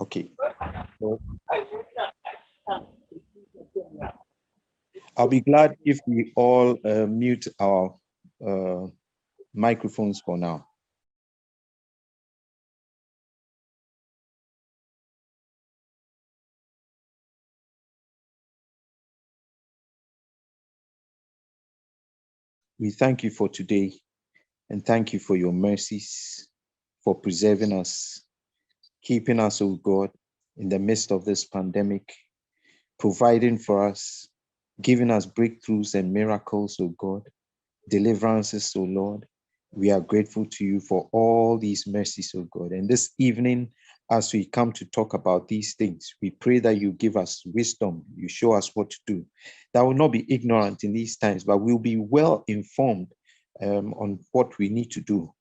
Okay. I'll be glad if we all mute our microphones for now. We thank you for today and thank you for your mercies, for preserving us, keeping us, oh God, in the midst of this pandemic, providing for us, giving us breakthroughs and miracles, oh God, deliverances, oh Lord. We are grateful to you for all these mercies, oh God. And this evening, as we come to talk about these things, we pray that you give us wisdom, you show us what to do. That will not be ignorant in these times, but we'll be well informed on what we need to do.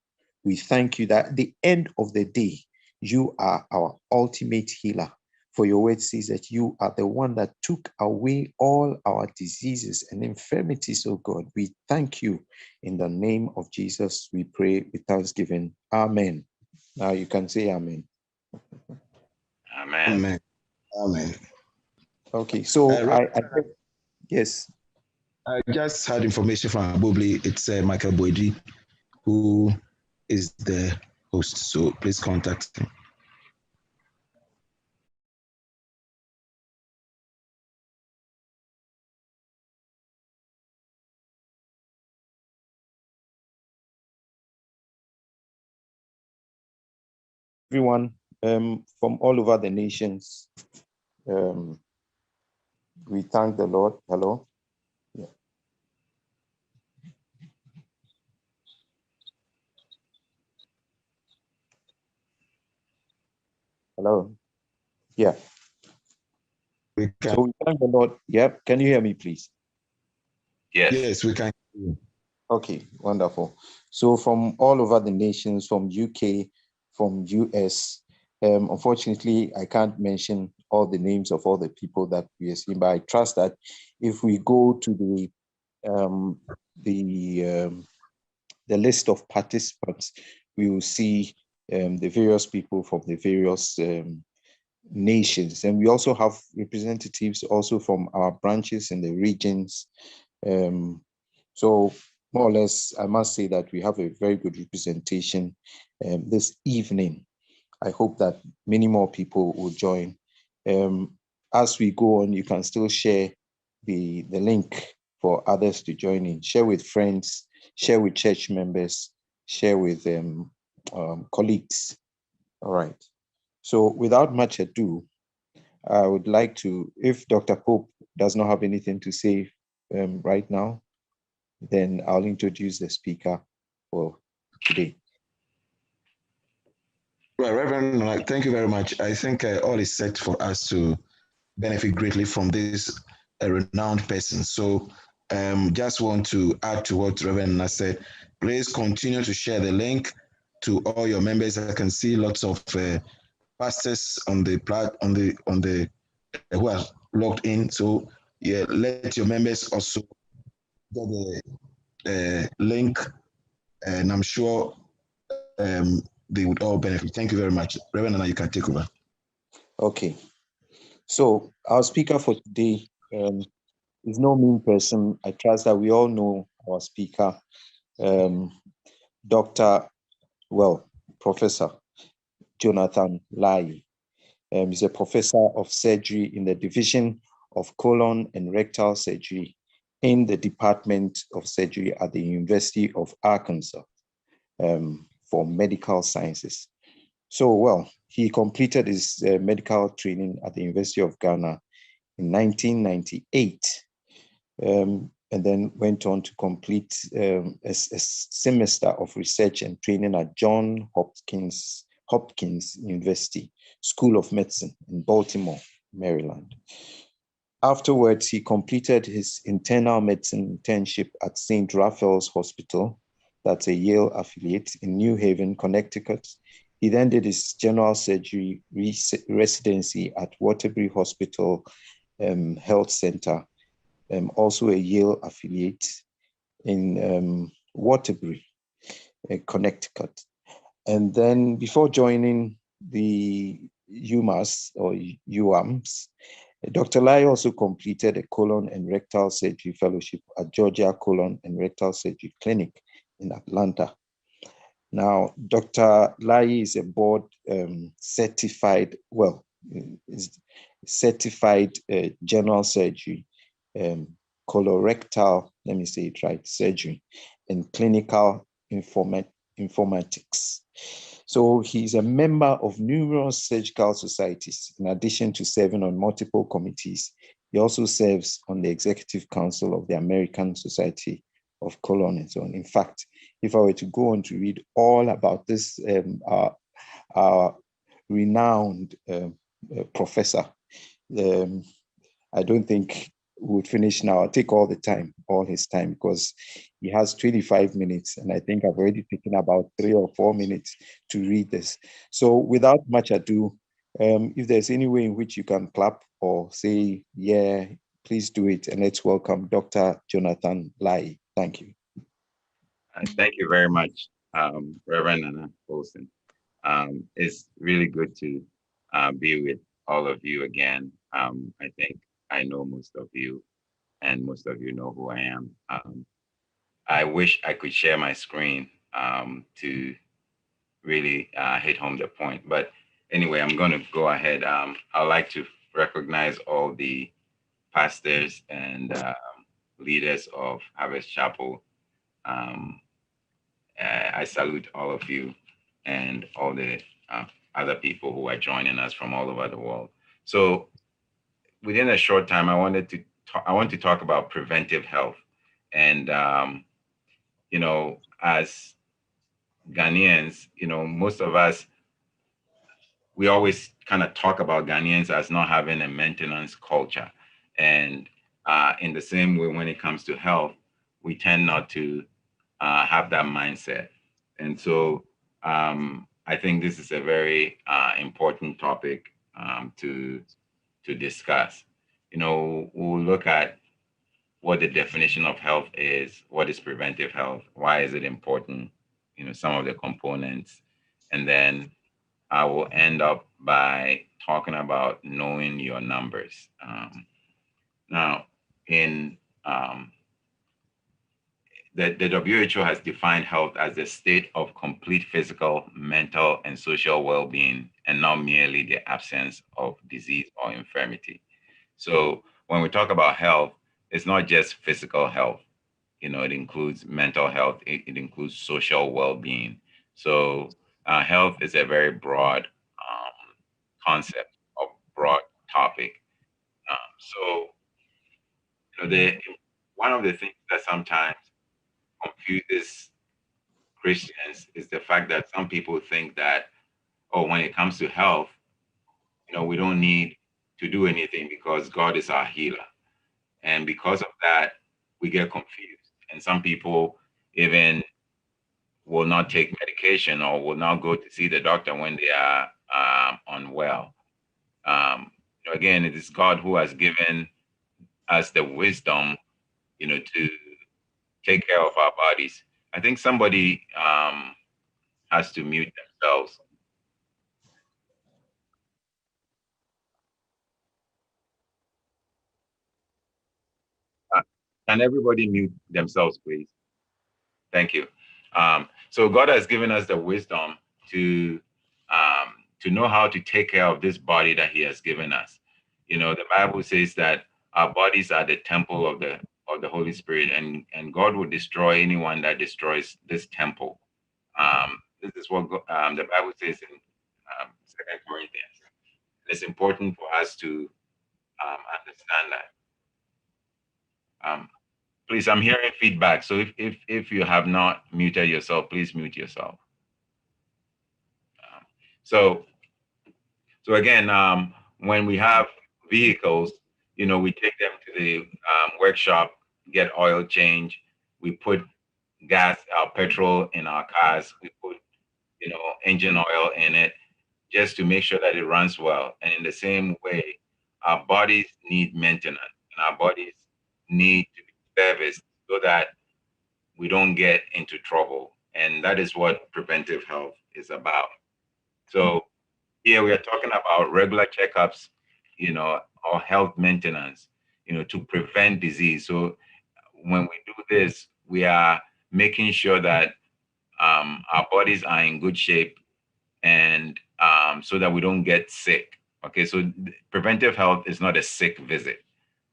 We thank you that at the end of the day, you are our ultimate healer. For your word says that you are the one that took away all our diseases and infirmities, oh God. We thank you. In the name of Jesus, we pray with thanksgiving. Amen. Now you can say amen. Amen. Amen. Amen. Okay, so yes. I just had information from Abubli. It's Michael Boidi, who is the host. So please contact him. Everyone from all over the nations, we thank the Lord. Hello. Yeah. Hello. Yeah. So we thank the Lord. Yep. Can you hear me, please? Yes. Yes, we can. Okay, wonderful. So from all over the nations, from UK, from US, unfortunately, I can't mention all the names of all the people that we are seeing, but I trust that if we go to the list of participants, we will see the various people from the various nations. And we also have representatives also from our branches in the regions. So more or less, I must say that we have a very good representation this evening. I hope that many more people will join. As we go on, you can still share the link for others to join in. Share with friends, share with church members, share with colleagues. All right. So without much ado, I would like to, if Dr. Pope does not have anything to say right now, then I'll introduce the speaker for today. Well, Reverend, thank you very much. I think all is set for us to benefit greatly from this renowned person. So just want to add to what Reverend said. Please continue to share the link to all your members. I can see lots of pastors on the who are logged in. So yeah, let your members also get the link, and I'm sure they would all benefit. Thank you very much. Reverend Anna, you can take over. Okay. So our speaker for today is no mean person. I trust that we all know our speaker, Professor Jonathan Lai. He's a professor of surgery in the Division of Colon and Rectal Surgery in the Department of Surgery at the University of Arkansas for Medical Sciences. So, he completed his medical training at the University of Ghana in 1998, and then went on to complete a semester of research and training at Johns Hopkins University School of Medicine in Baltimore, Maryland. Afterwards, he completed his internal medicine internship at St. Raphael's Hospital, that's a Yale affiliate, in New Haven, Connecticut. He then did his general surgery residency at Waterbury Hospital Health Center, also a Yale affiliate in Waterbury, Connecticut. And then before joining the UMass or UAMS, Dr. Lai also completed a colon and rectal surgery fellowship at Georgia Colon and Rectal Surgery Clinic in Atlanta. Now, Dr. Lai is a board certified general surgery, colorectal, let me say it right, surgery, and clinical informatics. So he's a member of numerous surgical societies. In addition to serving on multiple committees, he also serves on the Executive Council of the American Society of Colon and so on. In fact, if I were to go on to read all about this, our renowned professor, I don't think would finish now. I'll take all the time, all his time, because he has 25 minutes, and I think I've already taken about 3 or 4 minutes to read this. So without much ado, if there's any way in which you can clap or say, yeah, please do it. And let's welcome Dr. Jonathan Lai. Thank you. Thank you very much, Reverend Anna Olson. It's really good to be with all of you again. I think I know most of you, and most of you know who I am. I wish I could share my screen to really hit home the point. But anyway, I'm going to go ahead. I'd like to recognize all the pastors and leaders of Harvest Chapel. Um, I salute all of you and all the other people who are joining us from all over the world. So within a short time, I want to talk about preventive health. And as Ghanaians, most of us, we always kind of talk about Ghanaians as not having a maintenance culture. And in the same way, when it comes to health, we tend not to have that mindset. And so I think this is a very important topic to discuss. We'll look at what the definition of health is, what is preventive health, why is it important, some of the components, and then I will end up by talking about knowing your numbers. Now, in the WHO has defined health as a state of complete physical, mental, and social well-being, and not merely the absence of disease or infirmity. So when we talk about health, it's not just physical health. It includes mental health. It includes social well-being. So health is a very broad concept, or broad topic. So the one of the things that sometimes confuses Christians is the fact that some people think that, oh, when it comes to health, we don't need to do anything because God is our healer. And because of that, we get confused. And some people even will not take medication or will not go to see the doctor when they are unwell. Again, it is God who has given us the wisdom, to take care of our bodies. I think somebody has to mute themselves. Uh, can everybody mute themselves, please? Thank you. So God has given us the wisdom to know how to take care of this body that He has given us. The Bible says that our bodies are the temple of the Holy Spirit, and God will destroy anyone that destroys this temple. This is what the Bible says in 2 Corinthians. It's important for us to understand that. Please, I'm hearing feedback. So if you have not muted yourself, please mute yourself. So again, when we have vehicles, we take them to the workshop, get oil change. We put gas, petrol in our cars. We put, engine oil in it just to make sure that it runs well. And in the same way, our bodies need maintenance and our bodies need to be serviced so that we don't get into trouble. And that is what preventive health is about. So here we are talking about regular checkups, or health maintenance, to prevent disease. So when we do this, we are making sure that our bodies are in good shape and so that we don't get sick. Okay, so preventive health is not a sick visit,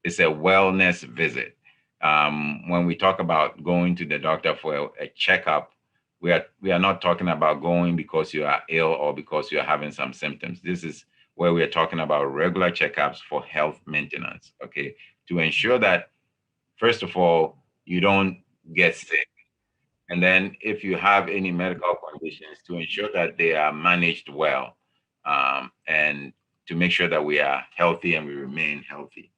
it's a wellness visit. When we talk about going to the doctor for a checkup, we are not talking about going because you are ill or because you are having some symptoms. This is where we are talking about regular checkups for health maintenance, okay, to ensure that, first of all, you don't get sick. And then if you have any medical conditions, to ensure that they are managed well, and to make sure that we are healthy and we remain healthy.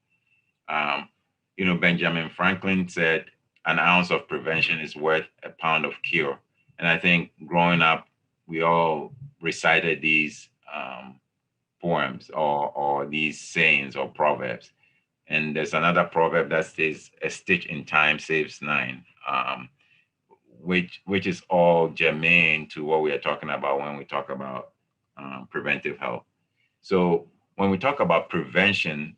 Um, Benjamin Franklin said an ounce of prevention is worth a pound of cure. And I think growing up, we all recited these poems or these sayings or proverbs. And there's another proverb that says, "A stitch in time saves nine," which is all germane to what we are talking about when we talk about preventive health. So when we talk about prevention,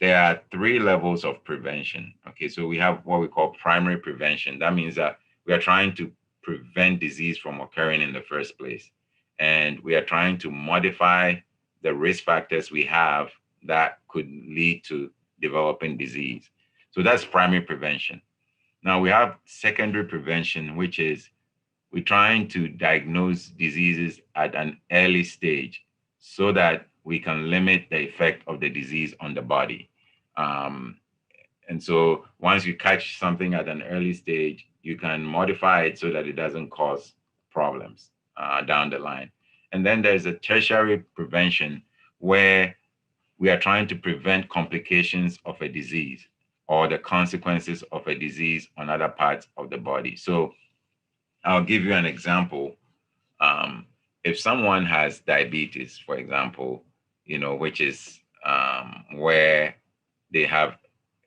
there are three levels of prevention. Okay, so we have what we call primary prevention. That means that we are trying to prevent disease from occurring in the first place. And we are trying to modify the risk factors we have that could lead to developing disease. So that's primary prevention. Now we have secondary prevention, which is we're trying to diagnose diseases at an early stage so that we can limit the effect of the disease on the body. Um, and so once you catch something at an early stage, you can modify it so that it doesn't cause problems down the line. And then there's a tertiary prevention where we are trying to prevent complications of a disease or the consequences of a disease on other parts of the body. So I'll give you an example. Um, if someone has diabetes, for example, which is where they have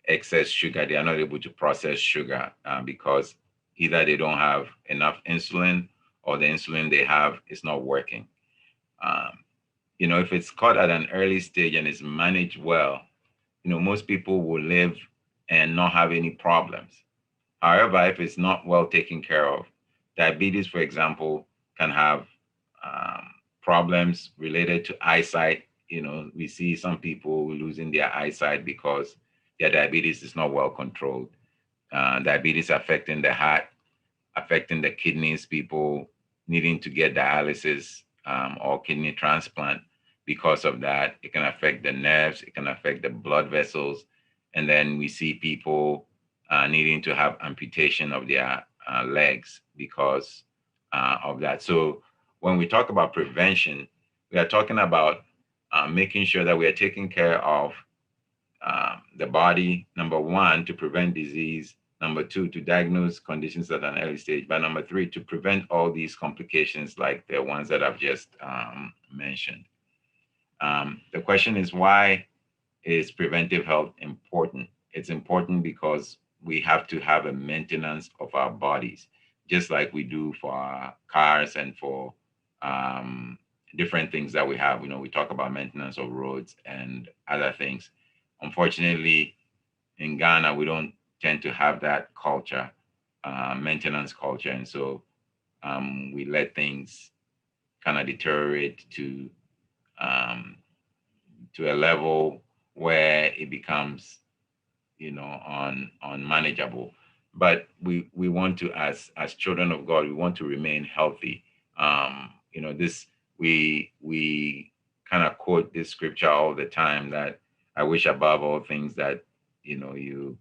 excess sugar, they are not able to process sugar because either they don't have enough insulin or the insulin they have is not working. Um, if it's caught at an early stage and is managed well, most people will live and not have any problems. However, if it's not well taken care of, diabetes, for example, can have um, problems related to eyesight. We see some people losing their eyesight because their diabetes is not well controlled. Diabetes affecting the heart, affecting the kidneys, people needing to get dialysis or kidney transplant because of that. It can affect the nerves, it can affect the blood vessels. And then we see people needing to have amputation of their legs because of that. So when we talk about prevention, we are talking about making sure that we are taking care of the body, number one, to prevent disease, number two, to diagnose conditions at an early stage, but number three, to prevent all these complications like the ones that I've just mentioned. The question is, why is preventive health important? It's important because we have to have a maintenance of our bodies, just like we do for our cars and for different things that we have. We talk about maintenance of roads and other things. Unfortunately, in Ghana, we don't tend to have that culture, maintenance culture. And so we let things kind of deteriorate um, to a level where it becomes, unmanageable. But we want to, as children of God, we want to remain healthy. This we kind of quote this scripture all the time that I wish above all things that you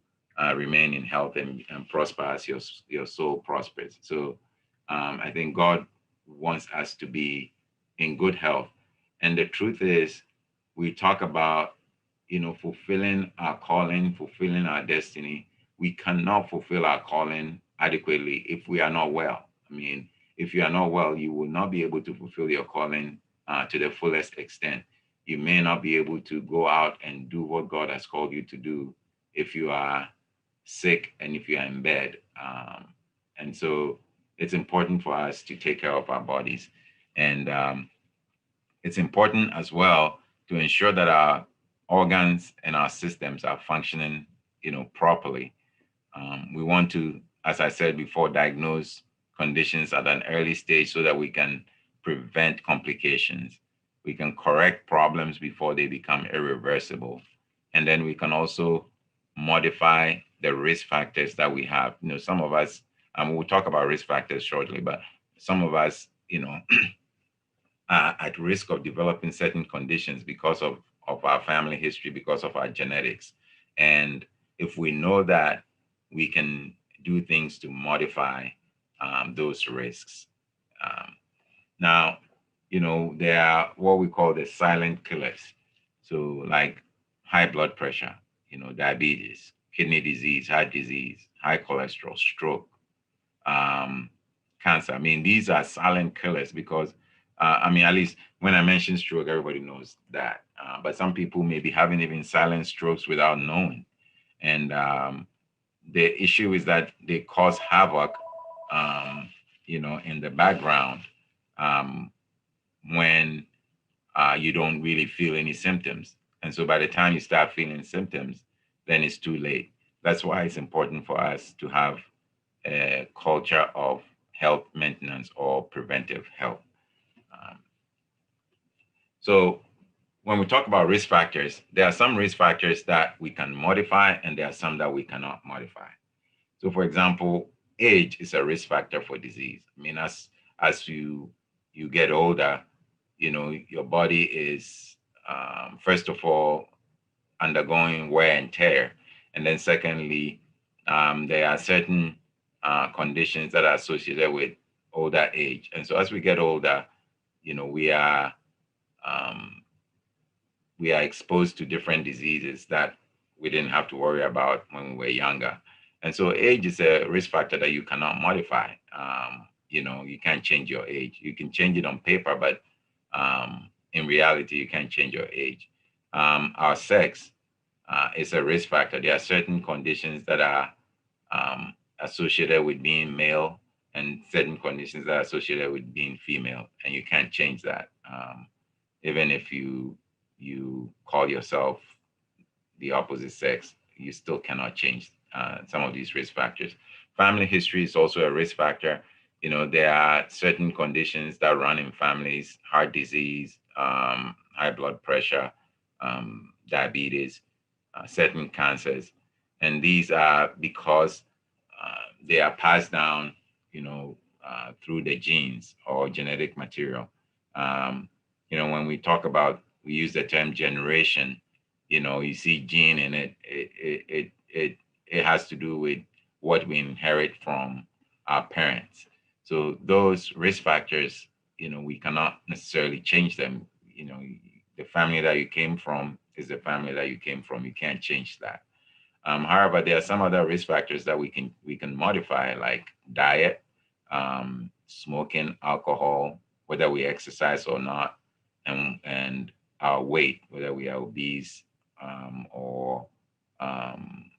remain in health and prosper as your soul prospers. So I think God wants us to be in good health. And the truth is, we talk about fulfilling our calling, fulfilling our destiny. We cannot fulfill our calling adequately if we are not well. I mean, if you are not well, you will not be able to fulfill your calling to the fullest extent. You may not be able to go out and do what God has called you to do if you are sick and if you are in bed. And so it's important for us to take care of our bodies. And it's important as well to ensure that our organs and our systems are functioning, properly. We want to, as I said before, diagnose conditions at an early stage so that we can prevent complications. We can correct problems before they become irreversible. And then we can also modify the risk factors that we have. Some of us, we'll talk about risk factors shortly, but some of us, are at risk of developing certain conditions because of our family history, because of our genetics. And if we know that, we can do things to modify those risks. Um, Now, there are what we call the silent killers. So, like high blood pressure, diabetes, kidney disease, heart disease, high cholesterol, stroke, cancer. I mean, these are silent killers because, I mean, at least when I mention stroke, everybody knows that. But some people may be having even silent strokes without knowing. And the issue is that they cause havoc, in the background um, when you don't really feel any symptoms. And so by the time you start feeling symptoms, then it's too late. That's why it's important for us to have a culture of health maintenance or preventive health. Um, so when we talk about risk factors, there are some risk factors that we can modify and there are some that we cannot modify. So for example, age is a risk factor for disease. I mean, as you get older, your body is first of all undergoing wear and tear, and then secondly, there are certain conditions that are associated with older age. And so as we get older, you know, we are um, we are exposed to different diseases that we didn't have to worry about when we were younger. And so age is a risk factor that you cannot modify. You can't change your age. You can change it on paper, but in reality, you can't change your age. Our sex is a risk factor. There are certain conditions that are associated with being male and certain conditions that are associated with being female, and you can't change that. Even if you call yourself the opposite sex, you still cannot change some of these risk factors. Family history is also a risk factor. There are certain conditions that run in families: heart disease, high blood pressure, diabetes, certain cancers, and these are because they are passed down, through the genes or genetic material. Um, when we use the term generation, you see gene in it. It has to do with what we inherit from our parents. So those risk factors, we cannot necessarily change them. The family that you came from is the family that you came from. You can't change that. However, there are some other risk factors that we can modify, like diet, smoking, alcohol, whether we exercise or not, and our weight, whether we are obese, or um,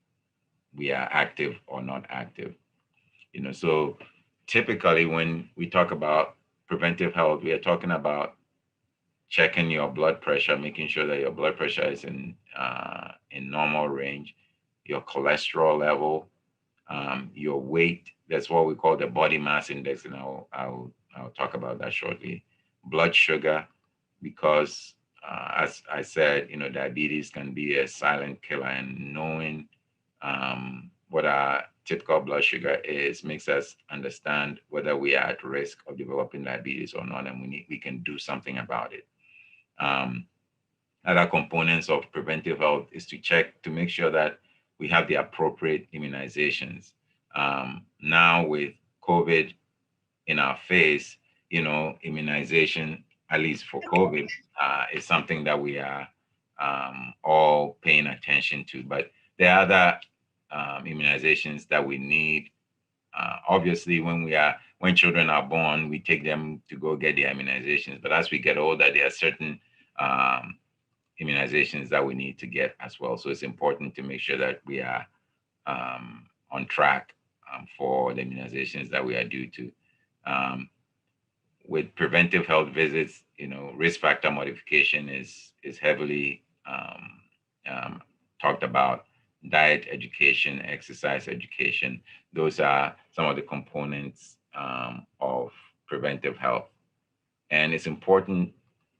we are active or not active. So typically when we talk about preventive health, we are talking about checking your blood pressure, making sure that your blood pressure is in normal range, your cholesterol level, your weight. That's what we call the body mass index, and I'll talk about that shortly. Blood sugar, because as I said, diabetes can be a silent killer, and knowing what our typical blood sugar is makes us understand whether we are at risk of developing diabetes or not, and we can do something about it. Um, Other components of preventive health is to check to make sure that we have the appropriate immunizations. Now with COVID in our face, immunization, at least for COVID, is something that we are all paying attention to. But there are other immunizations that we need. Obviously, when children are born, we take them to go get the immunizations. But as we get older, there are certain um, immunizations that we need to get as well. So it's important to make sure that we are on track for the immunizations that we are due to. Um, with preventive health visits, risk factor modification is heavily talked about. Diet education, exercise education, those are some of the components of preventive health. And it's important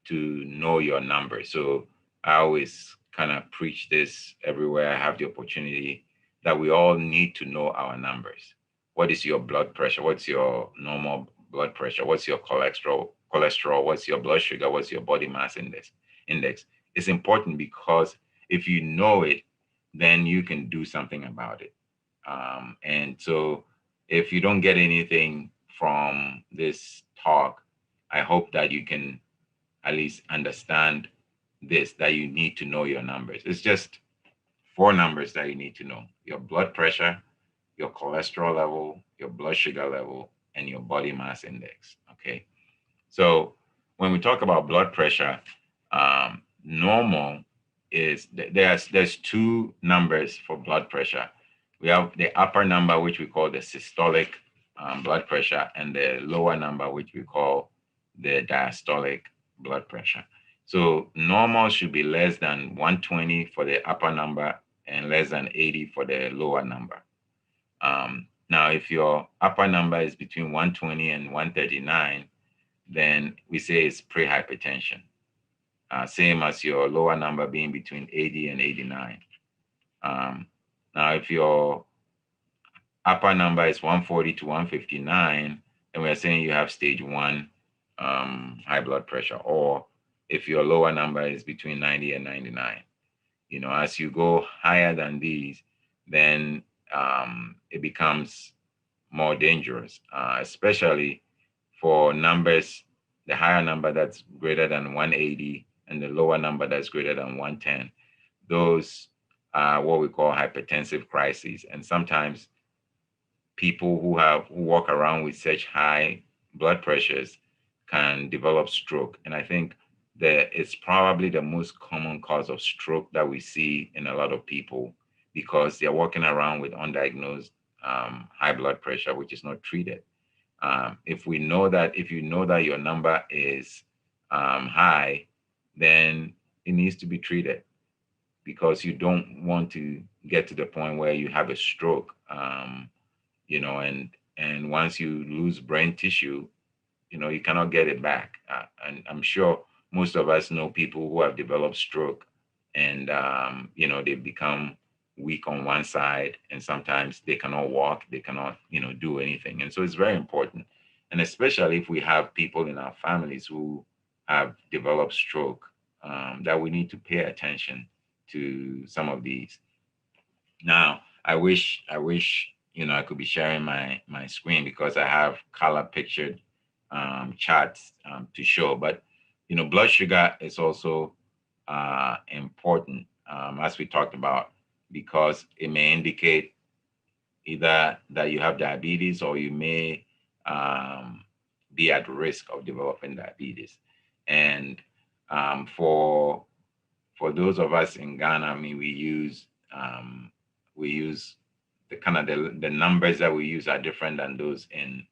to know your numbers. So I always kind of preach this everywhere I have the opportunity, that we all need to know our numbers. What is your blood pressure? What's your normal blood pressure? What's your cholesterol? What's your blood sugar? What's your body mass index? It's important because if you know it, then you can do something about it. And so if you don't get anything from this talk, I hope that you can at least understand this, that you need to know your numbers. It's just four numbers that you need to know: your blood pressure, your cholesterol level, your blood sugar level, and your body mass index. Okay. So when we talk about blood pressure, normal is there's two numbers for blood pressure. We have the upper number, which we call the systolic blood pressure, and the lower number, which we call the diastolic blood pressure. So normal should be less than 120 for the upper number and less than 80 for the lower number. Now, if your upper number is between 120 and 139, then we say it's prehypertension. Same as your lower number being between 80 and 89. Now, if your upper number is 140 to 159, then we're saying you have stage one high blood pressure. Or if your lower number is between 90 and 99, as you go higher than these, then it becomes more dangerous, especially for numbers, the higher number that's greater than 180 and the lower number that's greater than 110. Those are what we call hypertensive crises. And sometimes people who walk around with such high blood pressures can develop stroke. And I think that it's probably the most common cause of stroke that we see in a lot of people, because they're walking around with undiagnosed high blood pressure, which is not treated. If you know that your number is high, then it needs to be treated, because you don't want to get to the point where you have a stroke. And once you lose brain tissue, you cannot get it back. And I'm sure most of us know people who have developed stroke, and they become weak on one side, and sometimes they cannot walk, they cannot do anything. And so it's very important, and especially if we have people in our families who have developed stroke, that we need to pay attention to some of these. Now, I wish I could be sharing my screen, because I have color pictured charts to show. But blood sugar is also important, as we talked about, because it may indicate either that you have diabetes, or you may be at risk of developing diabetes. And for those of us in Ghana, I mean, we use the numbers that we use are different than those in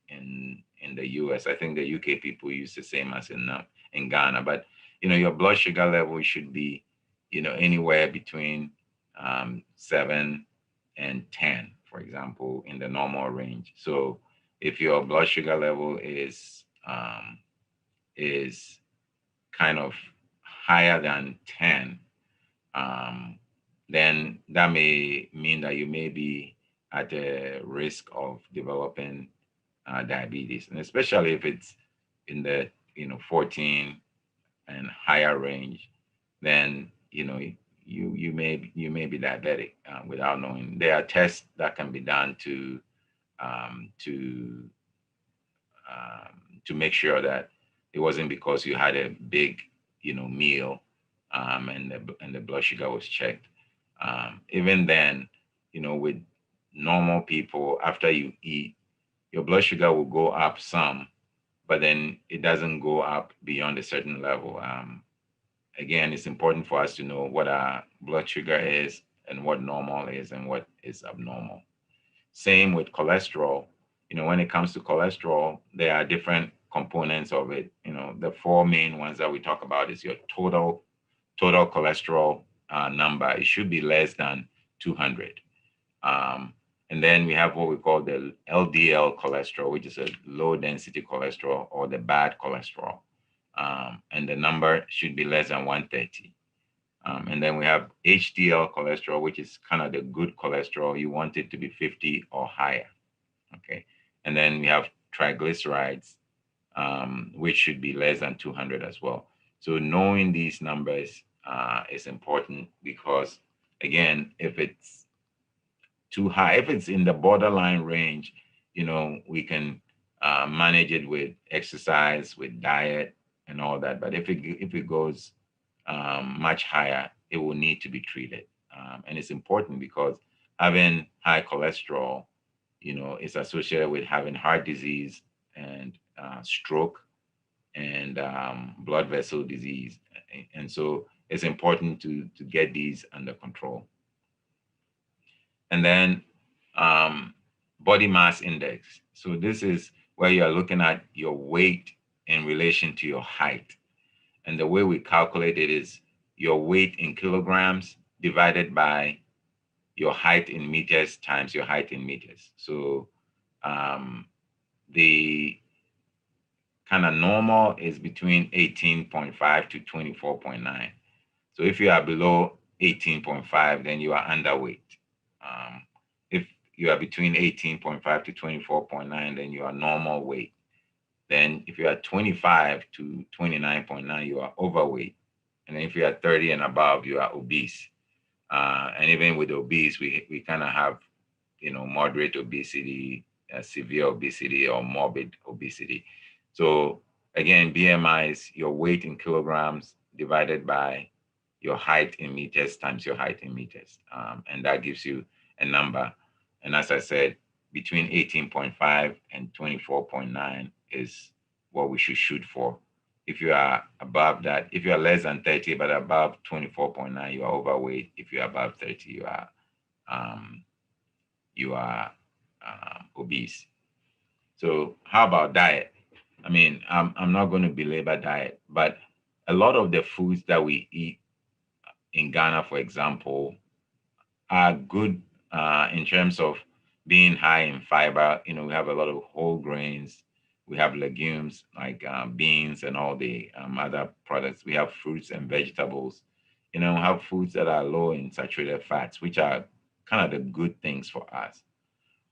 the US. I think the UK people use the same as in Ghana. But your blood sugar level should be anywhere between 7 and 10, for example, in the normal range. So if your blood sugar level is kind of higher than 10, then that may mean that you may be at a risk of developing diabetes, and especially if it's in the 14 and higher range, then you may be diabetic without knowing. There are tests that can be done to make sure that it wasn't because you had a big meal, and the blood sugar was checked. Even then, with normal people, after you eat, your blood sugar will go up some, but then it doesn't go up beyond a certain level. Again, it's important for us to know what our blood sugar is, and what normal is, and what is abnormal. Same with cholesterol. When it comes to cholesterol, there are different components of it. The four main ones that we talk about is your total cholesterol number. It should be less than 200. And then we have what we call the LDL cholesterol, which is a low density cholesterol, or the bad cholesterol. And the number should be less than 130. And then we have HDL cholesterol, which is kind of the good cholesterol. You want it to be 50 or higher. Okay. And then we have triglycerides, which should be less than 200 as well. So knowing these numbers is important, because, again, if it's too high, if it's in the borderline range, we can manage it with exercise, with diet, and all that. But if it goes much higher, it will need to be treated. And it's important because having high cholesterol, is associated with having heart disease and stroke and blood vessel disease. And so it's important to get these under control. And then body mass index. So this is where you are looking at your weight in relation to your height. And the way we calculate it is your weight in kilograms divided by your height in meters times your height in meters. So the kind of normal is between 18.5 to 24.9. So if you are below 18.5, then you are underweight. If you are between 18.5 to 24.9, then you are normal weight. Then if you are 25 to 29.9, you are overweight. And then if you are 30 and above, you are obese. And even with obese, we kind of have, moderate obesity, severe obesity, or morbid obesity. So again, BMI is your weight in kilograms divided by your height in meters times your height in meters. And that gives you a number. And as I said, between 18.5 and 24.9 is what we should shoot for. If you are above that, if you are less than 30 but above 24.9, you are overweight. If you are above 30, you are obese. So how about diet? I mean, I'm not going to belabor diet, but a lot of the foods that we eat in Ghana, for example, are good in terms of being high in fiber. We have a lot of whole grains. We have legumes like beans and all the other products. We have fruits and vegetables. We have foods that are low in saturated fats, which are kind of the good things for us.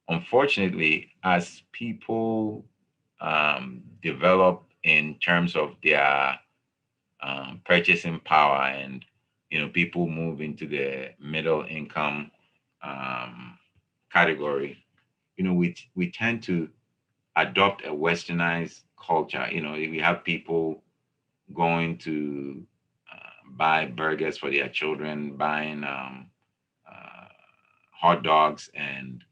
Unfortunately, as people develop in terms of their purchasing power, and people move into the middle income category, we tend to adopt a westernized culture. We have people going to buy burgers for their children, buying hot dogs and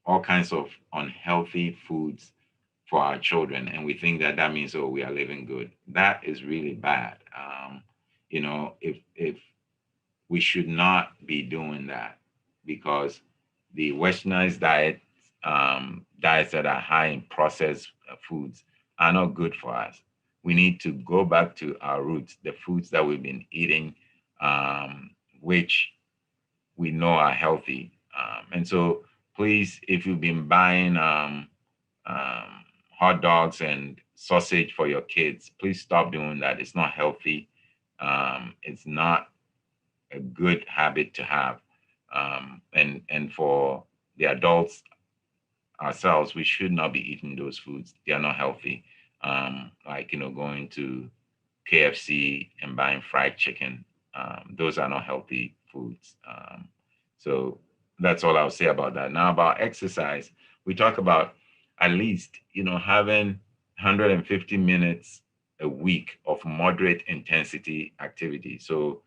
all kinds of unhealthy foods for our children, and we think that that means, oh, we are living good. That is really bad. If we should not be doing that, because the westernized diets that are high in processed foods are not good for us. We need to go back to our roots, the foods that we've been eating, which we know are healthy. And so please, if you've been buying hot dogs and sausage for your kids, please stop doing that. It's not healthy. It's not a good habit to have. And for the adults ourselves, we should not be eating those foods. They are not healthy. Like, going to KFC and buying fried chicken. Those are not healthy foods. So that's all I'll say about that. Now, about exercise, we talk about at least, having 150 minutes a week of moderate intensity activity. So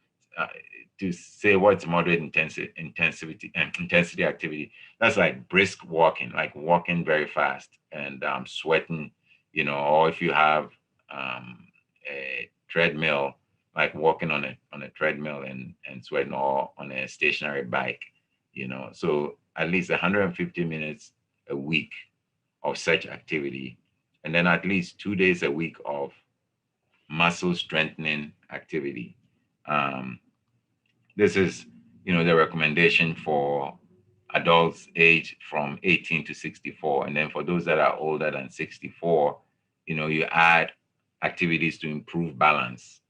to say what's moderate intensity activity, that's like brisk walking, like walking very fast and sweating, or if you have a treadmill, like walking on a treadmill and sweating, or on a stationary bike, so at least 150 minutes a week of such activity, and then at least 2 days a week of muscle strengthening activity. This is, the recommendation for adults aged from 18 to 64. And then for those that are older than 64, you add activities to improve balance,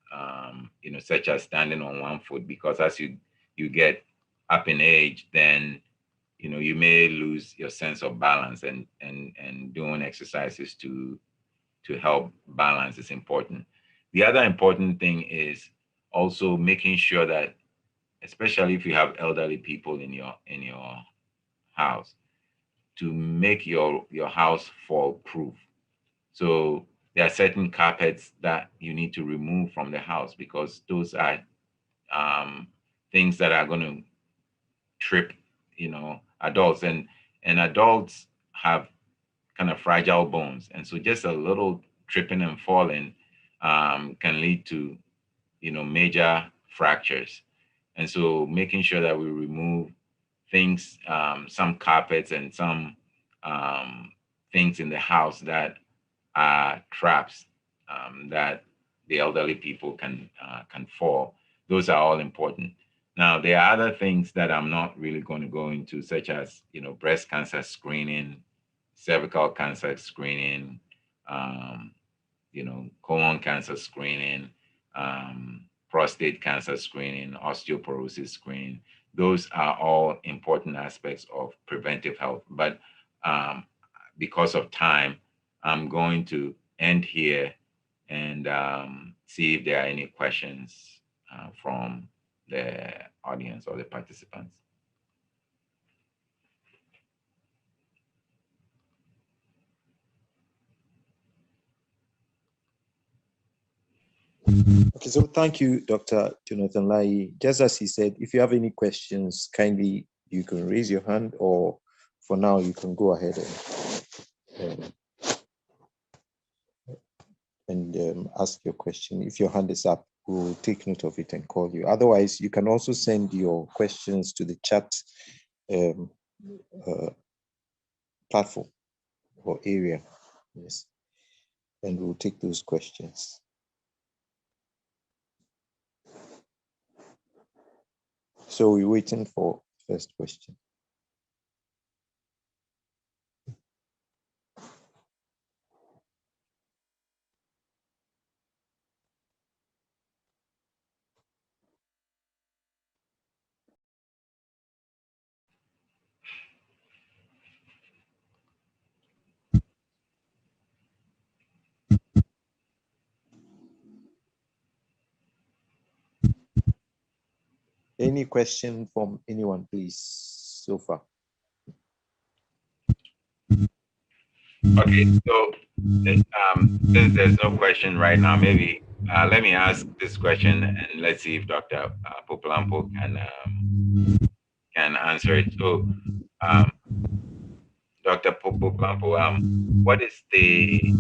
such as standing on one foot, because as you get up in age, then, you may lose your sense of balance, and doing exercises to help balance is important. The other important thing is also making sure that, especially if you have elderly people in your house, to make your house fall proof. So there are certain carpets that you need to remove from the house, because those are things that are going to trip, adults. And adults have kind of fragile bones. And so just a little tripping and falling can lead to, major fractures. And so making sure that we remove things, some carpets and some things in the house that are traps that the elderly people can fall. Those are all important. Now, there are other things that I'm not really going to go into, such as breast cancer screening, cervical cancer screening, um, colon cancer screening, prostate cancer screening, osteoporosis screening. Those are all important aspects of preventive health. But because of time, I'm going to end here and see if there are any questions from the audience or the participants. Okay, so thank you, Dr. Jonathan Lai. Just as he said, if you have any questions, kindly you can raise your hand, or for now you can go ahead and ask your question. If your hand is up, we'll take note of it and call you. Otherwise, you can also send your questions to the chat platform or area. Yes, and we'll take those questions. So we're waiting for first question. Any question from anyone, please, so far? Okay, so since there's no question right now, maybe let me ask this question and let's see if Dr. Popolampo can answer it. So, Dr. Popolampo, what is the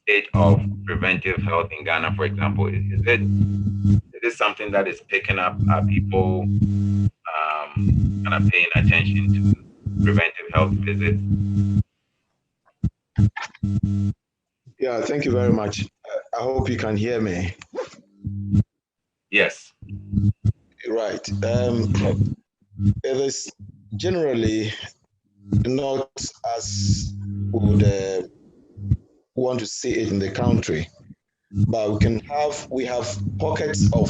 state of preventive health in Ghana, for example? Is it something that is picking up? Are people kind of paying attention to preventive health visits? Yeah, thank you very much. I hope you can hear me. Yes. Right. It is generally not as would want to see it in the country, but we have pockets of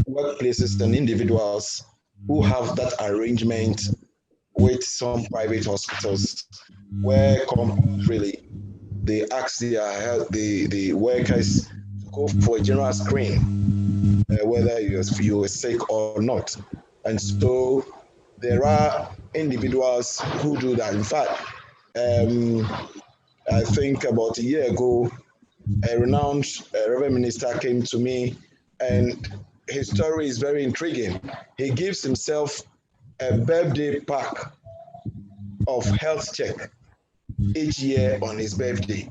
workplaces and individuals who have that arrangement with some private hospitals where compulsorily they ask the workers to go for a general screen, whether you're sick or not. And so there are individuals who do that. In fact, I think about a year ago, a renowned Reverend Minister came to me, and his story is very intriguing. He gives himself a birthday pack of health check each year on his birthday.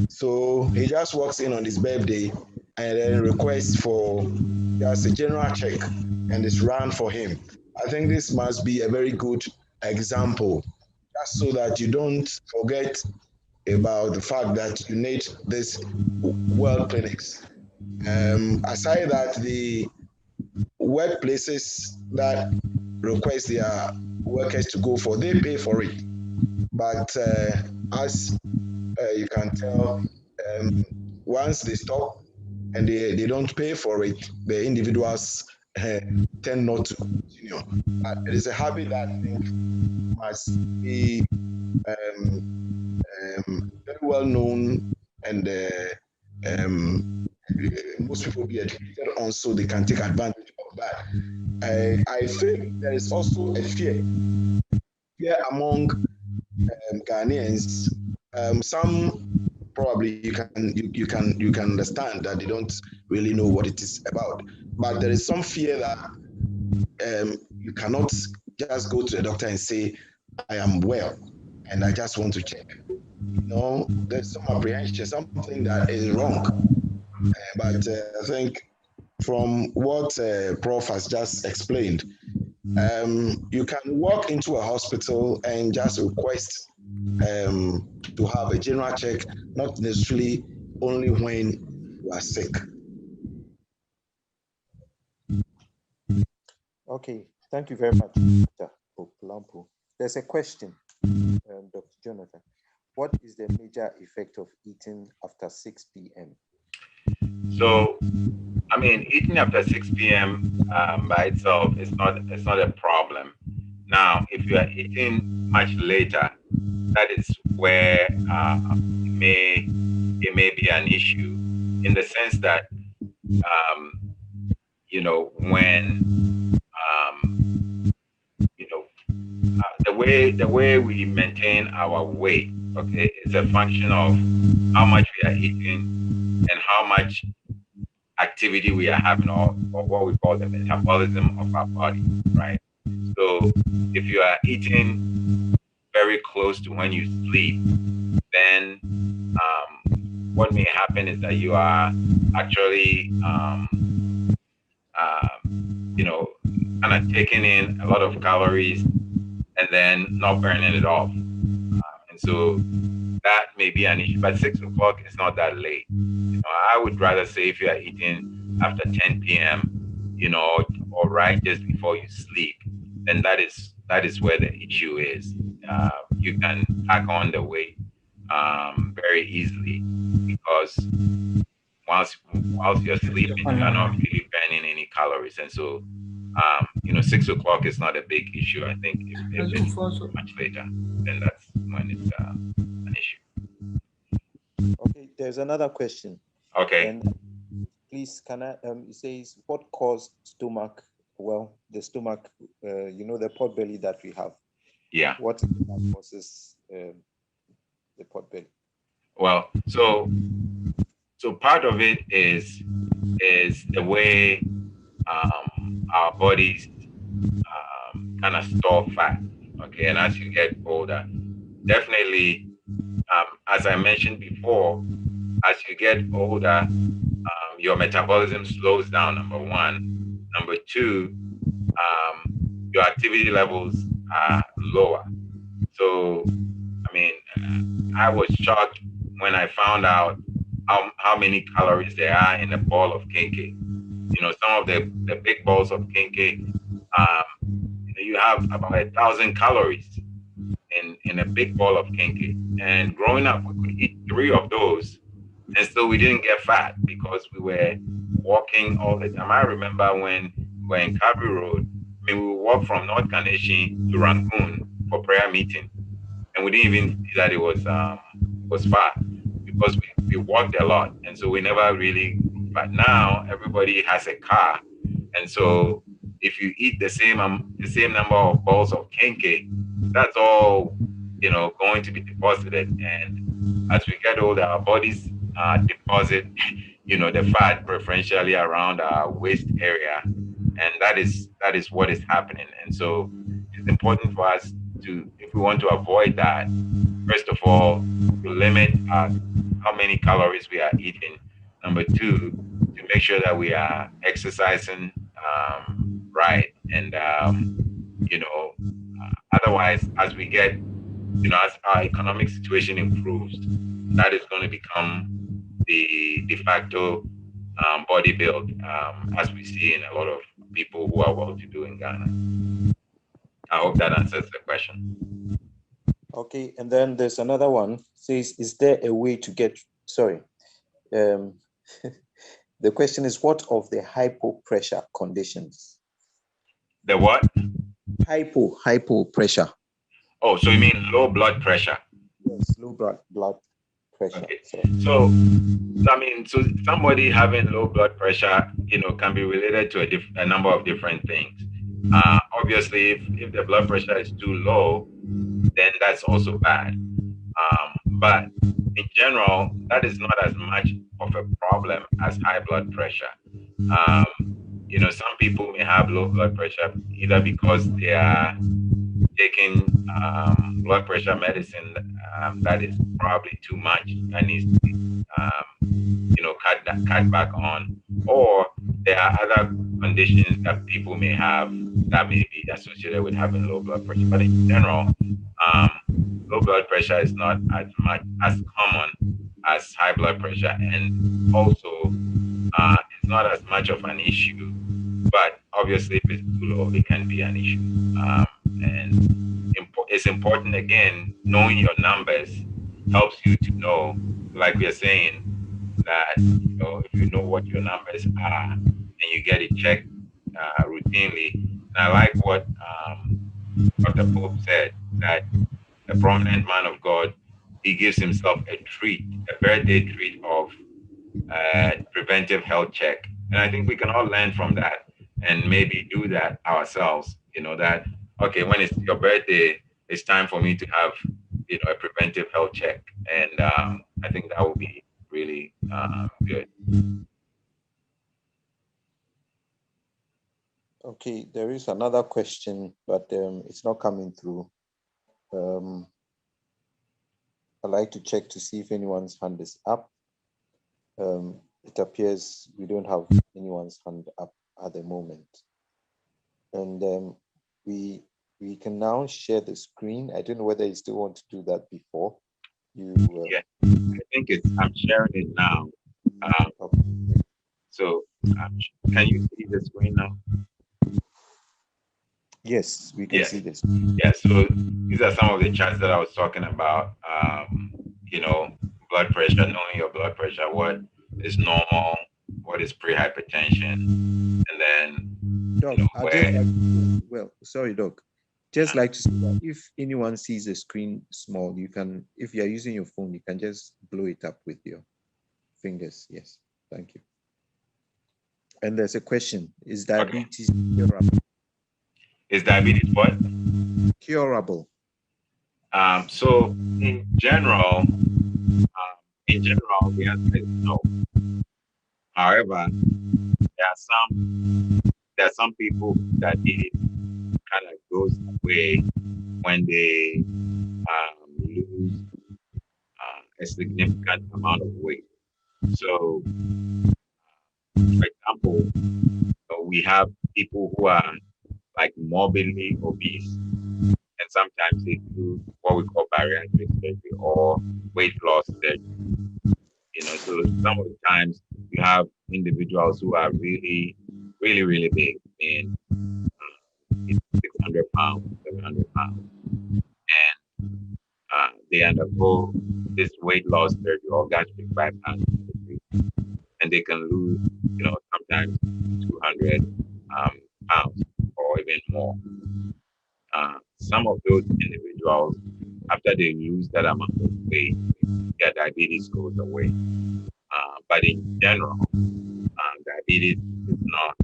So he just walks in on his birthday and then requests for just a general check, and it's run for him. I think this must be a very good example, just so that you don't forget about the fact that you need these well clinics. Aside that, the workplaces that request their workers to go for, they pay for it. But as you can tell, once they stop and they don't pay for it, the individuals tend not to continue. It is a habit that I think must be very well known, and most people be educated on so they can take advantage of that. I think there is also a fear among Ghanaians. Some probably you can understand that they don't really know what it is about. But there is some fear that you cannot just go to the doctor and say, I am well and I just want to check. No, there's some apprehension, something that is wrong. But I think from what Prof has just explained, you can walk into a hospital and just request to have a general check, not necessarily only when you are sick. Okay, thank you very much, Dr. Polampo. There's a question, Dr. Jonathan. What is the major effect of eating after 6 p.m.? So, I mean, eating after 6 p.m. By itself is not a problem. Now, if you are eating much later, that is where it may be an issue, in the sense that when the way we maintain our weight, okay, is a function of how much we are eating and how much activity we are having, or what we call the metabolism of our body, right? So if you are eating very close to when you sleep, then what may happen is that you are actually kind of taking in a lot of calories and then not burning it off. And so that may be an issue. But 6 o'clock is not that late. I would rather say if you are eating after 10 p.m., or right just before you sleep, then that is where the issue is. You can pack on the weight very easily, because whilst you're sleeping, you are not really burning any calories. And so 6 o'clock is not a big issue. I think if it's much later, then that's when it's an issue. Okay, there's another question. Okay. And please, can I? It says, what caused stomach? Well, the stomach, the pot belly that we have. Yeah. What causes the pot belly? Well, so part of it is the way our bodies kind of store fat. Okay, and as you get older, definitely, as I mentioned before, as you get older, your metabolism slows down, number one. Number two, your activity levels are lower. So, I mean, I was shocked when I found out how many calories there are in a ball of kenkey. Some of the big balls of kenkey, you have about 1,000 calories in a big ball of kenkey. And growing up, we could eat 3 of those, and still we didn't get fat because we were walking all the time. I remember when we were in Cabri Road, we would walk from North Kaneshie to Rangoon for prayer meeting, and we didn't even see that it was far, because we walked a lot, and so we never really. But now everybody has a car, and so if you eat the same number of balls of kenkey, that's all going to be deposited. And as we get older, our bodies deposit the fat preferentially around our waist area, and that is what is happening. And so it's important for us to, if we want to avoid that, first of all, to limit how many calories we are eating. Number two, to make sure that we are exercising right, and otherwise, as we get, as our economic situation improves, that is going to become the de facto body build, as we see in a lot of people who are well-to-do in Ghana. I hope that answers the question. Okay, and then there's another one. Says, is there a way to get? Sorry, the question is, what of the hypopressure conditions? The what? Hypo pressure. Oh, so you mean low blood pressure? Yes, low blood pressure. Okay. So I mean, so somebody having low blood pressure, can be related to a number of different things. Obviously, if the blood pressure is too low, then that's also bad. But in general, that is not as much of a problem as high blood pressure. Some people may have low blood pressure either because they are taking blood pressure medicine that is probably too much and needs to be, cut back on, or there are other conditions that people may have that may be associated with having low blood pressure. But in general, um, low blood pressure is not as common as high blood pressure, and also it's not as much of an issue. But obviously, if it's too low, it can be an issue. And it's important, again, knowing your numbers helps you to know, like we are saying, that if you know what your numbers are and you get it checked routinely. And I like what Dr. Pope said, that a prominent man of God, he gives himself a treat, a birthday treat of preventive health check. And I think we can all learn from that and maybe do that ourselves. That, okay, when it's your birthday, it's time for me to have, a preventive health check. And I think that would be really good. Okay, there is another question, but it's not coming through. I'd like to check to see if anyone's hand is up. It appears we don't have anyone's hand up at the moment. And we can now share the screen. I don't know whether you still want to do that before you. Yeah, I think I'm sharing it now. Okay. So can you see the screen now? Yes, we can see this. Yeah, so these are some of the charts that I was talking about. Blood pressure, knowing your blood pressure, what is normal, what is pre-hypertension, and then Doc, sorry, Doc. Just like to say that if anyone sees the screen small, you can, if you're using your phone, you can just blow it up with your fingers. Yes, thank you. And there's a question: is diabetes curable? Is diabetes what? Curable. So in general, the answer is no. However, there are some people that it kind of goes away when they lose a significant amount of weight. So, for example, we have people who are like morbidly obese, and sometimes they do what we call bariatric surgery or weight loss surgery. So some of the times you have individuals who are really, really, really big, and 600 pounds, 700 pounds, and they undergo this weight loss surgery or gastric bypass surgery, and they can lose, sometimes 200 pounds or even more. Some of those individuals, after they lose that amount of weight, their diabetes goes away. But in general, diabetes is not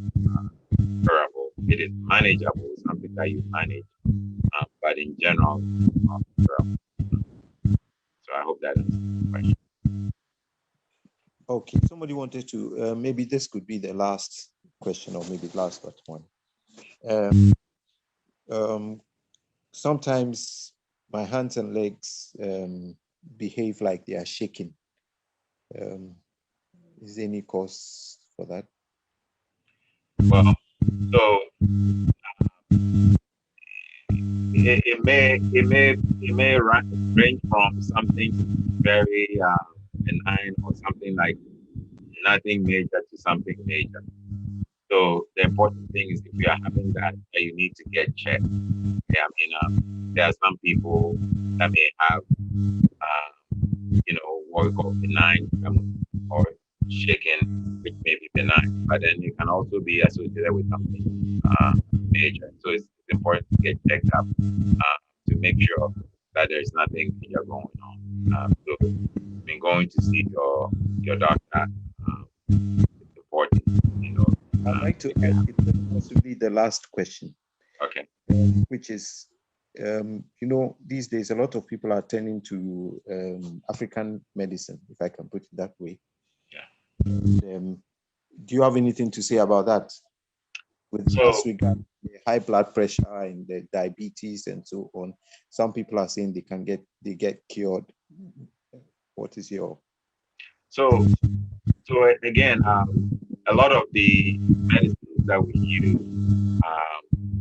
curable. It is manageable, something that you manage. But in general, it's not curable. So I hope that answers the question. Okay, somebody wanted to, maybe this could be the last question, or maybe last but one. Sometimes my hands and legs behave like they are shaking. Is there any cause for that? Well, so it may range from something very benign or something like nothing major to something major. So the important thing is, if you are having that, you need to get checked. Yeah, there are some people that may have, what we call benign or shaking, which may be benign, but then it can also be associated with something major. So it's important to get checked up to make sure that there's nothing major going on. So going to see your doctor, it's important. I'd like to ask it possibly the last question. Okay. Which is, these days a lot of people are turning to African medicine, if I can put it that way. Yeah. Do you have anything to say about that? As regards the high blood pressure and the diabetes and so on, some people are saying they get cured. What is your? So again, a lot of the medicines that we use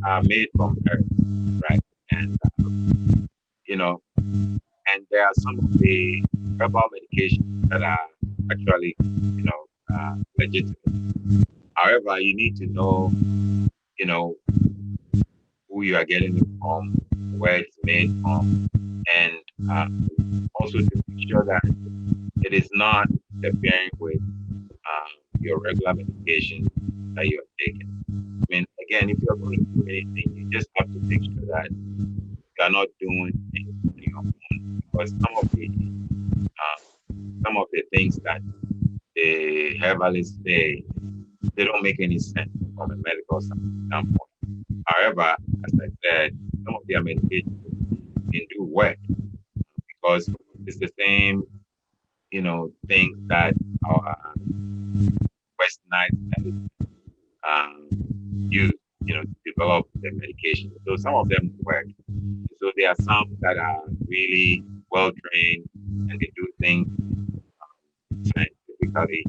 are made from herbs, right? And and there are some of the herbal medications that are actually, legitimate. However, you need to know, who you are getting it from, where it's made from, and also to make sure that it is not interfering with your regular medication that you are taking. I mean, again, if you're going to do anything, you just have to make sure that you are not doing things on your own, because some of the things that the herbalists say, they don't make any sense from a medical standpoint. However, as I said, some of their medications can do work because it's the same, things that our westernized medicine use, to develop the medication. So some of them work. So there are some that are really well trained and they do things scientifically.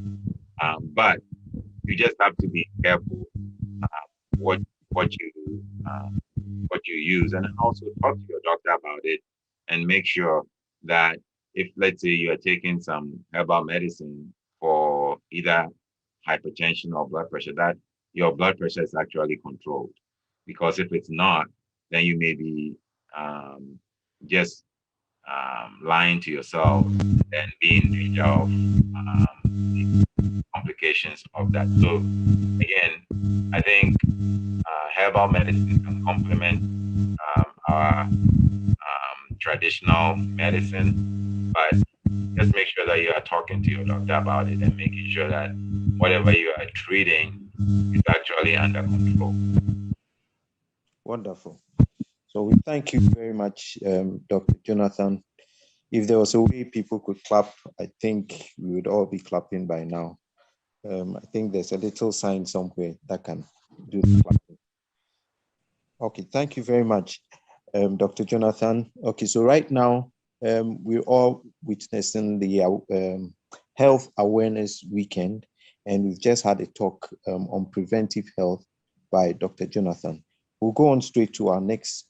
But you just have to be careful what you what you use, and also talk to your doctor about it, and make sure that if, let's say, you are taking some herbal medicine for either hypertension or blood pressure, that your blood pressure is actually controlled. Because if it's not, then you may be just lying to yourself and be in danger of complications of that. So again, I think herbal medicine can complement our traditional medicine, but just make sure that you are talking to your doctor about it and making sure that whatever you are treating is actually under control. Wonderful. So we thank you very much, Dr. Jonathan. If there was a way people could clap, I think we would all be clapping by now. I think there's a little sign somewhere that can do the clapping. Okay, thank you very much, Dr. Jonathan. Okay, so right now, we're all witnessing the Health Awareness Weekend, and we've just had a talk on preventive health by Dr. Jonathan. We'll go on straight to our next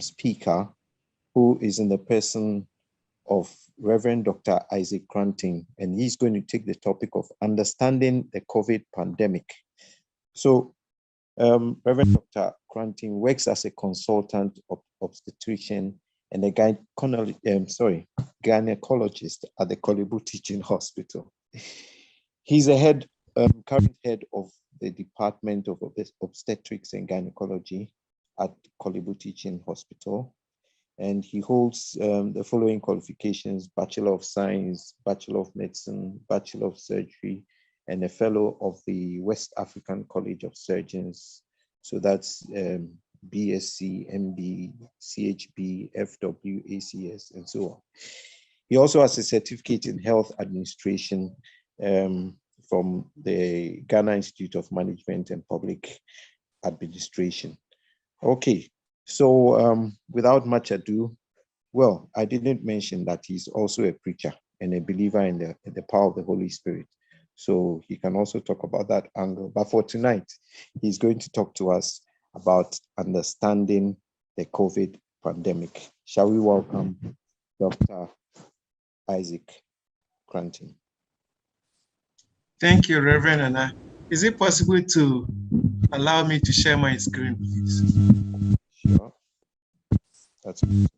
speaker, who is in the person of Reverend Dr. Isaac Cranting, and he's going to take the topic of understanding the COVID pandemic. So Reverend Dr. Cranting works as a consultant of obstetrician and a gynecologist at the Kolebu Teaching Hospital. He's a current head of the Department of Obstetrics and Gynecology at Kolebu Teaching Hospital. And he holds the following qualifications: Bachelor of Science, Bachelor of Medicine, Bachelor of Surgery, and a Fellow of the West African College of Surgeons. So that's BSc, MD, CHB, FW, ACS, and so on. He also has a certificate in health administration from the Ghana Institute of Management and Public Administration. Okay. So without much ado, well, I didn't mention that he's also a preacher and a believer in the power of the Holy Spirit. So he can also talk about that angle. But for tonight, he's going to talk to us about understanding the COVID pandemic. Shall we welcome Dr. Isaac Cranting? Thank you, Reverend Anna. Is it possible to allow me to share my screen, please? Sure. That's good.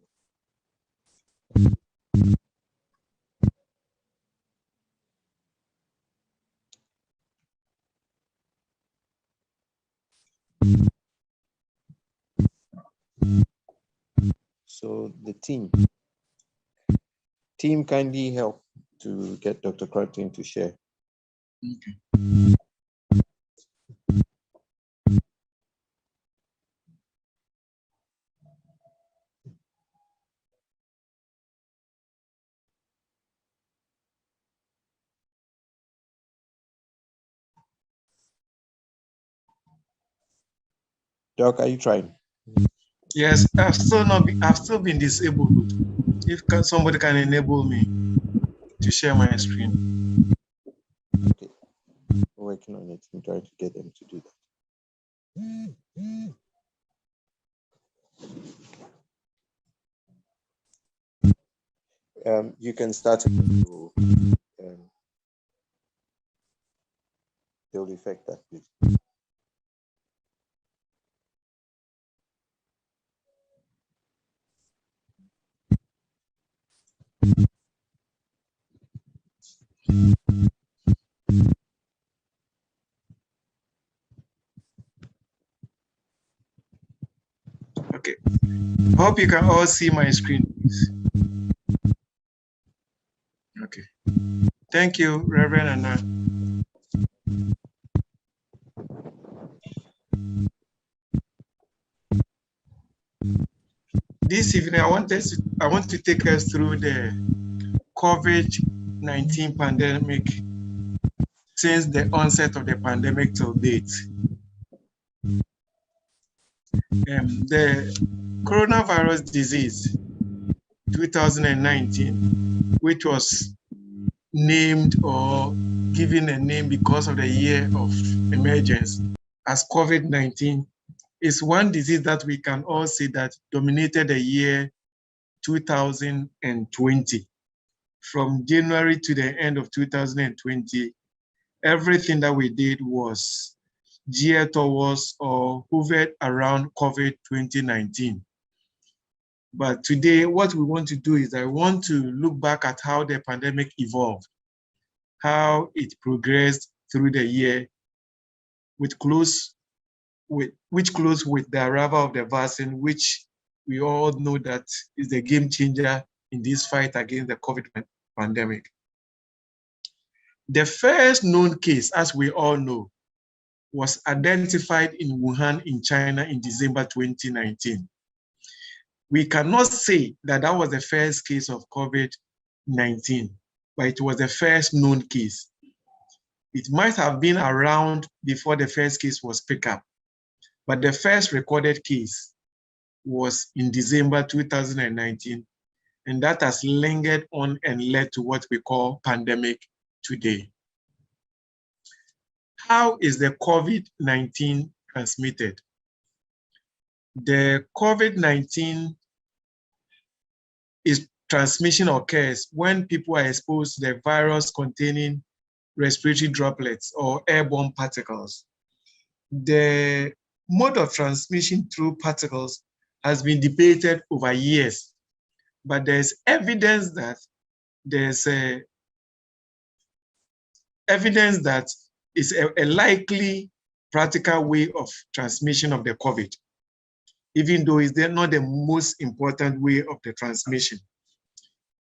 So the team kindly help to get Dr. Cranting to share. Okay. Doc, are you trying? Yes, I've still been disabled. If somebody can enable me to share my screen. Okay, we're working on it. I'm trying to get them to do that. You can start. They'll effect that, please. Okay. Hope you can all see my screen, please. Okay. Thank you, Reverend Anna. This evening, I want to take us through the COVID-19 pandemic since the onset of the pandemic till date. The coronavirus disease 2019, which was named or given a name because of the year of emergence as COVID-19, is one disease that we can all say that dominated the year 2020. From January to the end of 2020, everything that we did was geared towards or hovered around COVID-2019. But today, what we want to do is I want to look back at how the pandemic evolved, how it progressed through the year, which closed with the arrival of the vaccine, which we all know that is the game changer in this fight against the COVID pandemic. The first known case, as we all know, was identified in Wuhan in China in December 2019. We cannot say that that was the first case of COVID-19, but it was the first known case. It might have been around before the first case was picked up, but the first recorded case was in December 2019, and that has lingered on and led to what we call pandemic today. How is the COVID-19 transmitted? The COVID-19 transmission occurs when people are exposed to the virus containing respiratory droplets or airborne particles. The mode of transmission through particles has been debated over years, but there's evidence that it's a likely practical way of transmission of the COVID, even though it's not the most important way of the transmission.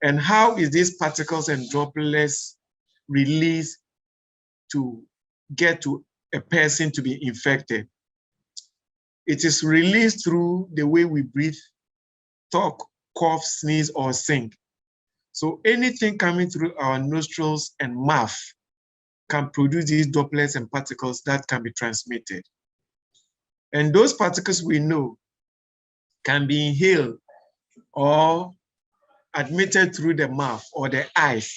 And how is these particles and droplets released to get to a person to be infected? It is released through the way we breathe, talk, cough, sneeze, or sing. So anything coming through our nostrils and mouth can produce these droplets and particles that can be transmitted. And those particles we know can be inhaled or admitted through the mouth or the eyes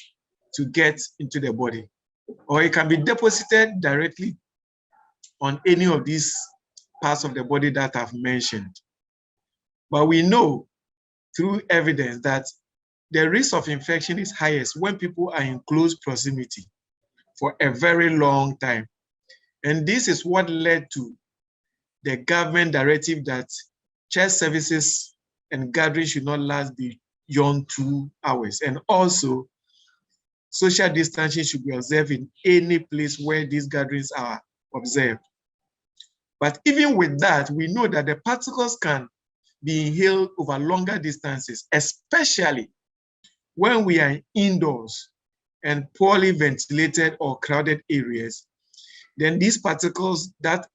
to get into the body, or it can be deposited directly on any of these parts of the body that I've mentioned. But we know through evidence that the risk of infection is highest when people are in close proximity for a very long time. And this is what led to the government directive that church services and gatherings should not last beyond 2 hours. And also, social distancing should be observed in any place where these gatherings are observed. But even with that, we know that the particles can be inhaled over longer distances, especially when we are indoors and poorly ventilated or crowded areas. Then these particles that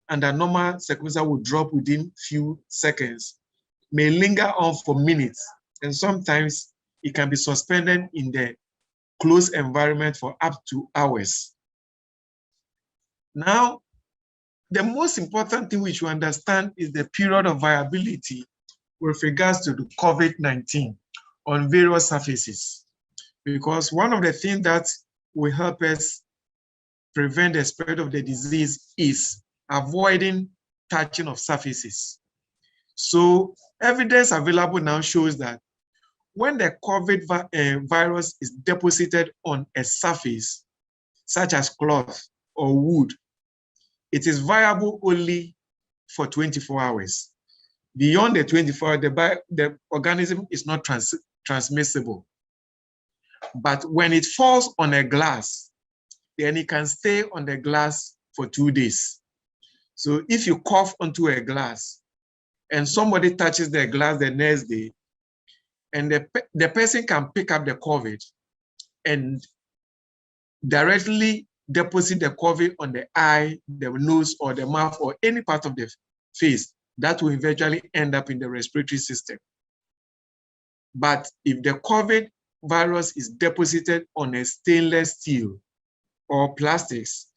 under normal circumstances would drop within few seconds may linger on for minutes, and sometimes it can be suspended in the closed environment for up to hours. Now, the most important thing we should understand is the period of viability with regards to the COVID-19 on various surfaces. Because one of the things that will help us prevent the spread of the disease is avoiding touching of surfaces. So evidence available now shows that when the COVID virus is deposited on a surface, such as cloth or wood, it is viable only for 24 hours. Beyond the 24 hours, the organism is not transmissible. But when it falls on a glass, then it can stay on the glass for 2 days. So if you cough onto a glass and somebody touches the glass the next day, and the person can pick up the COVID and directly deposit the COVID on the eye, the nose, or the mouth, or any part of the face, that will eventually end up in the respiratory system. But if the COVID virus is deposited on a stainless steel or plastics,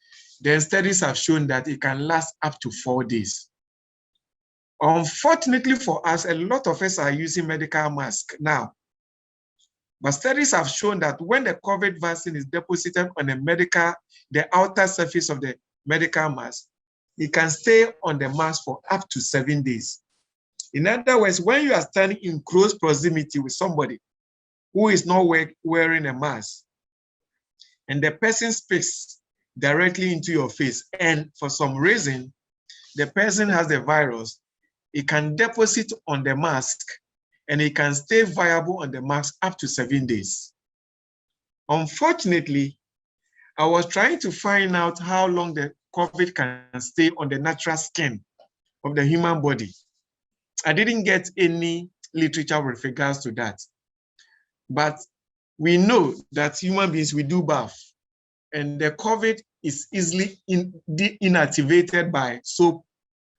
then studies have shown that it can last up to 4 days. Unfortunately for us, a lot of us are using medical masks now. But studies have shown that when the COVID vaccine is deposited on the outer surface of the medical mask, it can stay on the mask for up to 7 days. In other words, when you are standing in close proximity with somebody who is not wearing a mask, and the person speaks directly into your face, and for some reason, the person has the virus, it can deposit on the mask and it can stay viable on the mask up to 7 days. Unfortunately, I was trying to find out how long the COVID can stay on the natural skin of the human body. I didn't get any literature with regards to that. But we know that human beings, we do bath, and the COVID is easily inactivated by soap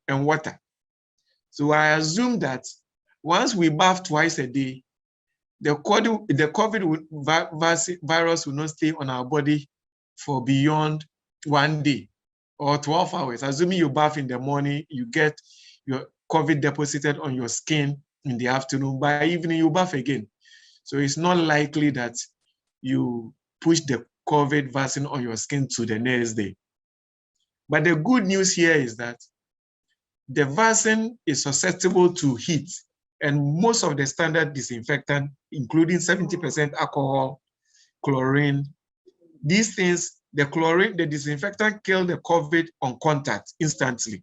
and water. So I assume that once we bath twice a day, the COVID virus will not stay on our body for beyond 1 day or 12 hours. Assuming you bath in the morning, you get your COVID deposited on your skin in the afternoon. By evening, you bath again. So it's not likely that you push the COVID vaccine on your skin to the next day. But the good news here is that the vaccine is susceptible to heat, and most of the standard disinfectant, including 70% alcohol, chlorine, these things, the chlorine, the disinfectant kill the COVID on contact instantly,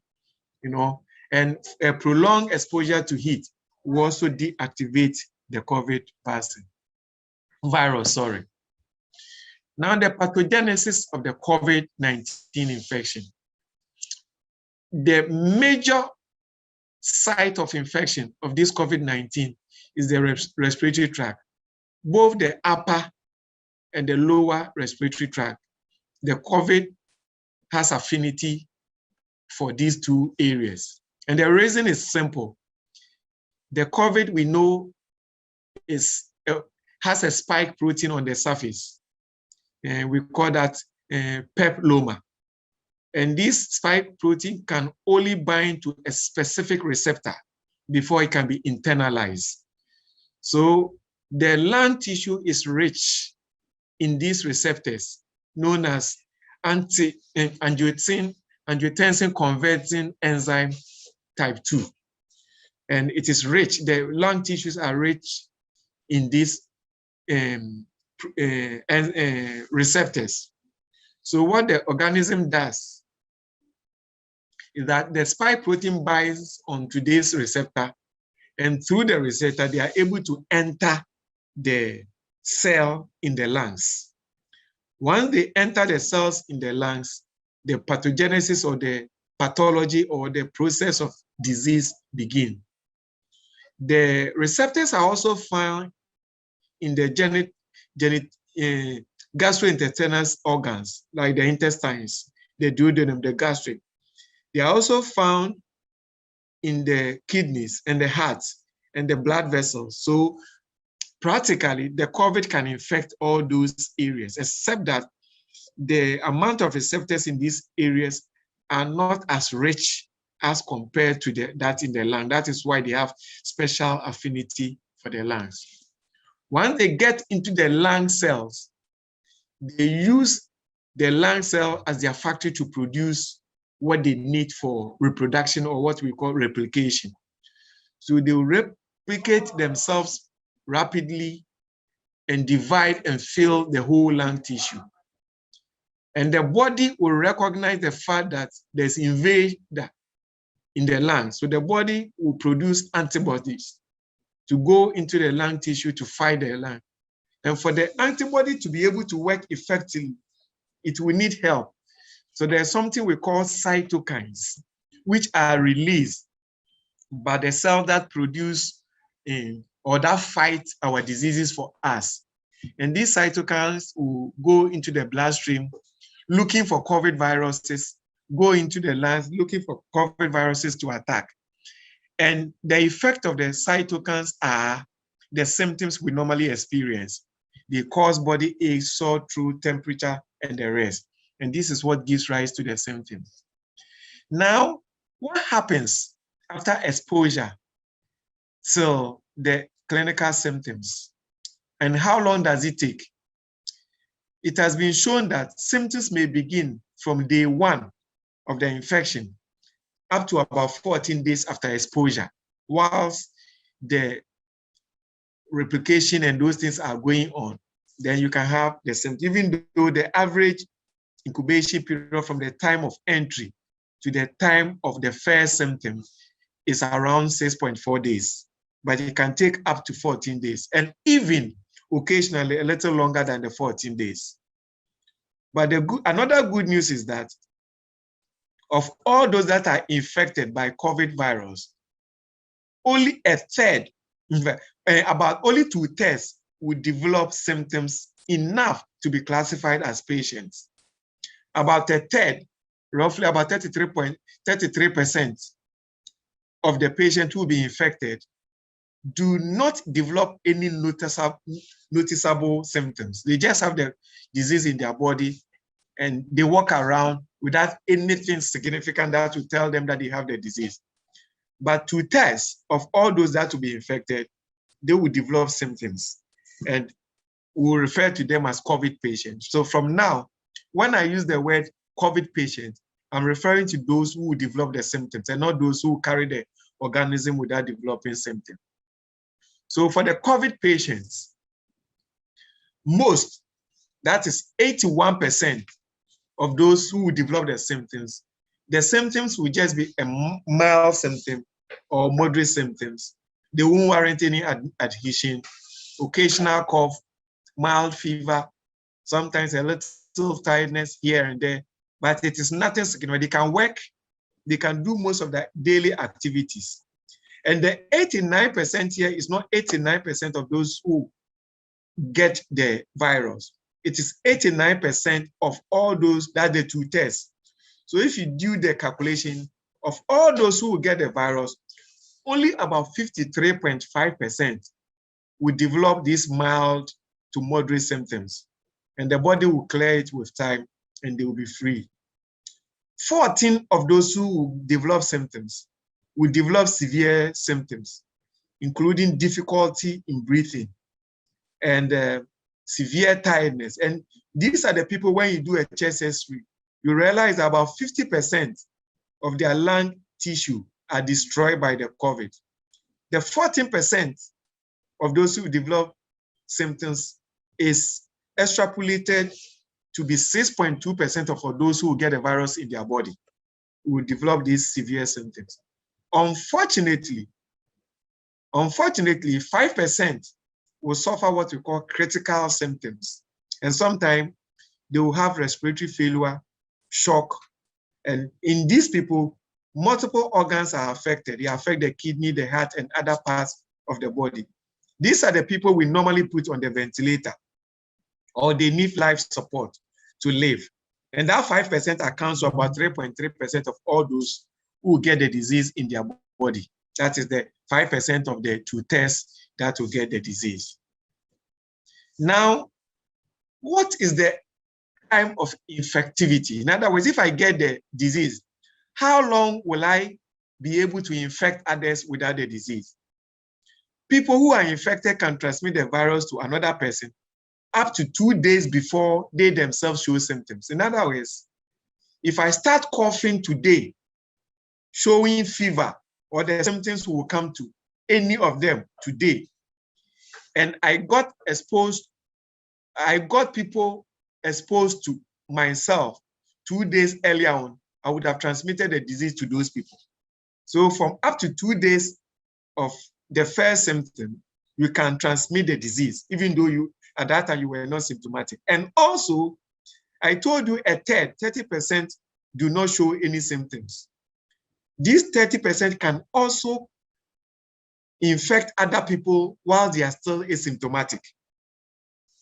and a prolonged exposure to heat will also deactivate the COVID virus. Now, the pathogenesis of the COVID-19 infection. The major site of infection of this COVID-19 is the respiratory tract, both the upper and the lower respiratory tract. The COVID has affinity for these two areas. And the reason is simple. The COVID, we know, has a spike protein on the surface. And we call that peploma. And this spike protein can only bind to a specific receptor before it can be internalized. So the lung tissue is rich in these receptors known as angiotensin converting enzyme type 2. And it is rich, the lung tissues are rich in these receptors. So what the organism does is that the spike protein binds onto this receptor, and through the receptor, they are able to enter the cell in the lungs. Once they enter the cells in the lungs, the pathogenesis or the pathology or the process of disease begin. The receptors are also found in the gastrointestinal organs, like the intestines, the duodenum, the gastric. They are also found in the kidneys and the heart and the blood vessels. So practically, the COVID can infect all those areas, except that the amount of receptors in these areas are not as rich as compared to that in the lung. That is why they have special affinity for the lungs. Once they get into the lung cells, they use the lung cell as their factory to produce what they need for reproduction, or what we call replication. So they will replicate themselves rapidly and divide and fill the whole lung tissue. And the body will recognize the fact that there's invasion in the lung. So the body will produce antibodies to go into the lung tissue to fight the lung. And for the antibody to be able to work effectively, it will need help. So there's something we call cytokines, which are released by the cell that produce or that fight our diseases for us. And these cytokines will go into the bloodstream looking for COVID viruses, go into the lungs looking for COVID viruses to attack. And the effect of the cytokines are the symptoms we normally experience. They cause body ache, sore throat, temperature, and the rest. And this is what gives rise to the symptoms. Now, what happens after exposure to the clinical symptoms? And how long does it take? It has been shown that symptoms may begin from day 1 of the infection up to about 14 days after exposure, whilst the replication and those things are going on. Then you can have the symptoms, even though the average incubation period from the time of entry to the time of the first symptom is around 6.4 days, but it can take up to 14 days, and even occasionally a little longer than the 14 days. But another good news is that of all those that are infected by COVID virus, only a third, about only 2/3 would develop symptoms enough to be classified as patients. About a third, roughly about 33% of the patients who will be infected do not develop any noticeable symptoms. They just have the disease in their body and they walk around without anything significant that will tell them that they have the disease. But 2/3 of all those that will be infected, they will develop symptoms, and we'll refer to them as COVID patients. So from now, when I use the word COVID patient, I'm referring to those who will develop the symptoms and not those who carry the organism without developing symptoms. So for the COVID patients, most, that is 81% of those who will develop the symptoms will just be a mild symptom or moderate symptoms. They won't warrant any adhesion, occasional cough, mild fever, sometimes a little tiredness here and there, but it is nothing significant. They can work, they can do most of the daily activities. And the 89% here is not 89% of those who get the virus. It is 89% of all those that the 2/3. So if you do the calculation of all those who will get the virus, only about 53.5% will develop these mild to moderate symptoms, and the body will clear it with time and they will be free. 14 of those who will develop symptoms will develop severe symptoms, including difficulty in breathing and severe tiredness. And these are the people, when you do a chest X-ray, you realize about 50% of their lung tissue are destroyed by the COVID. The 14% of those who develop symptoms is extrapolated to be 6.2% of those who get a virus in their body who will develop these severe symptoms. Unfortunately, 5% will suffer what we call critical symptoms. And sometimes they will have respiratory failure, shock. And in these people, multiple organs are affected. They affect the kidney, the heart, and other parts of the body. These are the people we normally put on the ventilator, or they need life support to live. And that 5% accounts for about 3.3% of all those who get the disease in their body. That is the 5% of the 2/3 that will get the disease. Now, what is the time of infectivity? In other words, if I get the disease, how long will I be able to infect others without the disease? People who are infected can transmit the virus to another person up to 2 days before they themselves show symptoms. In other words, if I start coughing today, showing fever, or the symptoms will come to any of them today, and I got people exposed to myself 2 days earlier on, I would have transmitted the disease to those people. So from up to 2 days of the first symptom, you can transmit the disease, even though at that time you were not symptomatic. And also, I told you 30% do not show any symptoms. These 30% can also infect other people while they are still asymptomatic.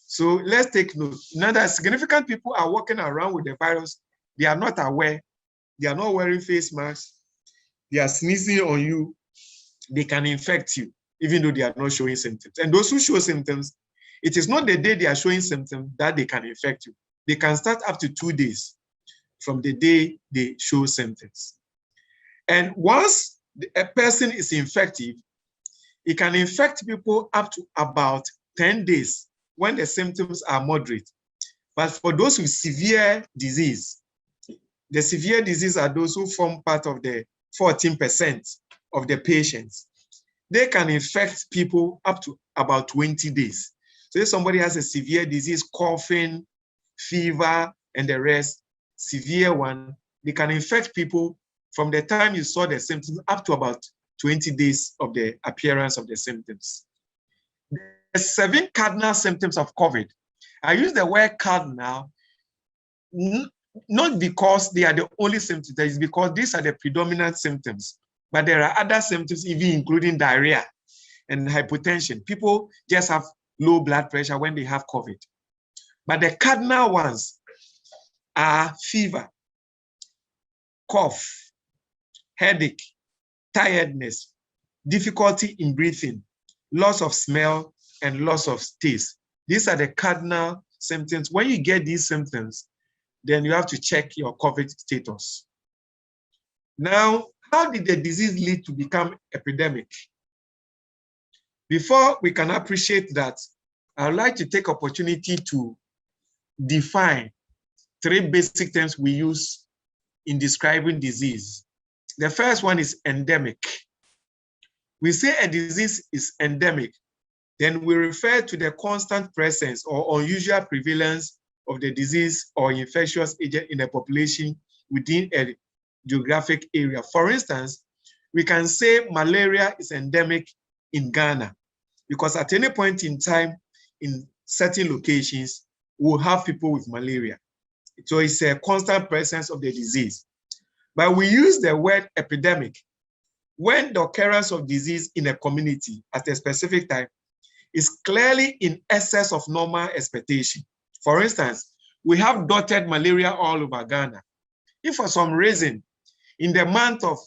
So let's take note. Now that significant people are walking around with the virus, they are not aware, they are not wearing face masks, they are sneezing on you, they can infect you, even though they are not showing symptoms. And those who show symptoms, it is not the day they are showing symptoms that they can infect you. They can start up to 2 days from the day they show symptoms. And once a person is infective, it can infect people up to about 10 days when the symptoms are moderate. But for those with severe disease, the severe disease are those who form part of the 14% of the patients. They can infect people up to about 20 days. So if somebody has a severe disease, coughing, fever, and the rest, severe one, they can infect people from the time you saw the symptoms up to about 20 days of the appearance of the symptoms. The 7 cardinal symptoms of COVID. I use the word cardinal not because they are the only symptoms, it's because these are the predominant symptoms. But there are other symptoms, even including diarrhea and hypotension. People just have low blood pressure when they have COVID. But the cardinal ones are fever, cough, headache, tiredness, difficulty in breathing, loss of smell, and loss of taste. These are the cardinal symptoms. When you get these symptoms, then you have to check your COVID status. Now, how did the disease lead to become epidemic? Before we can appreciate that, I would like to take opportunity to define 3 basic terms we use in describing disease. The first one is endemic. We say a disease is endemic, then we refer to the constant presence or unusual prevalence of the disease or infectious agent in a population within a geographic area. For instance, we can say malaria is endemic in Ghana because at any point in time in certain locations, we'll have people with malaria. So it's a constant presence of the disease. But we use the word epidemic when the occurrence of disease in a community at a specific time is clearly in excess of normal expectation. For instance, we have dotted malaria all over Ghana. If for some reason, in the month of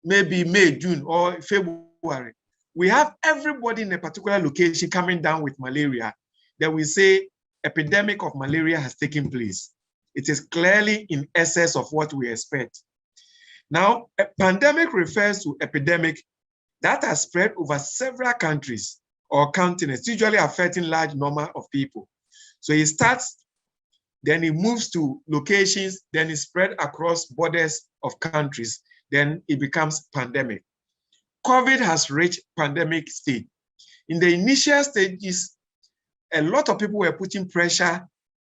maybe May, June, or February, we have everybody in a particular location coming down with malaria, then we say epidemic of malaria has taken place. It is clearly in excess of what we expect. Now, a pandemic refers to epidemic that has spread over several countries or continents, usually affecting large number of people. So it starts, then it moves to locations, then it spread across borders of countries, then it becomes pandemic. COVID has reached pandemic state. In the initial stages, a lot of people were putting pressure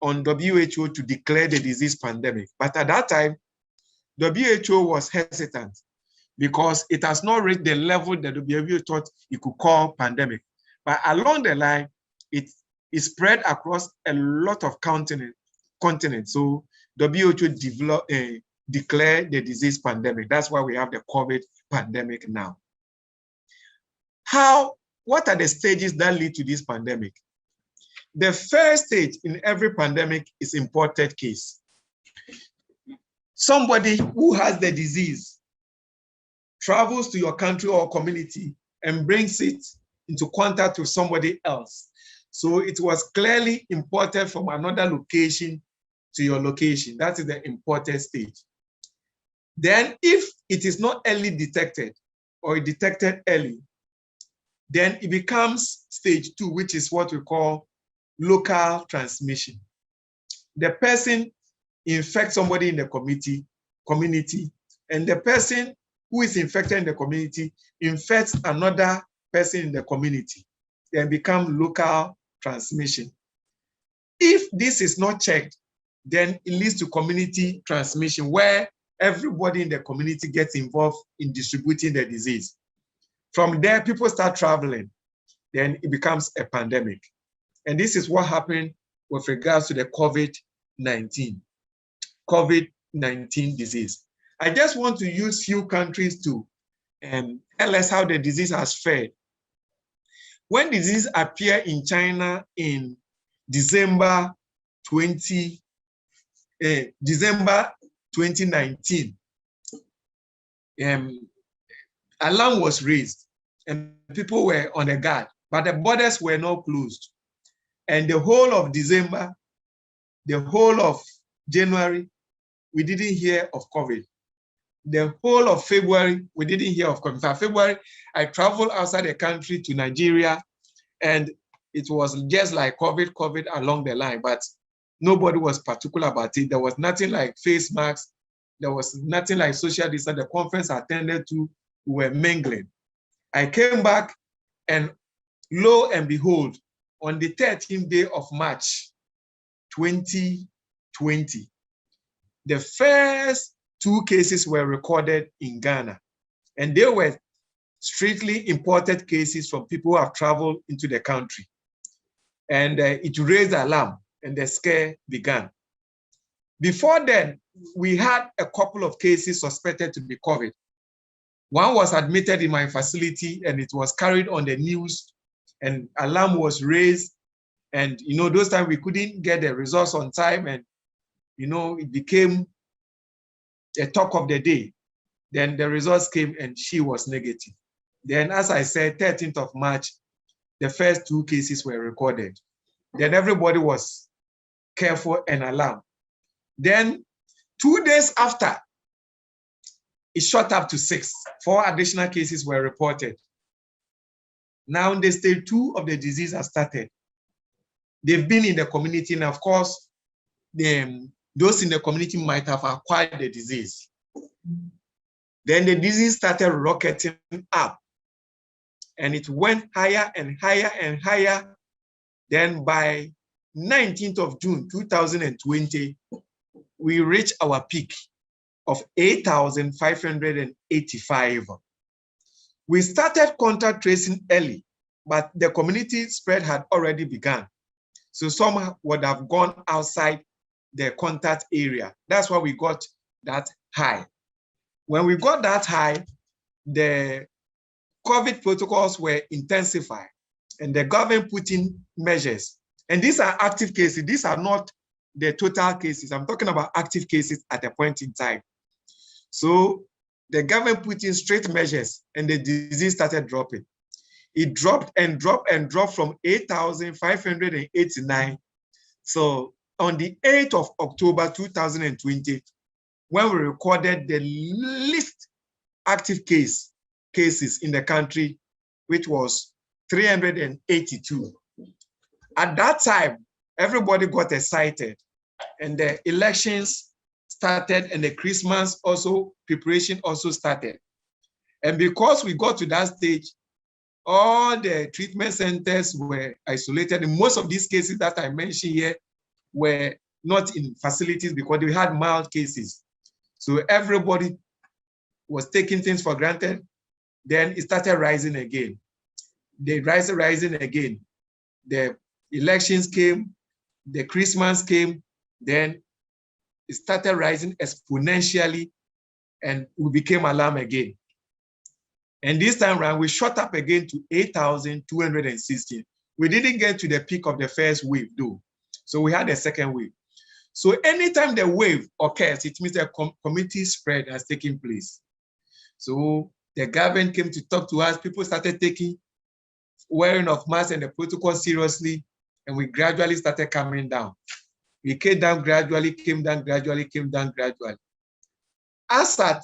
on WHO to declare the disease pandemic. But at that time, WHO was hesitant because it has not reached the level that WHO thought it could call pandemic. But along the line, it is spread across a lot of continents. So WHO declared the disease pandemic. That's why we have the COVID pandemic now. What are the stages that lead to this pandemic? The first stage in every pandemic is imported case. Somebody who has the disease travels to your country or community and brings it into contact with somebody else. So it was clearly imported from another location to your location. That is the imported stage. Then if it is not early detected or detected early, then it becomes stage 2, which is what we call local transmission. The person infects somebody in the community, and the person who is infected in the community infects another person in the community, then become local transmission. If this is not checked, then it leads to community transmission, where everybody in the community gets involved in distributing the disease. From there, people start traveling, then it becomes a pandemic. And this is what happened with regards to the COVID-19 disease. I just want to use few countries to tell us how the disease has fared. When disease appeared in China in December 2019, alarm was raised and people were on the guard, but the borders were not closed. And the whole of December, the whole of January, we didn't hear of COVID. The whole of February, we didn't hear of COVID. In February, I traveled outside the country to Nigeria, and it was just like COVID along the line, but nobody was particular about it. There was nothing like face masks. There was nothing like social distance. The conference I attended to, we were mingling. I came back, and lo and behold, on the 13th day of March 2020, the first 2 cases were recorded in Ghana, and they were strictly imported cases from people who have traveled into the country. And it raised alarm, and the scare began. Before then, we had a couple of cases suspected to be COVID. One was admitted in my facility, and it was carried on the news, and alarm was raised. And those times we couldn't get the results on time, and it became a talk of the day. Then the results came, and she was negative. Then, as I said, 13th of March, the first 2 cases were recorded. Then everybody was careful and alarmed. Then 2 days after, it shot up to 6. 4 additional cases were reported. Now the stage 2 of the disease has started. They've been in the community, and of course, those in the community might have acquired the disease. Then the disease started rocketing up, and it went higher and higher and higher. Then by 19th of June, 2020, we reached our peak of 8,585. We started contact tracing early, but the community spread had already begun. So some would have gone outside the contact area. That's why we got that high. When we got that high, the COVID protocols were intensified, and the government put in measures. And these are active cases. These are not the total cases. I'm talking about active cases at a point in time. So the government put in strict measures, and the disease started dropping. It dropped and dropped and dropped from 8,589. So on the 8th of October 2020, when we recorded the least active cases in the country, which was 382. At that time, everybody got excited, and the elections started, and the Christmas preparation also started. And because we got to that stage, all the treatment centers were isolated. And most of these cases that I mentioned here were not in facilities because they had mild cases. So everybody was taking things for granted. Then it started rising again. Rising again. The elections came, the Christmas came, then it started rising exponentially, and we became alarmed again. And this time around, we shot up again to 8,216. We didn't get to the peak of the first wave, though. So we had a second wave. So anytime the wave occurs, it means the community spread has taken place. So the government came to talk to us. People started taking wearing of masks and the protocol seriously, and we gradually started coming down. We came down gradually, came down gradually, came down gradually. As at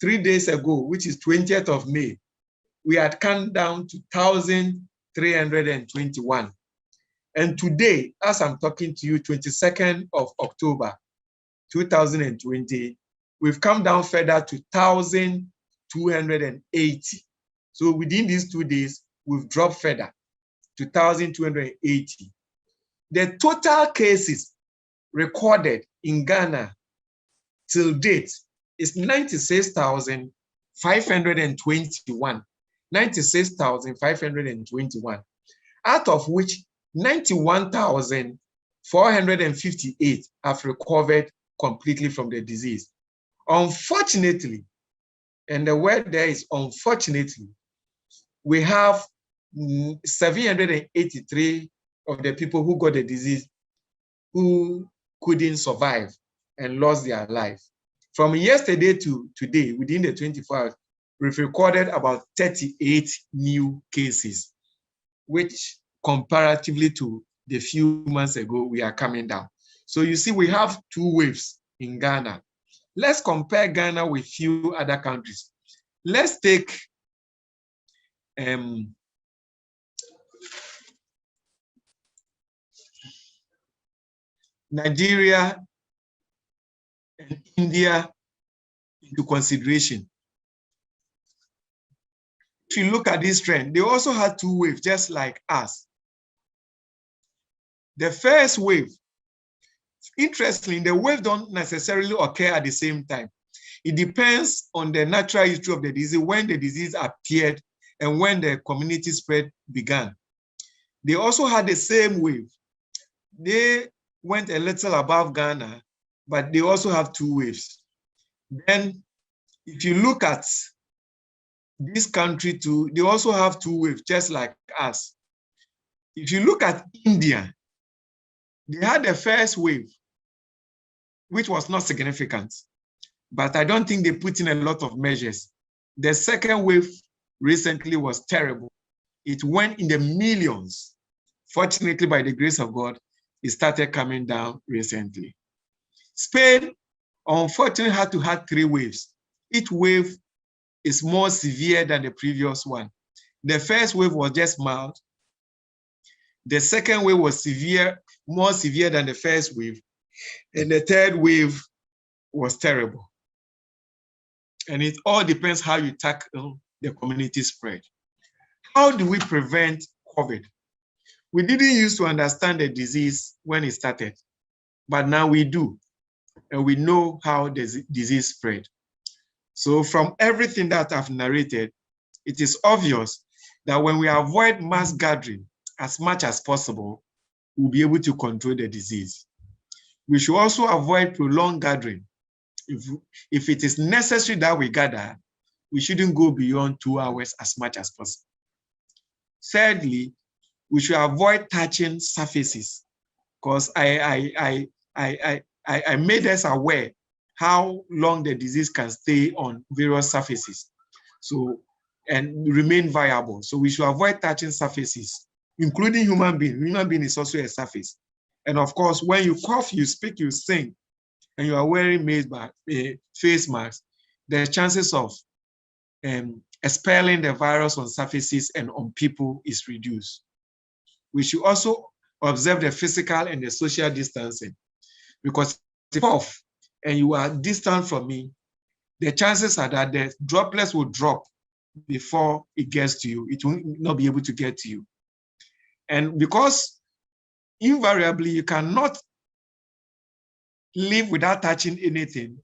3 days ago, which is 20th of May, we had come down to 1,321. And today, as I'm talking to you, 22nd of October, 2020, we've come down further to 1,280. So within these 2 days, we've dropped further to 1,280. The total cases recorded in Ghana till date is 96,521. 96,521, out of which 91,458 have recovered completely from the disease. Unfortunately, and the word there is unfortunately, we have 783 of the people who got the disease who couldn't survive and lost their life. From yesterday to today, within the 24 hours, we've recorded about 38 new cases, which comparatively to the few months ago, we are coming down. So you see, we have 2 waves in Ghana. Let's compare Ghana with few other countries. Let's take Nigeria and India into consideration. If you look at this trend, they also had 2 waves, just like us. The first wave, interestingly, the waves don't necessarily occur at the same time. It depends on the natural history of the disease, when the disease appeared and when the community spread began. They also had the same wave. They went a little above Ghana, but they also have 2 waves. Then, if you look at this country too, they also have 2 waves, just like us. If you look at India, they had the first wave, which was not significant, but I don't think they put in a lot of measures. The second wave recently was terrible. It went in the millions. Fortunately, by the grace of God, it started coming down recently. Spain, unfortunately, had to have 3 waves. Each wave is more severe than the previous one. The first wave was just mild. The second wave was severe, more severe than the first wave. And the third wave was terrible. And it all depends how you tackle the community spread. How do we prevent COVID? We didn't used to understand the disease when it started, but now we do. And we know how the disease spread. So from everything that I've narrated, it is obvious that when we avoid mass gathering as much as possible, we'll be able to control the disease. We should also avoid prolonged gathering. If it is necessary that we gather, we shouldn't go beyond 2 hours as much as possible. Thirdly, we should avoid touching surfaces, because I made us aware how long the disease can stay on various surfaces, so and remain viable. So we should avoid touching surfaces, including human being. Human being is also a surface. And of course, when you cough, you speak, you sing, and you are wearing face masks, the chances of expelling the virus on surfaces and on people is reduced. We should also observe the physical and the social distancing, because if you cough and you are distant from me, the chances are that the droplets will drop before it gets to you. It will not be able to get to you. And because invariably you cannot live without touching anything,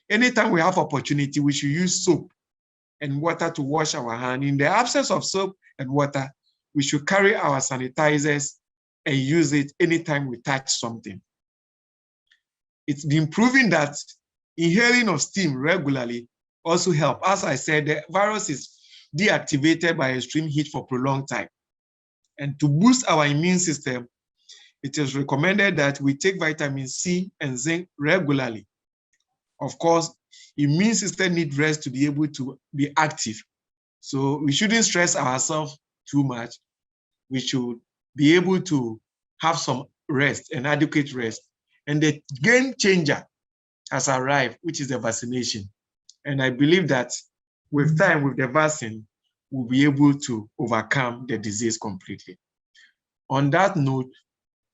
anytime we have opportunity, we should use soap and water to wash our hands. In the absence of soap and water, we should carry our sanitizers and use it anytime we touch something. It's been proven that inhaling of steam regularly also helps. As I said, the virus is deactivated by extreme heat for prolonged time. And to boost our immune system, it is recommended that we take vitamin C and zinc regularly. Of course, immune system needs rest to be able to be active. So we shouldn't stress ourselves too much. We should be able to have some rest, an adequate rest. And the game changer has arrived, which is the vaccination. And I believe that with time, with the vaccine, we'll be able to overcome the disease completely. On that note,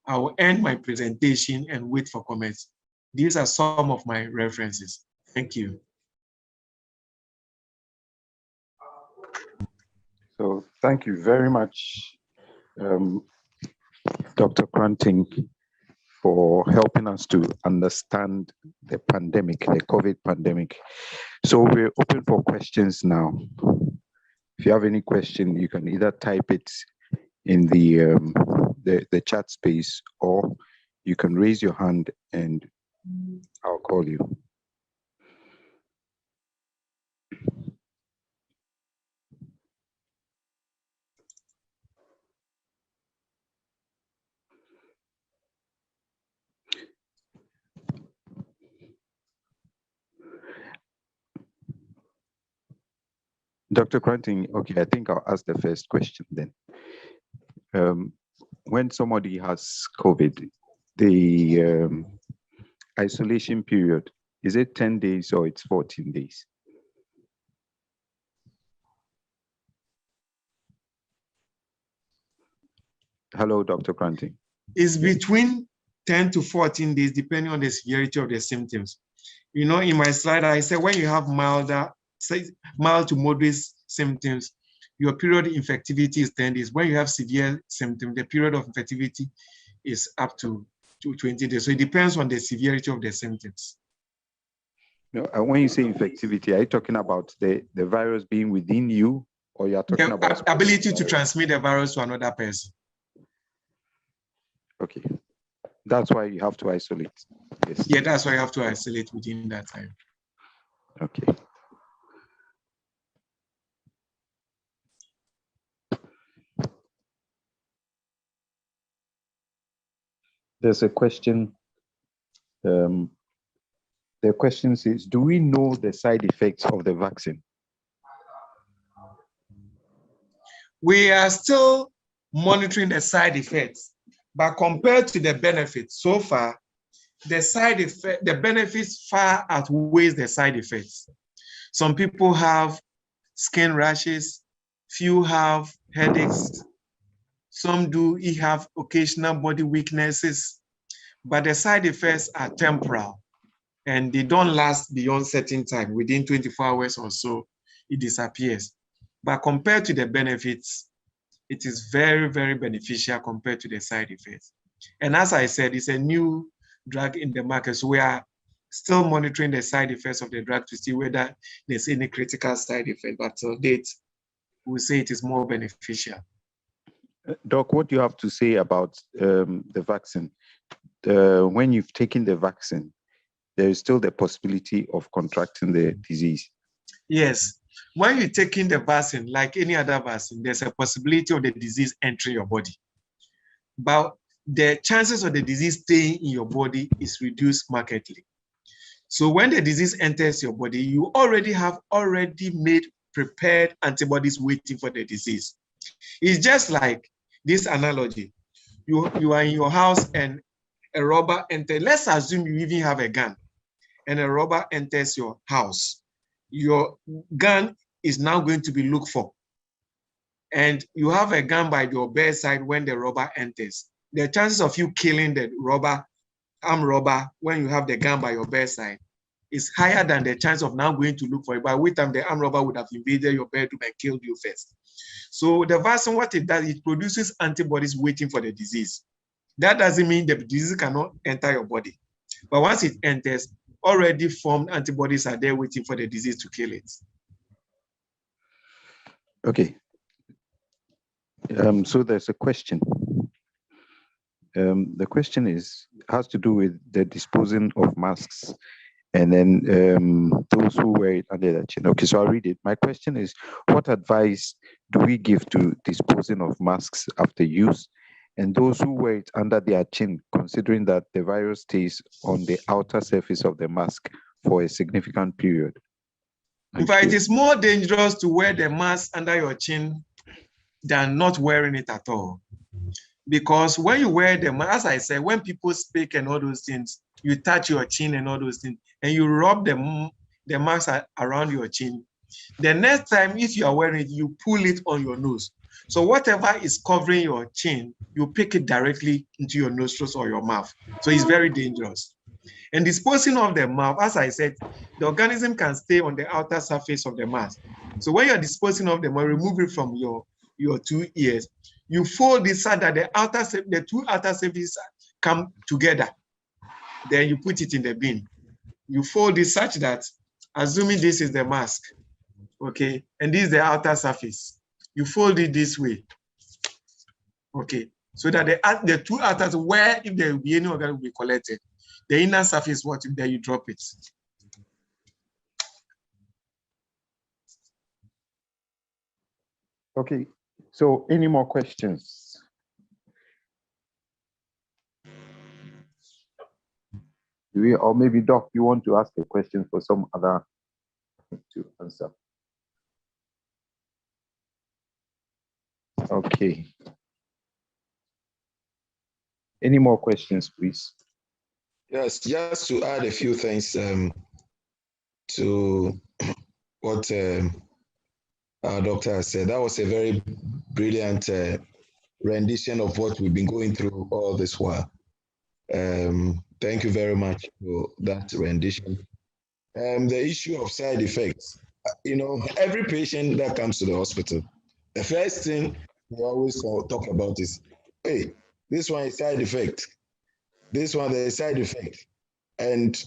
I will end my presentation and wait for comments. These are some of my references. Thank you. So thank you very much, Dr. Kranting, for helping us to understand the pandemic, the COVID pandemic. So we're open for questions now. If you have any question, you can either type it in the chat space, or you can raise your hand and I'll call you. Dr. Kranting, okay, I think I'll ask the first question then. When somebody has COVID, the isolation period, is it 10 days or it's 14 days? Hello, Dr. Kranting. It's between 10 to 14 days, depending on the severity of the symptoms. You know, in my slide, I said when you have mild to moderate symptoms, your period of infectivity is 10 days. When you have severe symptoms, the period of infectivity is up to 20 days. So it depends on the severity of the symptoms. No, when you say infectivity, are you talking about the virus being within you, or you're talking about the ability to transmit the virus to another person? Okay, that's why you have to isolate. Yes. Yeah, that's why you have to isolate within that time. Okay. There's a question. The question says, do we know the side effects of the vaccine? We are still monitoring the side effects, but compared to the benefits so far, the benefits far outweighs the side effects. Some people have skin rashes, few have headaches, some do have occasional body weaknesses, but the side effects are temporal and they don't last beyond certain time. Within 24 hours or so, it disappears. But compared to the benefits, it is very, very beneficial compared to the side effects. And as I said, it's a new drug in the market, so we are still monitoring the side effects of the drug to see whether there's any critical side effect, but to date, we say it is more beneficial. Doc, what do you have to say about the vaccine? When you've taken the vaccine, there is still the possibility of contracting the disease. Yes, when you're taking the vaccine, like any other vaccine, there's a possibility of the disease entering your body. But the chances of the disease staying in your body is reduced markedly. So when the disease enters your body, you already have made prepared antibodies waiting for the disease. It's just like this analogy. You are in your house and a robber enters. Let's assume you even have a gun and a robber enters your house. Your gun is now going to be looked for. And you have a gun by your bedside when the robber enters. The chances of you killing the armed robber, when you have the gun by your bedside, is higher than the chance of now going to look for it. By which time the armed robber would have invaded your bedroom and killed you first. So the vaccine, what it does, it produces antibodies waiting for the disease. That doesn't mean the disease cannot enter your body. But once it enters, already formed antibodies are there waiting for the disease to kill it. Okay. So there's a question. The question has to do with the disposing of masks, and then those who wear it under their chin. Okay, so I'll read it. My question is, what advice do we give to disposing of masks after use, and those who wear it under their chin, considering that the virus stays on the outer surface of the mask for a significant period? In fact, it is more dangerous to wear the mask under your chin than not wearing it at all. Because when you wear them, as I said, when people speak and all those things, you touch your chin and all those things, and you rub the mask around your chin. The next time, if you are wearing it, you pull it on your nose. So whatever is covering your chin, you pick it directly into your nostrils or your mouth. So it's very dangerous. And disposing of the mouth, as I said, the organism can stay on the outer surface of the mask. So when you're disposing of the mouth, remove it from your 2 ears. You fold it so that the two outer surfaces come together. Then you put it in the bin. You fold it such that, assuming this is the mask, okay, and this is the outer surface, you fold it this way, okay, so that the two outer, where if there will be any organ will be collected, the inner surface, what if there you drop it. Okay, so any more questions? Or maybe Doc, you want to ask a question for some other to answer? Okay. Any more questions, please? Yes, just to add a few things to what our doctor has said. That was a very brilliant rendition of what we've been going through all this while. Thank you very much for that rendition. The issue of side effects, every patient that comes to the hospital, the first thing we always talk about is, hey, this one is side effect. This one is side effect. And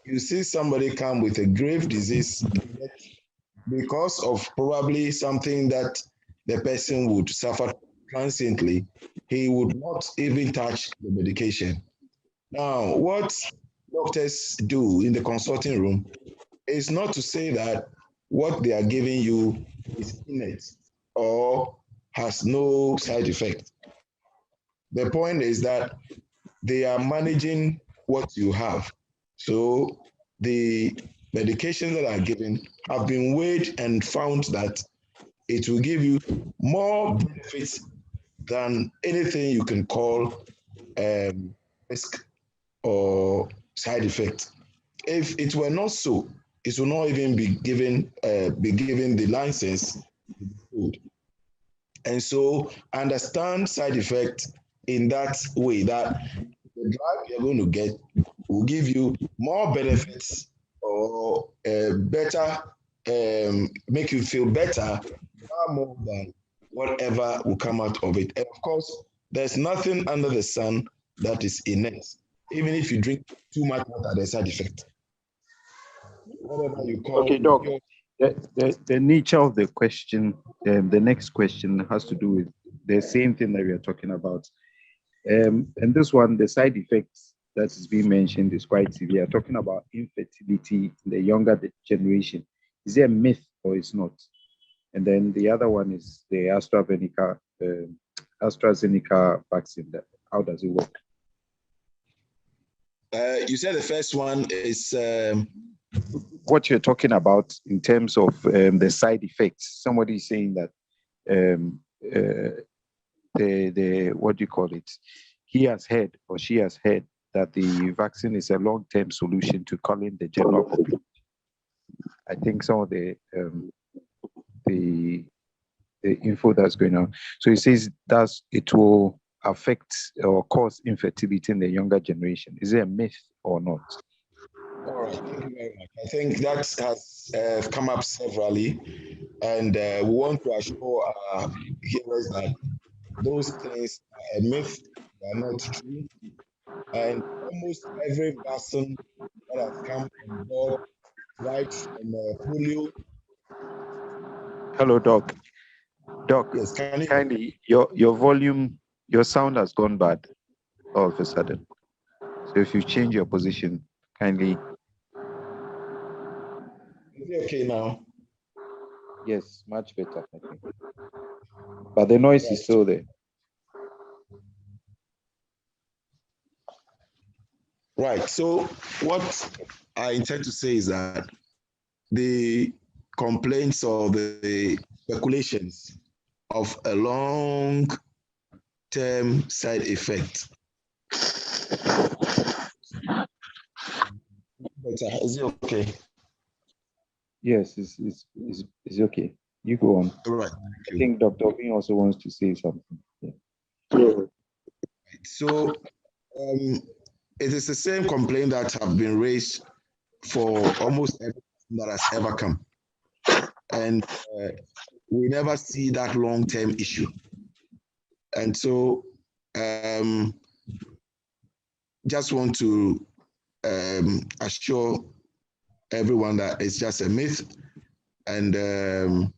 you see somebody come with a grave disease because of probably something that the person would suffer transiently, he would not even touch the medication. Now, what doctors do in the consulting room is not to say that what they are giving you is innate or has no side effect. The point is that they are managing what you have. So the medications that are given have been weighed and found that it will give you more benefits than anything you can call risk or side effect. If it were not so, it will not even be given the license to the food. And so understand side effect in that way, that the drug you're going to get will give you more benefits or better, make you feel better, far more than whatever will come out of it. And of course, there's nothing under the sun that is innate. Even if you drink too much water, there's side effect. Whatever you call. Okay, Doc. The nature of the question, the next question has to do with the same thing that we are talking about. And this one, the side effects that is being mentioned is quite severe. Talking about infertility in the younger generation. Is it a myth or it's not? And then the other one is the AstraZeneca vaccine. How does it work? You said the first one is what you're talking about in terms of the side effects. Somebody is saying that the what do you call it? He has heard or she has heard that the vaccine is a long-term solution to calling the general population. I think some of the info that's going on. So he says that it will affect or cause infertility in the younger generation. Is it a myth or not? All right, thank you very much. I think that has come up severally, and we want to assure our hearers that those things are a myth, they are not true. And almost every vaccine that has come on board, right from polio. Hello, Doc. Doc, yes, kindly, your volume, your sound has gone bad all of a sudden. So if you change your position, kindly. Is it okay now? Yes, much better, I think. But the noise is still there. Right. So what I intend to say is that the complaints or the speculations of a long-term side effect But is it okay? Yes, it's okay. You go on. All right. I think Dr. Obin also wants to say something. Yeah. So it is the same complaint that have been raised for almost everything that has ever come. And we never see that long-term issue. And so just want to assure everyone that it's just a myth. And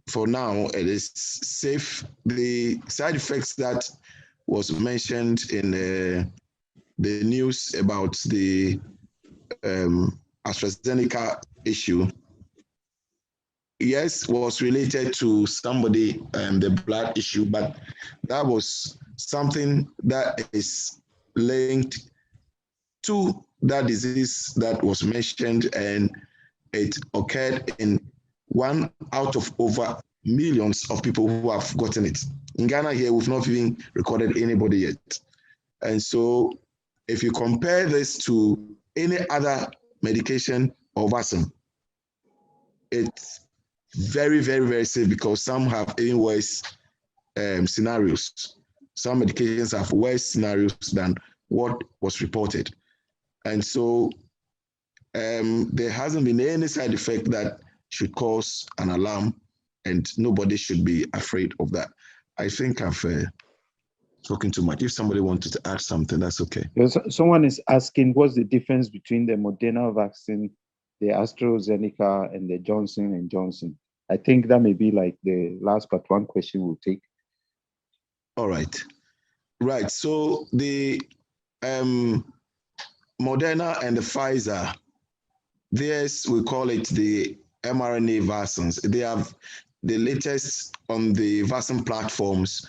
for now, it is safe. The side effects that was mentioned in the news about the AstraZeneca issue, yes, was related to somebody the blood issue, but that was something that is linked to that disease that was mentioned, and it occurred in 1 out of over millions of people who have gotten it. In Ghana here, we've not even recorded anybody yet. And so if you compare this to any other medication or vaccine, it's very, very, very safe because some have even worse scenarios. Some medications have worse scenarios than what was reported. And so there hasn't been any side effect that should cause an alarm, and nobody should be afraid of that. I think I've spoken too much. If somebody wanted to add something, that's okay. Someone is asking what's the difference between the Moderna vaccine, the AstraZeneca, and the Johnson & Johnson. I think that may be like the last but one question we'll take. All right. Right. So the Moderna and the Pfizer, theirs, we call it the mRNA vaccines. They have the latest on the vaccine platforms,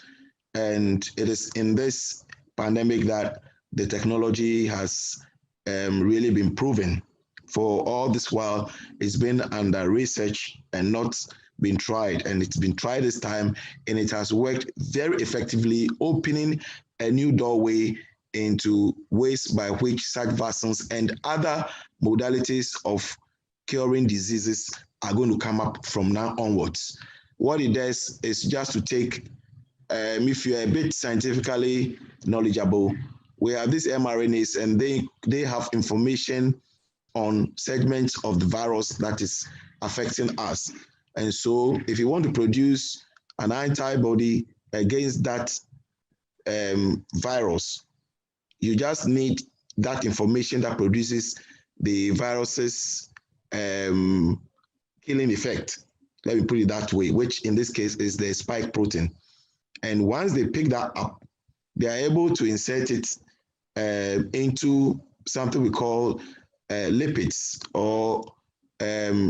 and it is in this pandemic that the technology has really been proven. For all this while, it's been under research and not been tried, and it's been tried this time, and it has worked very effectively, opening a new doorway into ways by which such vaccines and other modalities of curing diseases are going to come up from now onwards. What it does is just to take, if you're a bit scientifically knowledgeable, we have these mRNAs and they have information on segments of the virus that is affecting us. And so if you want to produce an antibody against that virus, you just need that information that produces the virus's killing effect. Let me put it that way, which in this case is the spike protein. And once they pick that up, they are able to insert it into something we call lipids, or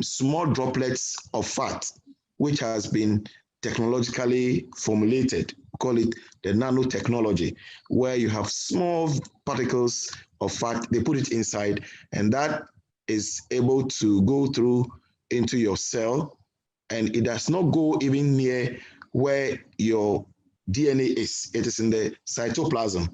small droplets of fat, which has been technologically formulated. We call it the nanotechnology, where you have small particles of fat, they put it inside, and that is able to go through into your cell, and it does not go even near where your DNA is. It is in the cytoplasm,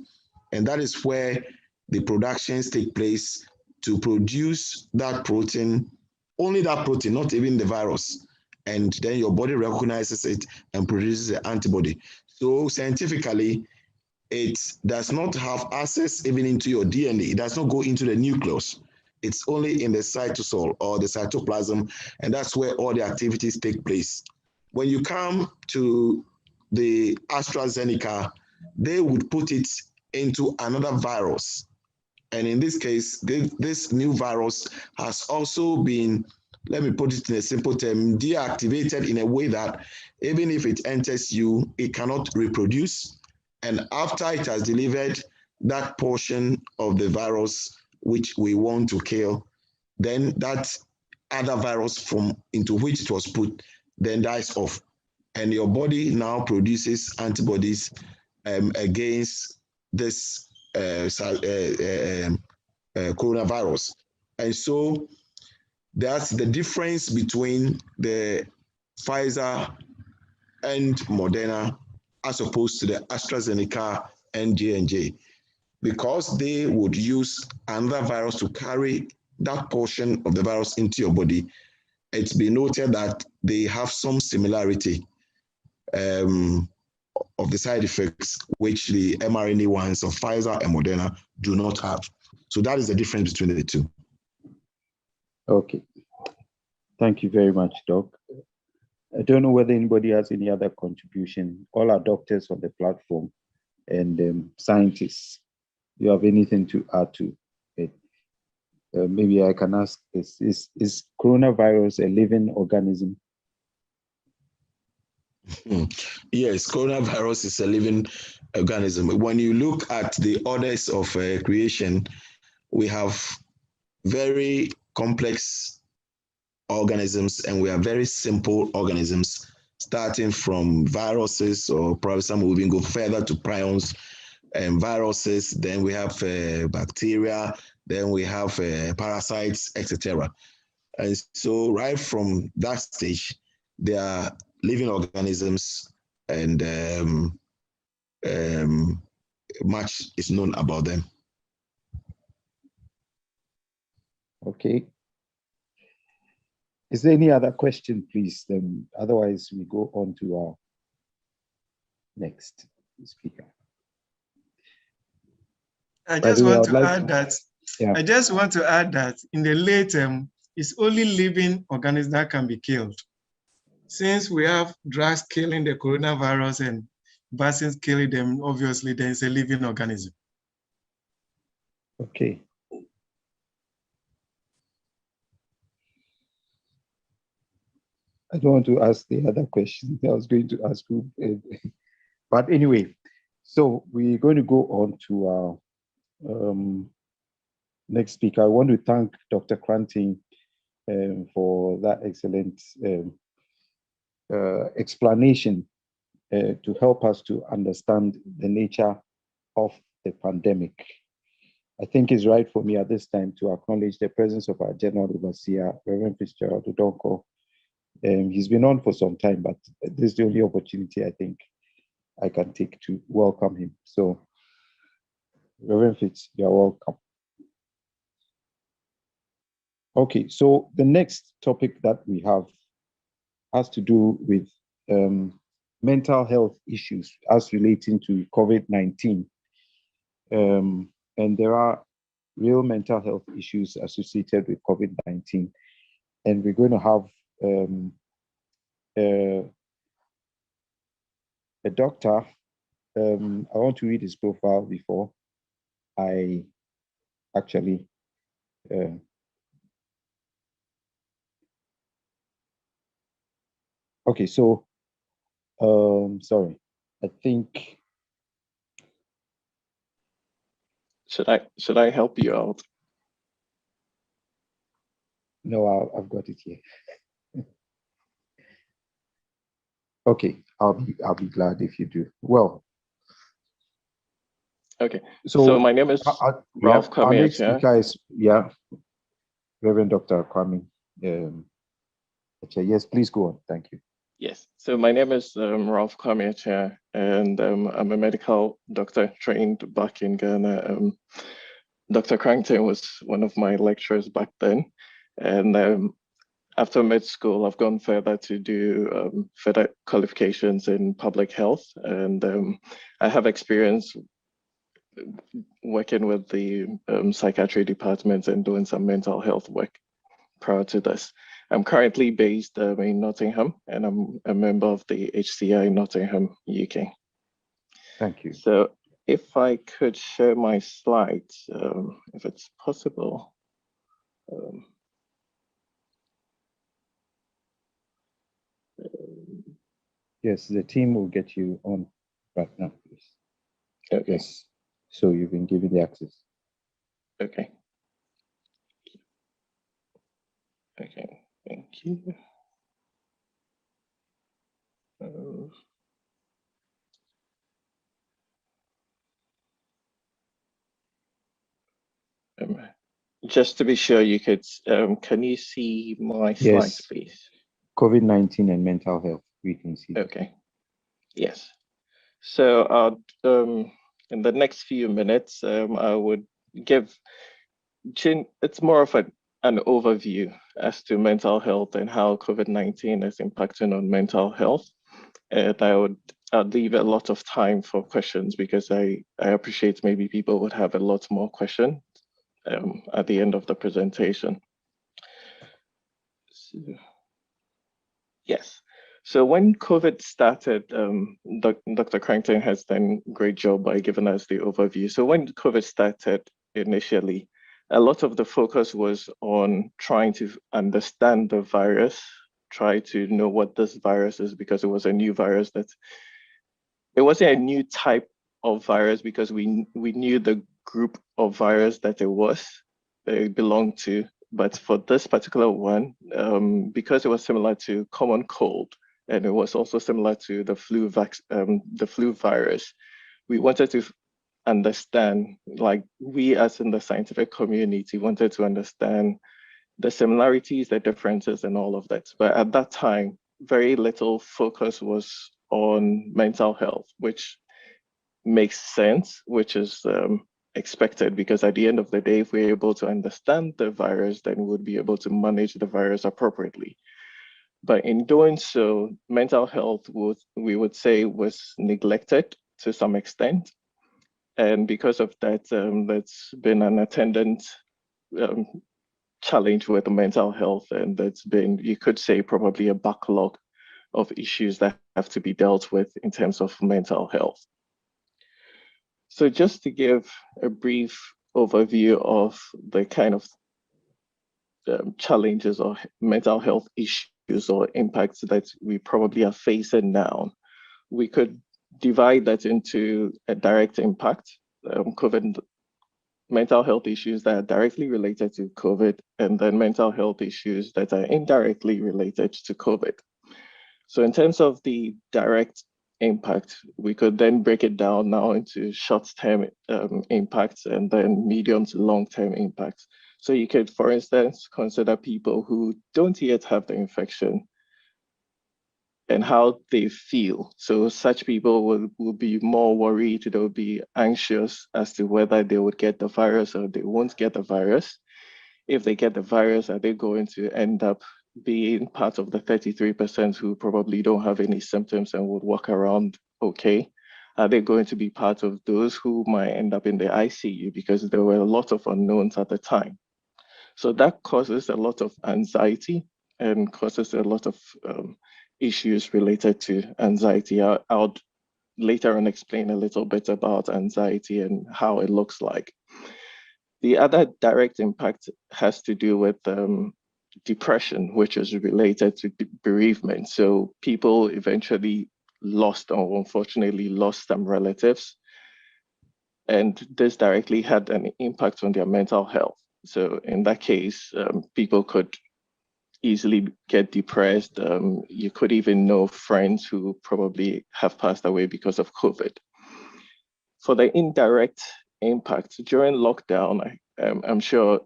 and that is where the productions take place to produce that protein, only that protein, not even the virus. And then your body recognizes it and produces the antibody. So scientifically, it does not have access even into your DNA. It does not go into the nucleus. It's only in the cytosol or the cytoplasm, and that's where all the activities take place. When you come to the AstraZeneca, they would put it into another virus. And in this case, this new virus has also been, let me put it in a simple term, deactivated in a way that even if it enters you, it cannot reproduce. And after it has delivered that portion of the virus which we want to kill, then that other virus from into which it was put then dies off. And your body now produces antibodies against this coronavirus. And so that's the difference between the Pfizer and Moderna as opposed to the AstraZeneca and J&J. because they would use another virus to carry that portion of the virus into your body, it's been noted that they have some similarity of the side effects, which the mRNA ones of Pfizer and Moderna do not have. So that is the difference between the two. Okay. Thank you very much, Doc. I don't know whether anybody has any other contribution. All our doctors on the platform and scientists, do you have anything to add to it? Maybe I can ask this. Is coronavirus a living organism? Yes, coronavirus is a living organism. When you look at the orders of creation, we have very complex organisms and we have very simple organisms, starting from viruses, or probably some will even go further to prions and viruses. Then we have bacteria, then we have parasites, etc. And so right from that stage, they are living organisms, and much is known about them. Okay. Is there any other question, please? Then otherwise we go on to our next speaker. I just want to add that. Yeah. I just want to add that in the late term, it's only living organisms that can be killed. Since we have drugs killing the coronavirus and vaccines killing them, obviously there is a living organism. Okay. I don't want to ask the other question I was going to ask you. But anyway, so we're going to go on to our next speaker. I want to thank Dr. Cranting for that excellent explanation to help us to understand the nature of the pandemic. I think it's right for me at this time to acknowledge the presence of our General Overseer, Reverend Fitzgerald Udonko. He's been on for some time, but this is the only opportunity I think I can take to welcome him. So, Reverend Fitz, you're welcome. Okay, so the next topic that we have has to do with mental health issues as relating to COVID-19. And there are real mental health issues associated with COVID-19. And we're going to have a doctor. I want to read his profile before I actually okay, so sorry, I think should I help you out? No, I've got it here. Okay, I'll be glad if you do. Well, okay. So my name is Ralph Kwame. Our next speaker is Reverend Dr. Kwame. Yes, please go on. Thank you. Yes. So my name is Ralph Kwame, and I'm a medical doctor trained back in Ghana. Dr. Crankton was one of my lecturers back then, and after med school, I've gone further to do further qualifications in public health, and I have experience working with the psychiatry department and doing some mental health work prior to this. I'm currently based in Nottingham, and I'm a member of the HCI Nottingham, UK. Thank you. So if I could share my slides, if it's possible. Yes, the team will get you on right now, please. Okay. Yes. So you've been given the access. Okay. Okay, thank you. Just to be sure, you could, can you see my slides, please? COVID-19 and mental health, we can see. Okay, yes. So in the next few minutes, I would give it's more of an overview as to mental health and how COVID-19 is impacting on mental health. And I'd leave a lot of time for questions because I appreciate maybe people would have a lot more questions at the end of the presentation. So, yes. So when COVID started, Dr. Crankton has done a great job by giving us the overview. So when COVID started initially, a lot of the focus was on trying to understand the virus, try to know what this virus is, because it was a new virus it wasn't a new type of virus because we knew the group of virus that it belonged to. But for this particular one, because it was similar to common cold, and it was also similar to the flu virus, we wanted to understand, like we as in the scientific community wanted to understand the similarities, the differences, and all of that. But at that time, very little focus was on mental health, which makes sense, which is expected, because at the end of the day, if we're able to understand the virus, then we'll be able to manage the virus appropriately. But in doing so, mental health we would say was neglected to some extent. And because of that, that's been an attendant challenge with mental health. And that's been, you could say, probably a backlog of issues that have to be dealt with in terms of mental health. So just to give a brief overview of the kind of challenges or mental health issues or impacts that we probably are facing now, we could divide that into a direct impact, COVID, mental health issues that are directly related to COVID, and then mental health issues that are indirectly related to COVID. So in terms of the direct impact, we could then break it down now into short-term impacts and then medium to long-term impacts. So you could, for instance, consider people who don't yet have the infection and how they feel. So such people will be more worried, they'll be anxious as to whether they would get the virus or they won't get the virus. If they get the virus, are they going to end up being part of the 33% who probably don't have any symptoms and would walk around okay? Are they going to be part of those who might end up in the ICU, because there were a lot of unknowns at the time? So that causes a lot of anxiety and causes a lot of issues related to anxiety. I'll later on explain a little bit about anxiety and how it looks like. The other direct impact has to do with depression, which is related to bereavement. So people eventually lost, or unfortunately lost, some relatives. And this directly had an impact on their mental health. So in that case, people could easily get depressed. You could even know friends who probably have passed away because of COVID. For the indirect impact, during lockdown, I'm sure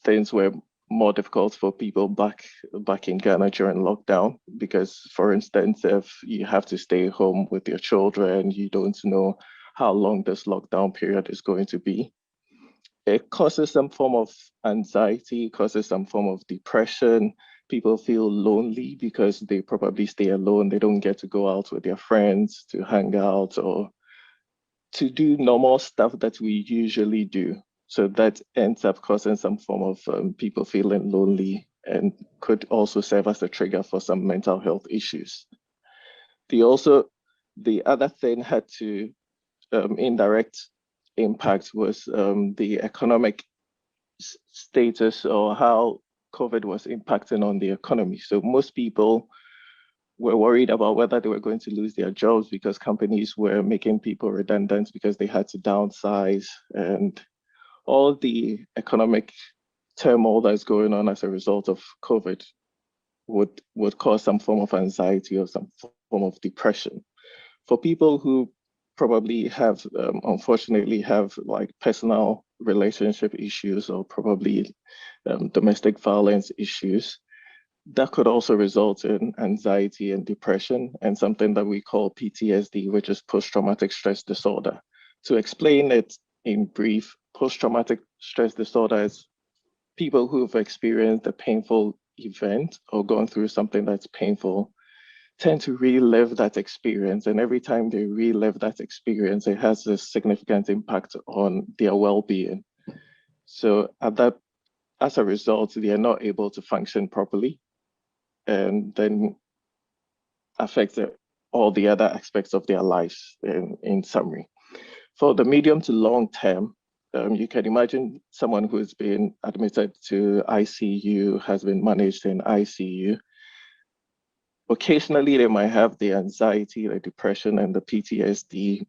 things were more difficult for people back in Ghana during lockdown, because, for instance, if you have to stay home with your children, you don't know how long this lockdown period is going to be. It causes some form of anxiety, causes some form of depression. People feel lonely because they probably stay alone. They don't get to go out with their friends to hang out or to do normal stuff that we usually do. So that ends up causing some form of people feeling lonely, and could also serve as a trigger for some mental health issues. The other thing had to indirect impact was the economic status, or how COVID was impacting on the economy. So most people were worried about whether they were going to lose their jobs, because companies were making people redundant because they had to downsize, and all the economic turmoil that's going on as a result of COVID would cause some form of anxiety or some form of depression. For people who probably have, unfortunately, have like personal relationship issues, or probably domestic violence issues, that could also result in anxiety and depression, and something that we call PTSD, which is post-traumatic stress disorder. To explain it in brief, post-traumatic stress disorder is people who've experienced a painful event or gone through something that's painful tend to relive that experience. And every time they relive that experience, it has a significant impact on their well-being. So as a result, they are not able to function properly, and then affects all the other aspects of their lives in summary. For the medium to long term, you can imagine someone who's been admitted to ICU, has been managed in ICU. Occasionally, they might have the anxiety, the depression, and the PTSD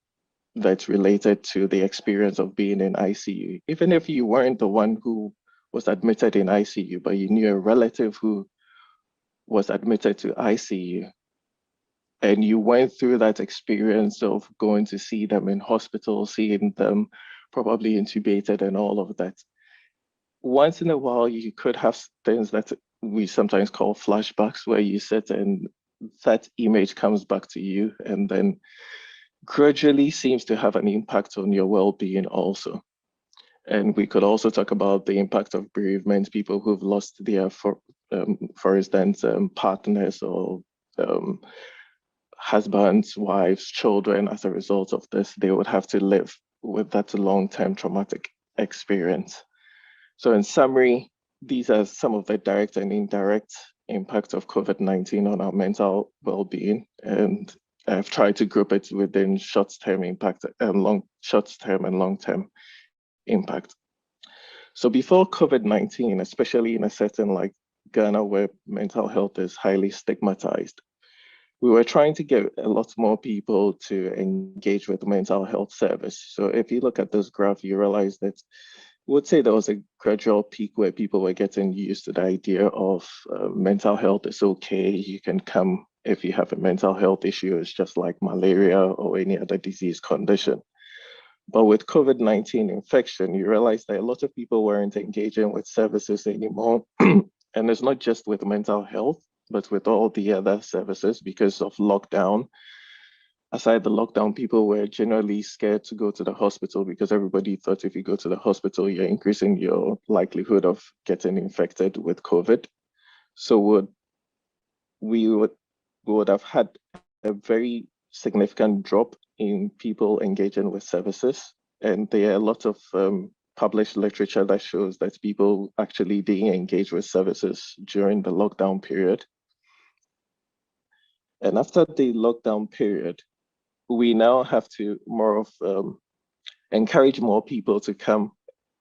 that's related to the experience of being in ICU. Even if you weren't the one who was admitted in ICU, but you knew a relative who was admitted to ICU, and you went through that experience of going to see them in hospital, seeing them probably intubated and all of that. Once in a while, you could have things that we sometimes call flashbacks, where you sit and that image comes back to you and then gradually seems to have an impact on your well-being also. And we could also talk about the impact of bereavement, people who've lost their, for instance, partners or husbands, wives, children. As a result of this, they would have to live with that long-term traumatic experience. So in summary, these are some of the direct and indirect impacts of COVID-19 on our mental well-being. And I've tried to group it within short-term impact and short-term and long-term impact. So before COVID-19, especially in a setting like Ghana, where mental health is highly stigmatized, we were trying to get a lot more people to engage with mental health service. So if you look at this graph, you realize that I would say there was a gradual peak where people were getting used to the idea of mental health is okay. You can come if you have a mental health issue. It's just like malaria or any other disease condition. But with COVID-19 infection, you realize that a lot of people weren't engaging with services anymore. And it's not just with mental health, but with all the other services because of lockdown. Aside the lockdown, people were generally scared to go to the hospital because everybody thought if you go to the hospital, you're increasing your likelihood of getting infected with COVID. So we would have had a very significant drop in people engaging with services. And there are a lot of published literature that shows that people actually didn't engage with services during the lockdown period. And after the lockdown period, we now have to encourage more people to come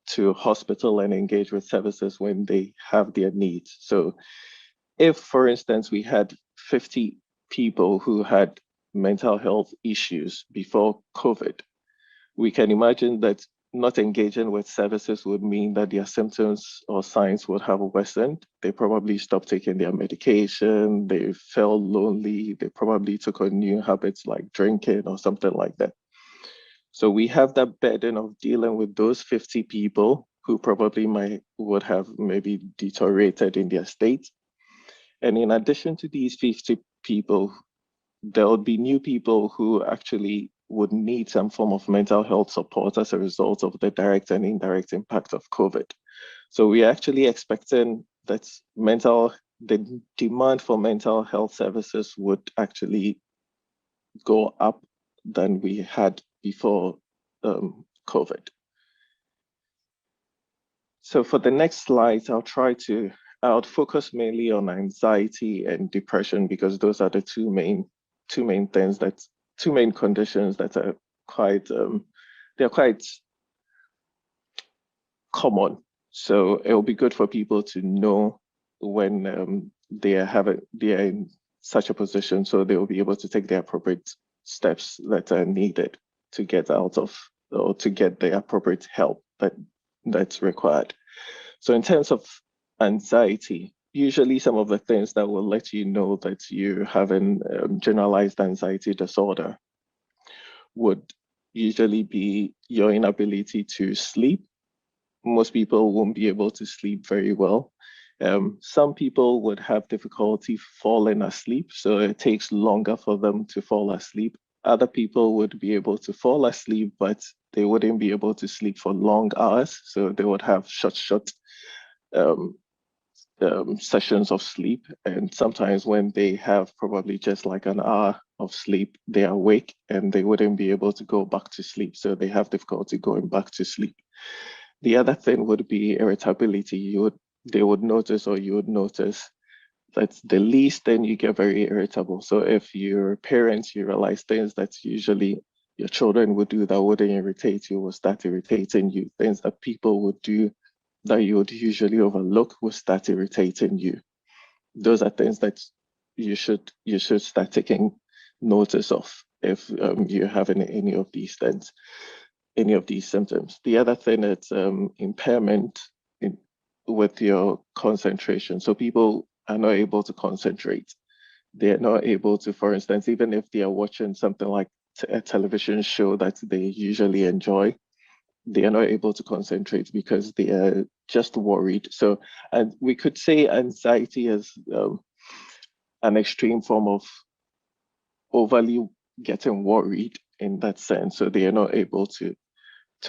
to hospital and engage with services when they have their needs. So if, for instance, we had 50 people who had mental health issues before COVID, we can imagine that not engaging with services would mean that their symptoms or signs would have worsened. They probably stopped taking their medication, they felt lonely, they probably took on new habits like drinking or something like that. So we have that burden of dealing with those 50 people who probably would have maybe deteriorated in their state. And in addition to these 50 people, there will be new people who actually would need some form of mental health support as a result of the direct and indirect impact of COVID. So we're actually expecting that the demand for mental health services would actually go up than we had before COVID. So for the next slide, I'll focus mainly on anxiety and depression because those are the two main conditions that are quite common. So it will be good for people to know when they are in such a position, so they will be able to take the appropriate steps that are needed to get out of or to get the appropriate help that's required. So in terms of anxiety, usually some of the things that will let you know that you're having generalized anxiety disorder would usually be your inability to sleep. Most people won't be able to sleep very well. Some people would have difficulty falling asleep, so it takes longer for them to fall asleep Other people would be able to fall asleep, but they wouldn't be able to sleep for long hours. So they would have short um, sessions of sleep. And sometimes when they have probably just like an hour of sleep, they're awake and they wouldn't be able to go back to sleep. So they have difficulty going back to sleep. The other thing would be irritability. They would notice, or you would notice, that's the least thing you get very irritable. So if your parents, you realize things that usually your children would do that wouldn't irritate you will start irritating you. Things that people would do that you would usually overlook will start irritating you. Those are things that you should start taking notice of if you're having any of these things, any of these symptoms. The other thing is impairment with your concentration. So people are not able to concentrate. They're not able to, for instance, even if they are watching something like a television show that they usually enjoy, they are not able to concentrate because they are just worried. So, and we could say anxiety is an extreme form of overly getting worried in that sense. So they are not able to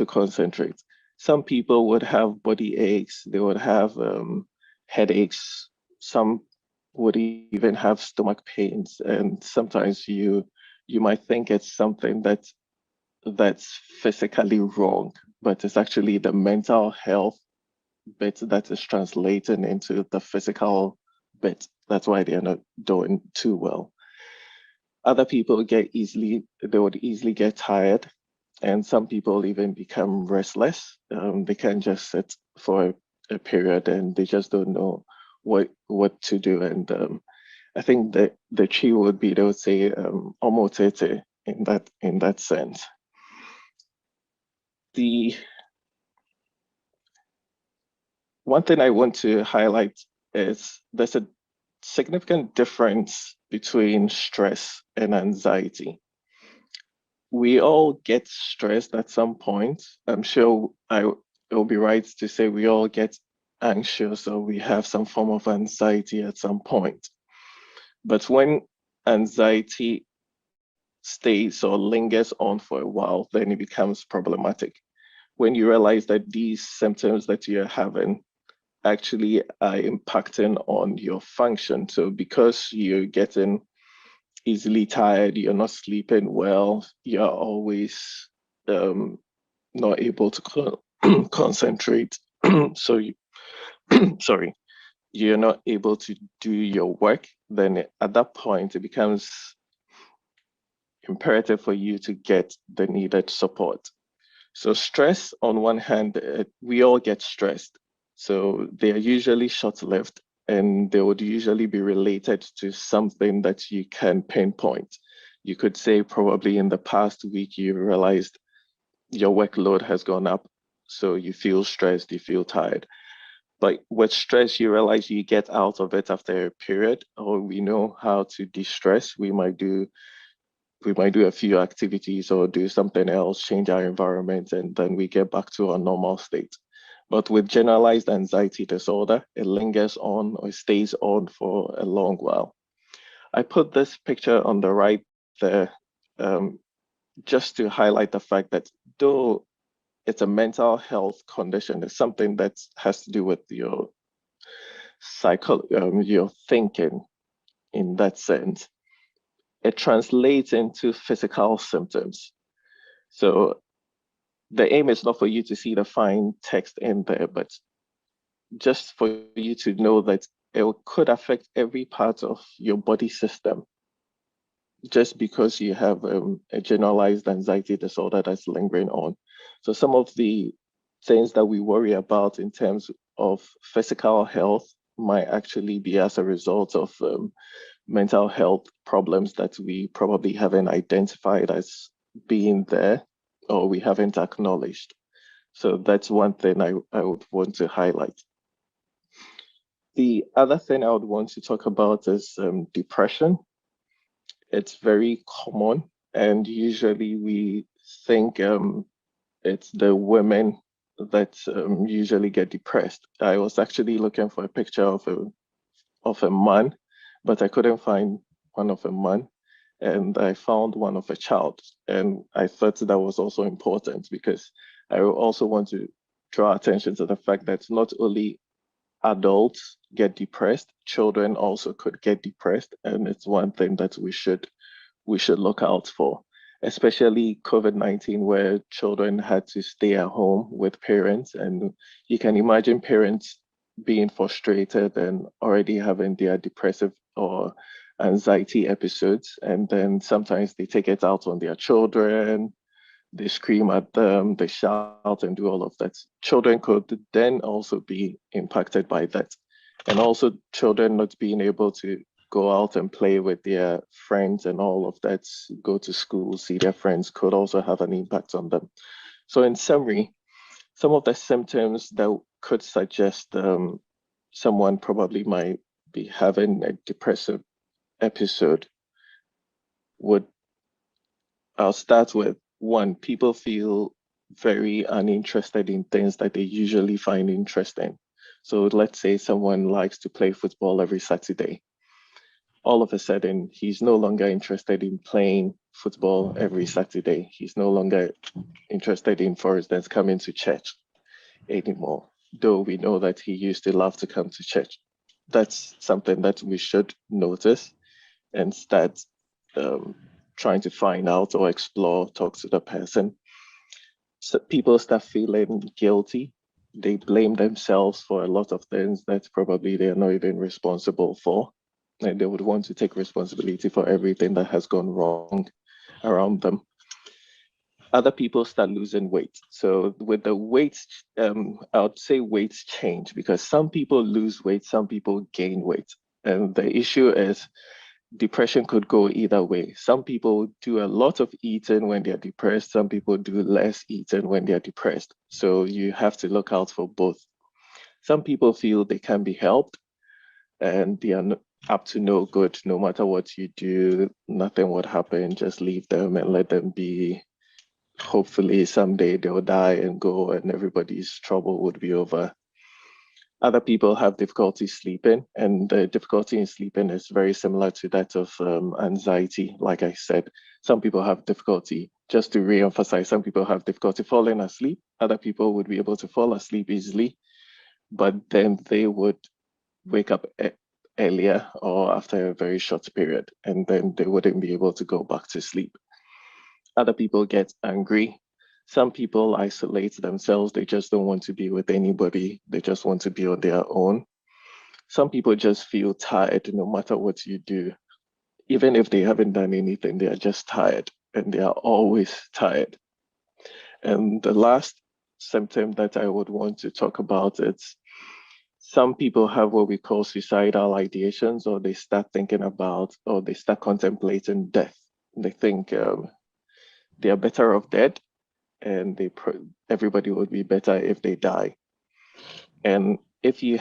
concentrate. Some people would have body aches, they would have headaches, some would even have stomach pains, and sometimes you might think it's something that's physically wrong, but it's actually the mental health bit that is translating into the physical bit. That's why they're not doing too well. Other people they would easily get tired, and some people even become restless. They can just sit for a period and they just don't know what to do. And I think that the key would be, they would say, omotete in that sense. The one thing I want to highlight is there's a significant difference between stress and anxiety. We all get stressed at some point. I'm sure it'll be right to say we all get anxious or we have some form of anxiety at some point. But when anxiety stays or lingers on for a while, then it becomes problematic. When you realize that these symptoms that you're having actually are impacting on your function. So because you're getting easily tired, you're not sleeping well, you're always not able to concentrate. So sorry, you're not able to do your work, then at that point it becomes imperative for you to get the needed support. So stress, on one hand, we all get stressed. So they are usually short-lived and they would usually be related to something that you can pinpoint. You could say probably in the past week, you realized your workload has gone up. So you feel stressed, you feel tired. But with stress, you realize you get out of it after a period, or we know how to de-stress. We might do a few activities or do something else, change our environment, and then we get back to our normal state. But with generalized anxiety disorder, it lingers on or stays on for a long while. I put this picture on the right there just to highlight the fact that though it's a mental health condition, it's something that has to do with your your thinking in that sense. It translates into physical symptoms. So the aim is not for you to see the fine text in there, but just for you to know that it could affect every part of your body system just because you have a generalized anxiety disorder that's lingering on. So some of the things that we worry about in terms of physical health might actually be as a result of mental health problems that we probably haven't identified as being there or we haven't acknowledged. So that's one thing I would want to highlight. The other thing I would want to talk about is depression. It's very common, and usually we think it's the women that usually get depressed. I was actually looking for a picture of a man, but I couldn't find one of a man. and I found one of a child. And I thought that was also important because I also want to draw attention to the fact that not only adults get depressed, children also could get depressed. And it's one thing that we should look out for, especially COVID-19, where children had to stay at home with parents. And you can imagine parents being frustrated and already having their depressive or anxiety episodes. And then sometimes they take it out on their children, they scream at them, they shout and do all of that. Children could then also be impacted by that. And also children not being able to go out and play with their friends and all of that, go to school, see their friends, could also have an impact on them. So in summary, some of the symptoms that could suggest someone probably might be having a depressive episode I'll start with one, people feel very uninterested in things that they usually find interesting. So let's say someone likes to play football every Saturday. All of a sudden, he's no longer interested in playing football every Saturday. He's no longer interested in, for instance, coming to church anymore, though we know that he used to love to come to church. That's something that we should notice and start trying to find out or explore, talk to the person. So people start feeling guilty. They blame themselves for a lot of things that probably they're not even responsible for. And they would want to take responsibility for everything that has gone wrong around them. Other people start losing weight. So with the weight, I would say weights change because some people lose weight, some people gain weight. And the issue is depression could go either way. Some people do a lot of eating when they're depressed. Some people do less eating when they're depressed. So you have to look out for both. Some people feel they can be helped and they are up to no good. No matter what you do, nothing would happen. Just leave them and let them be. Hopefully someday they'll die and go and everybody's trouble would be over. Other people have difficulty sleeping, and the difficulty in sleeping is very similar to that of anxiety. Like I said, some people have difficulty, just to re-emphasize, some people have difficulty falling asleep. Other people would be able to fall asleep easily, but then they would wake up earlier or after a very short period, and then they wouldn't be able to go back to sleep. Other people get angry. Some people isolate themselves. They just don't want to be with anybody. They just want to be on their own. Some people just feel tired no matter what you do. Even if they haven't done anything, they are just tired and they are always tired. And the last symptom that I would want to talk about is some people have what we call suicidal ideations, or they start thinking about, or they start contemplating death. They think they are better off dead, and everybody would be better if they die. And if you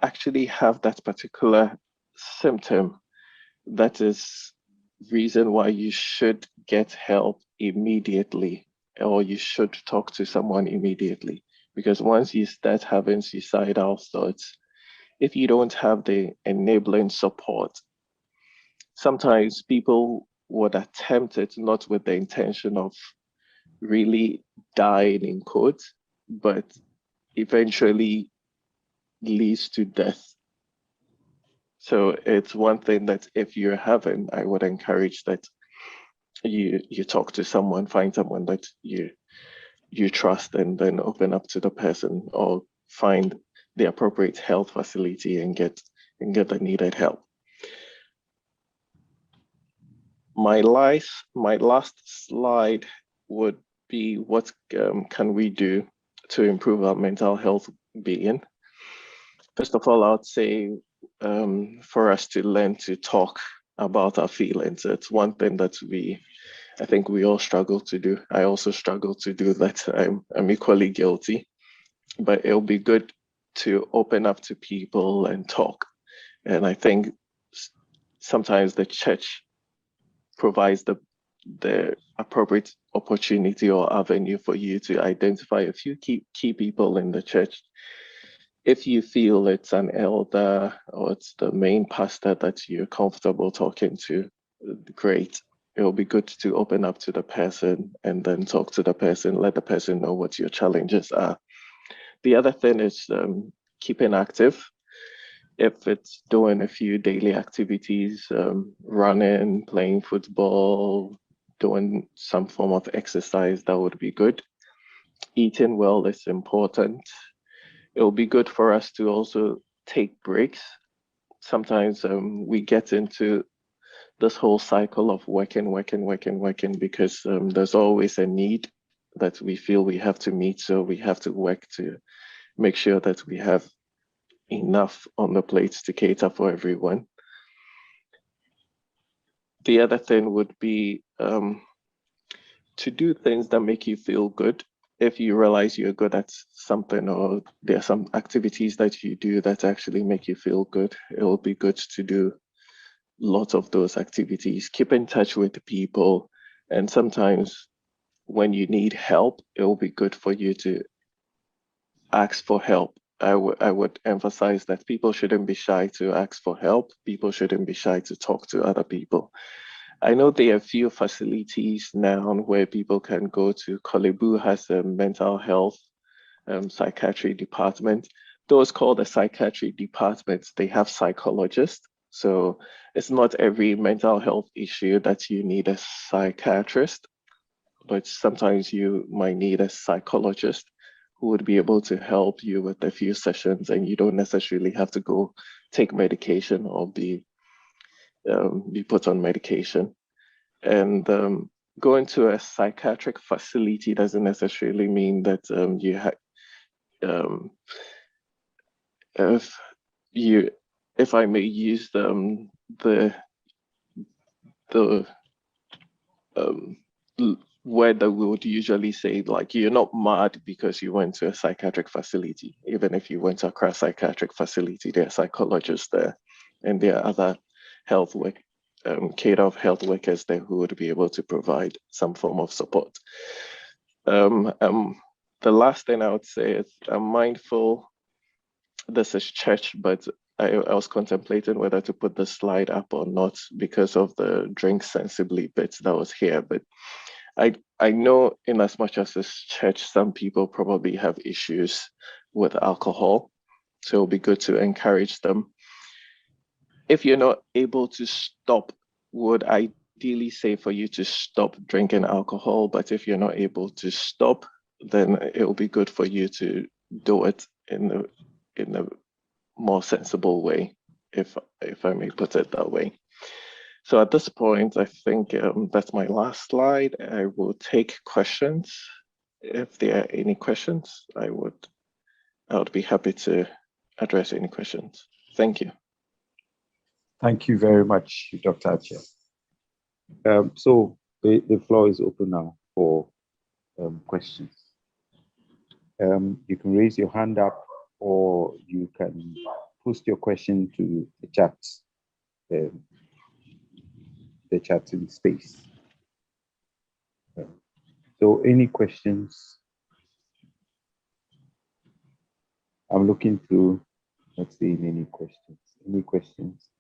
actually have that particular symptom, that is reason why you should get help immediately, or you should talk to someone immediately. Because once you start having suicidal thoughts, if you don't have the enabling support, sometimes people would attempt it not with the intention of really dying in quotes, but eventually leads to death. So it's one thing that if you're having, I would encourage that you talk to someone, find someone that you trust, and then open up to the person, or find the appropriate health facility and get the needed help. My last slide would be what can we do to improve our mental health being. First of all, I would say for us to learn to talk about our feelings. It's one thing that I think we all struggle to do. I also struggle to do that. I'm equally guilty, but it'll be good to open up to people and talk. And I think sometimes the church provides the appropriate opportunity or avenue for you to identify a few key people in the church If you feel it's an elder or it's the main pastor that you're comfortable talking to, great. It'll be good to open up to the person and then talk to the person, let the person know what your challenges are. The other thing is keeping active. If it's doing a few daily activities, running, playing football, doing some form of exercise, that would be good. Eating well is important. It will be good for us to also take breaks. Sometimes we get into this whole cycle of working because there's always a need that we feel we have to meet. So we have to work to make sure that we have enough on the plate to cater for everyone. The other thing would be to do things that make you feel good. If you realize you're good at something or there are some activities that you do that actually make you feel good, it will be good to do lots of those activities. Keep in touch with people. And sometimes when you need help, it will be good for you to ask for help. I would emphasize that people shouldn't be shy to ask for help. People shouldn't be shy to talk to other people. I know there are a few facilities now where people can go to. Kolebu has a mental health psychiatry department. Those called the psychiatry departments, they have psychologists. So it's not every mental health issue that you need a psychiatrist, but sometimes you might need a psychologist who would be able to help you with a few sessions, and you don't necessarily have to go take medication or be put on medication. And going to a psychiatric facility doesn't necessarily mean that you have if I may use the word that we would usually say, like, you're not mad because you went to a psychiatric facility. Even if you went to a psychiatric facility, there are psychologists there, and there are other health care of health workers there who would be able to provide some form of support. The last thing I would say is I'm mindful this is church, but I was contemplating whether to put the slide up or not because of the drink sensibly bit that was here. But I know in as much as this church, some people probably have issues with alcohol. So it'll be good to encourage them. If you're not able to stop, would ideally say for you to stop drinking alcohol. But if you're not able to stop, then it will be good for you to do it in a more sensible way, if I may put it that way. So at this point, I think that's my last slide. I will take questions. If there are any questions, I would be happy to address any questions. Thank you. Thank you very much, Dr. Ache. So the floor is open now for questions. You can raise your hand up, or you can post your question to the chat, the chatting space. So any questions? I'm looking through, not seeing any questions. Any questions?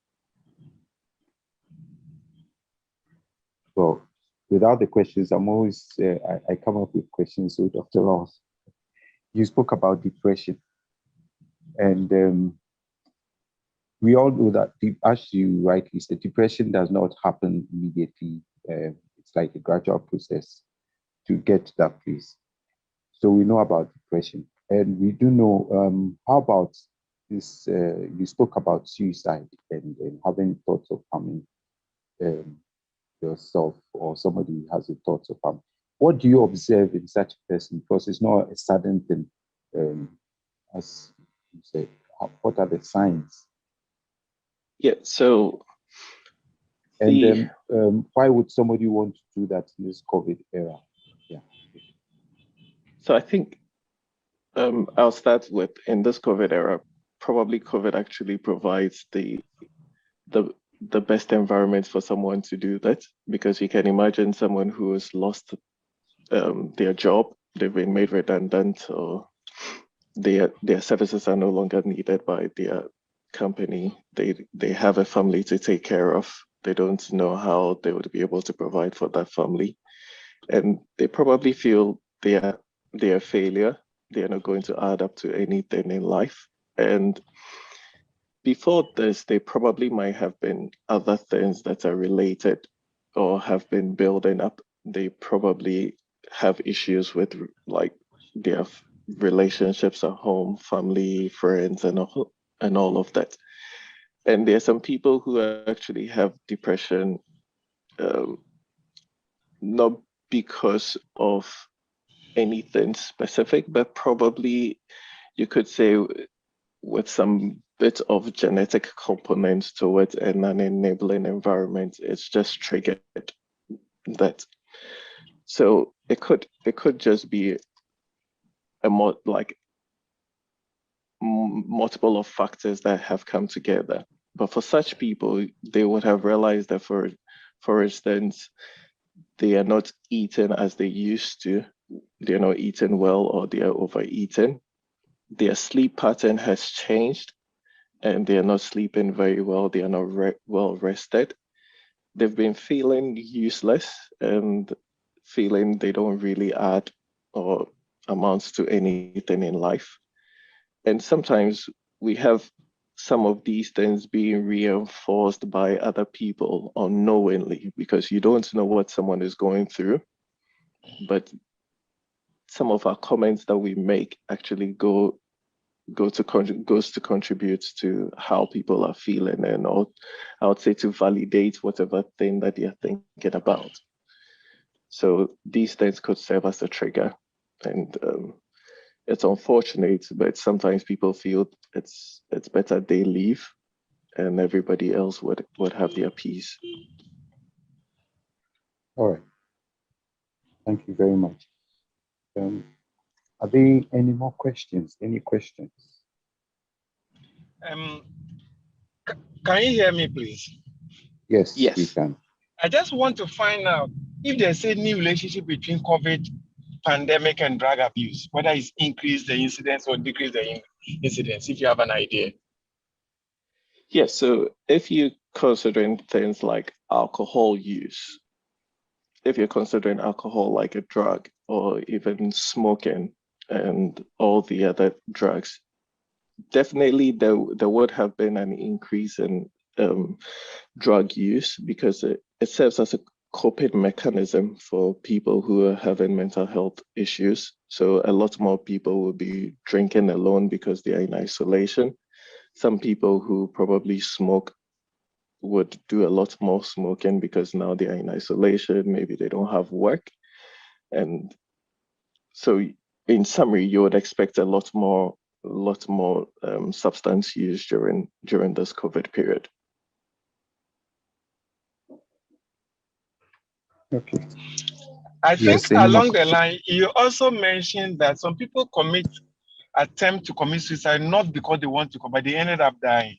Well, without the questions, I'm always, I come up with questions. So Dr. Laws, you spoke about depression, and we all know that, as you rightly said, depression does not happen immediately. It's like a gradual process to get to that place. So we know about depression, and we do know, how about this, you spoke about suicide and having thoughts of harming yourself, or somebody has a thoughts of harm. What do you observe in such a person? Because it's not a sudden thing, as you said. What are the signs? Yeah, so and then why would somebody want to do that in this COVID era? Yeah. So I think I'll start with, in this COVID era, probably COVID actually provides the best environment for someone to do that, because you can imagine someone who has lost their job, they've been made redundant, or their services are no longer needed by their company. They have a family to take care of. They don't know how they would be able to provide for that family, and they probably feel they're a failure. They are not going to add up to anything in life. And before this, they probably might have been other things that are related or have been building up. They probably have issues with like their relationships at home, family, friends, and all of that. And there are some people who actually have depression, um, not because of anything specific, but probably you could say with some bit of genetic components to it and an enabling environment, it's just triggered that. So it could just be a more like multiple of factors that have come together. But for such people, they would have realized that for instance, they are not eating as they used to. They're not eating well, or they are overeating. Their sleep pattern has changed and they are not sleeping very well. They are not well rested. They've been feeling useless and feeling they don't really add or amounts to anything in life. And sometimes we have some of these things being reinforced by other people unknowingly, because you don't know what someone is going through. But some of our comments that we make actually goes to contribute to how people are feeling, and or I would say to validate whatever thing that they're thinking about. So these things could serve as a trigger, and it's unfortunate, but sometimes people feel it's better they leave, and everybody else would have their peace. All right. Thank you very much. Are there any more questions? Any questions? Um, can you hear me, please? Yes, we Yes. can. I just want to find out if there's any relationship between COVID pandemic and drug abuse, whether it's increased the incidence or decreased the incidence, if you have an idea. Yes. So if you're considering things like alcohol use, if you're considering alcohol like a drug, or even smoking and all the other drugs, definitely there would have been an increase in drug use, because it serves as a coping mechanism for people who are having mental health issues. So a lot more people will be drinking alone because they are in isolation. Some people who probably smoke would do a lot more smoking because now they are in isolation, maybe they don't have work. And so in summary, you would expect a lot more substance use during this COVID period. Okay. I think Yes, any more along the line, you also mentioned that some people attempt to commit suicide not because they want to, but they ended up dying.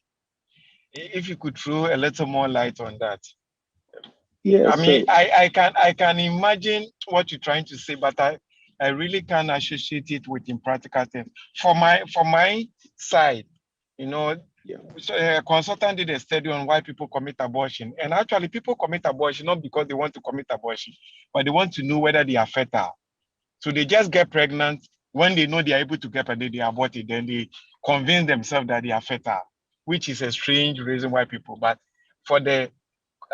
If you could throw a little more light on that. Yeah, I mean, so I can imagine what you're trying to say, but I really can't associate it with impractical things. For my side, you know, yeah. so a consultant did a study on why people commit abortion, and actually people commit abortion not because they want to commit abortion, but they want to know whether they are fertile. So they just get pregnant. When they know they are able to get pregnant, they abort it. Then they convince themselves that they are fertile, which is a strange reason why people. But for the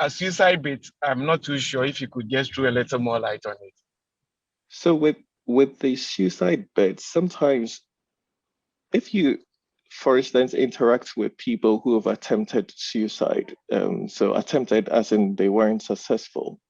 suicide bit, I'm not too sure if you could just throw a little more light on it. So with the suicide bit, sometimes if you, for instance, interact with people who have attempted suicide, so attempted as in they weren't successful,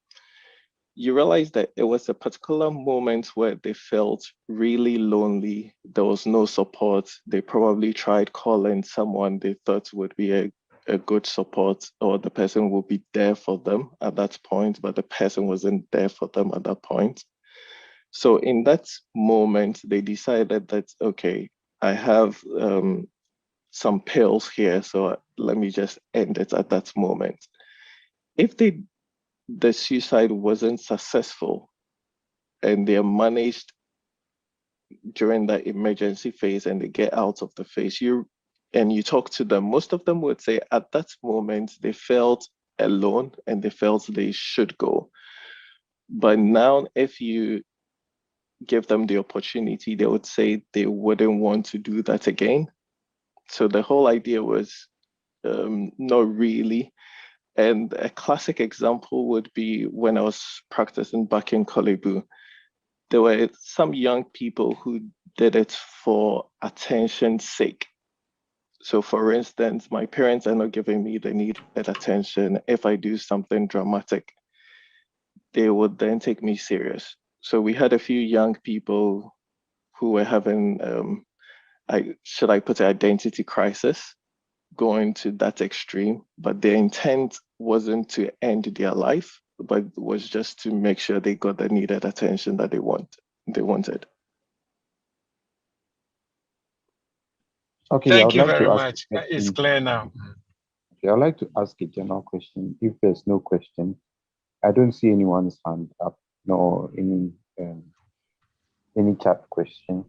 you realize that it was a particular moment where they felt really lonely. There was no support. They probably tried calling someone they thought would be a good support, or the person would be there for them at that point, but the person wasn't there for them at that point. So in that moment, they decided that, okay, I have some pills here, so let me just end it at that moment. If the suicide wasn't successful and they managed during that emergency phase and they get out of the phase, you talk to them, most of them would say at that moment they felt alone and they felt they should go. But now, if you give them the opportunity, they would say they wouldn't want to do that again. So the whole idea was not really. And a classic example would be when I was practicing back in Kolebu. There were some young people who did it for attention's sake. So for instance, my parents are not giving me the needed attention. If I do something dramatic, they would then take me serious. So we had a few young people who were having, should I put it, identity crisis, going to that extreme, but their intent wasn't to end their life, but was just to make sure they got the needed attention that they wanted. Okay, Thank you like very to ask much. a It's question. clear now. Okay, I'd like to ask a general question. If there's no question, I don't see anyone's hand up, nor any chat question.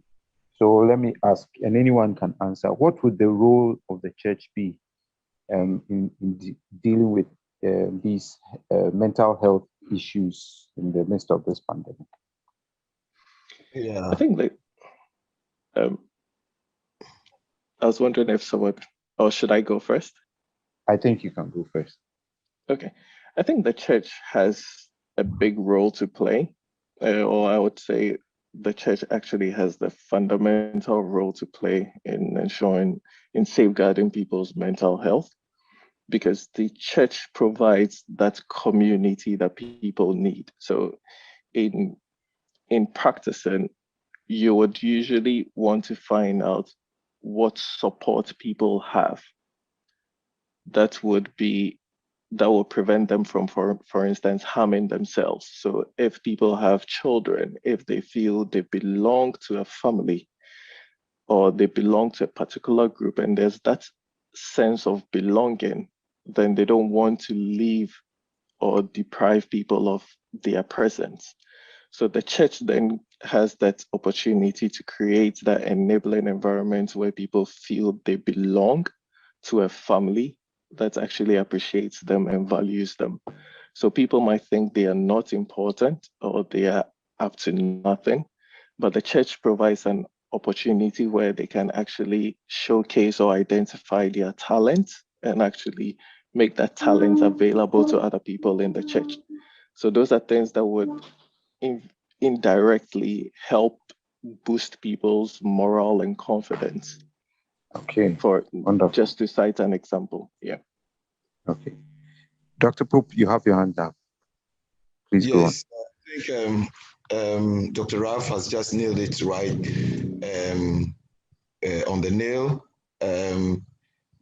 So let me ask, and anyone can answer. What would the role of the church be in dealing with these mental health issues in the midst of this pandemic? Yeah. I think that I was wondering if someone, or should I go first? I think you can go first. Okay. I think the church has a big role to play, or I would say the church actually has the fundamental role to play in ensuring, in safeguarding people's mental health, because the church provides that community that people need. So in practicing, you would usually want to find out what support people have that will prevent them from, for instance, harming themselves. So if people have children, if they feel they belong to a family or they belong to a particular group and there's that sense of belonging, then they don't want to leave or deprive people of their presence. So the church then has that opportunity to create that enabling environment where people feel they belong to a family that actually appreciates them and values them. So people might think they are not important or they are up to nothing, but the church provides an opportunity where they can actually showcase or identify their talent and actually make that talent available to other people in the church. So those are things that would indirectly help boost people's morale and confidence. Okay, For wonderful. just to cite an example, yeah. Okay, Dr. Pope, you have your hand up. Please go on. Yes, I think Dr. Ralph has just nailed it right on the nail.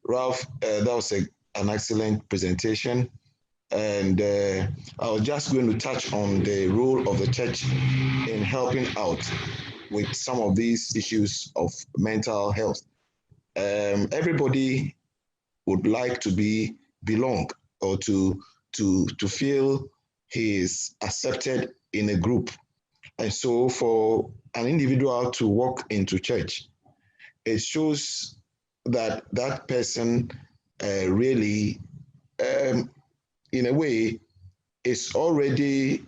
Ralph, that was an excellent presentation. And I was just going to touch on the role of the church in helping out with some of these issues of mental health. Everybody would like to belong or to feel he is accepted in a group. And so for an individual to walk into church, it shows that that person really, in a way, is already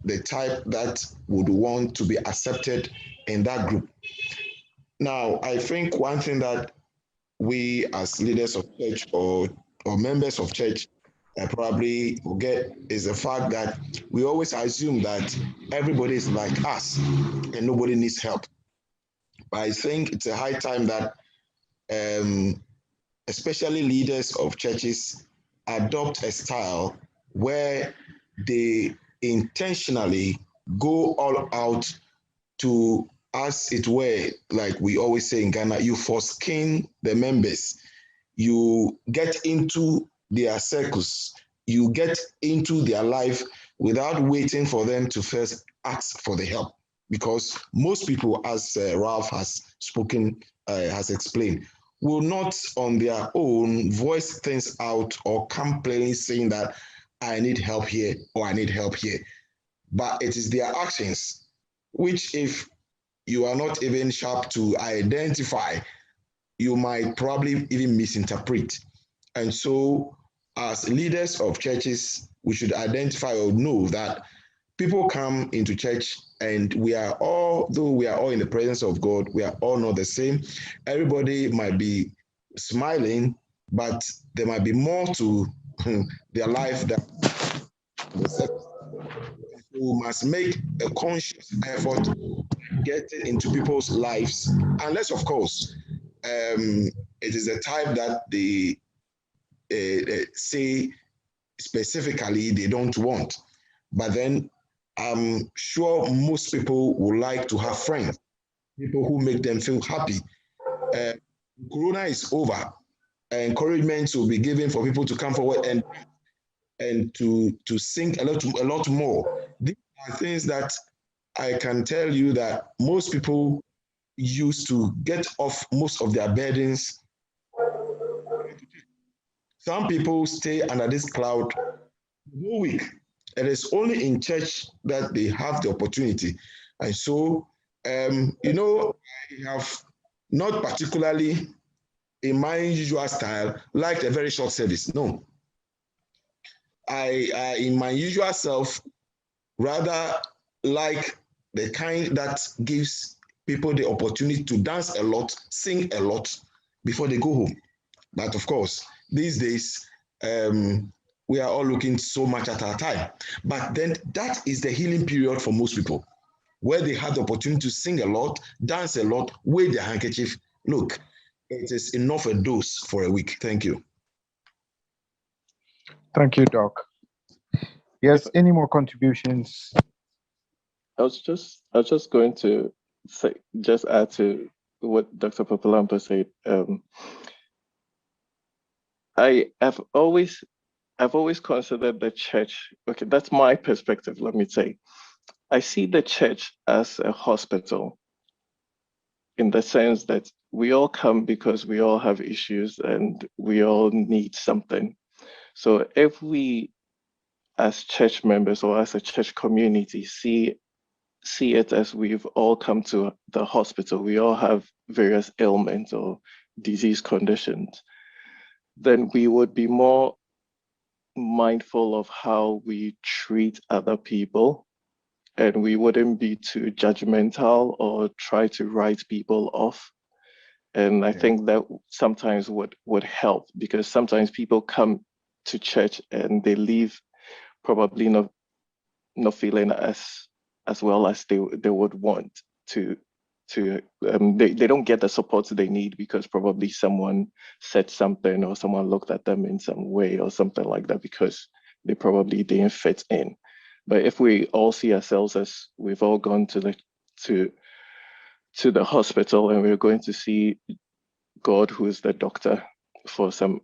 the type that would want to be accepted in that group. Now, I think one thing that we as leaders of church or members of church probably forget is the fact that we always assume that everybody is like us and nobody needs help. But I think it's a high time that especially leaders of churches adopt a style where they intentionally go all out to, as it were, like we always say in Ghana, you foreskin the members. You get into their circles. You get into their life without waiting for them to first ask for the help. Because most people, as Ralph has spoken, has explained, will not on their own voice things out or come plainly saying that I need help here or I need help here. But it is their actions, which if you are not even sharp to identify, you might probably even misinterpret. And so, as leaders of churches, we should identify or know that people come into church and we are all, though we are all in the presence of God, we are all not the same. Everybody might be smiling, but there might be more to their life than the surface. We must make a conscious effort getting into people's lives, unless, of course, it is a type that they say specifically they don't want. But then I'm sure most people would like to have friends, people who make them feel happy. Uh, Corona is over. Encouragements will be given for people to come forward and to sing a lot more. These are things that I can tell you that most people used to get off most of their burdens. Some people stay under this cloud the whole week. It is only in church that they have the opportunity. And so, I have not particularly in my usual style liked a very short service. No. I in my usual self, rather like the kind that gives people the opportunity to dance a lot, sing a lot before they go home. But of course, these days, we are all looking so much at our time. But then that is the healing period for most people, where they have the opportunity to sing a lot, dance a lot, wave their handkerchief. Look, it is enough a dose for a week. Thank you. Thank you, Doc. Yes, any more contributions? I was just going to say, just add to what Dr. Papalampa said. I've always considered the church. Okay, that's my perspective. Let me say, I see the church as a hospital, in the sense that we all come because we all have issues and we all need something. So if we, as church members or as a church community, see it as we've all come to the hospital, we all have various ailments or disease conditions, then we would be more mindful of how we treat other people, and we wouldn't be too judgmental or try to write people off. And I think that sometimes would help, because sometimes people come to church and they leave probably not feeling as well as they would want to. They don't get the support they need because probably someone said something or someone looked at them in some way or something like that, because they probably didn't fit in. But if we all see ourselves as we've all gone to the hospital and we're going to see God, who is the doctor, for some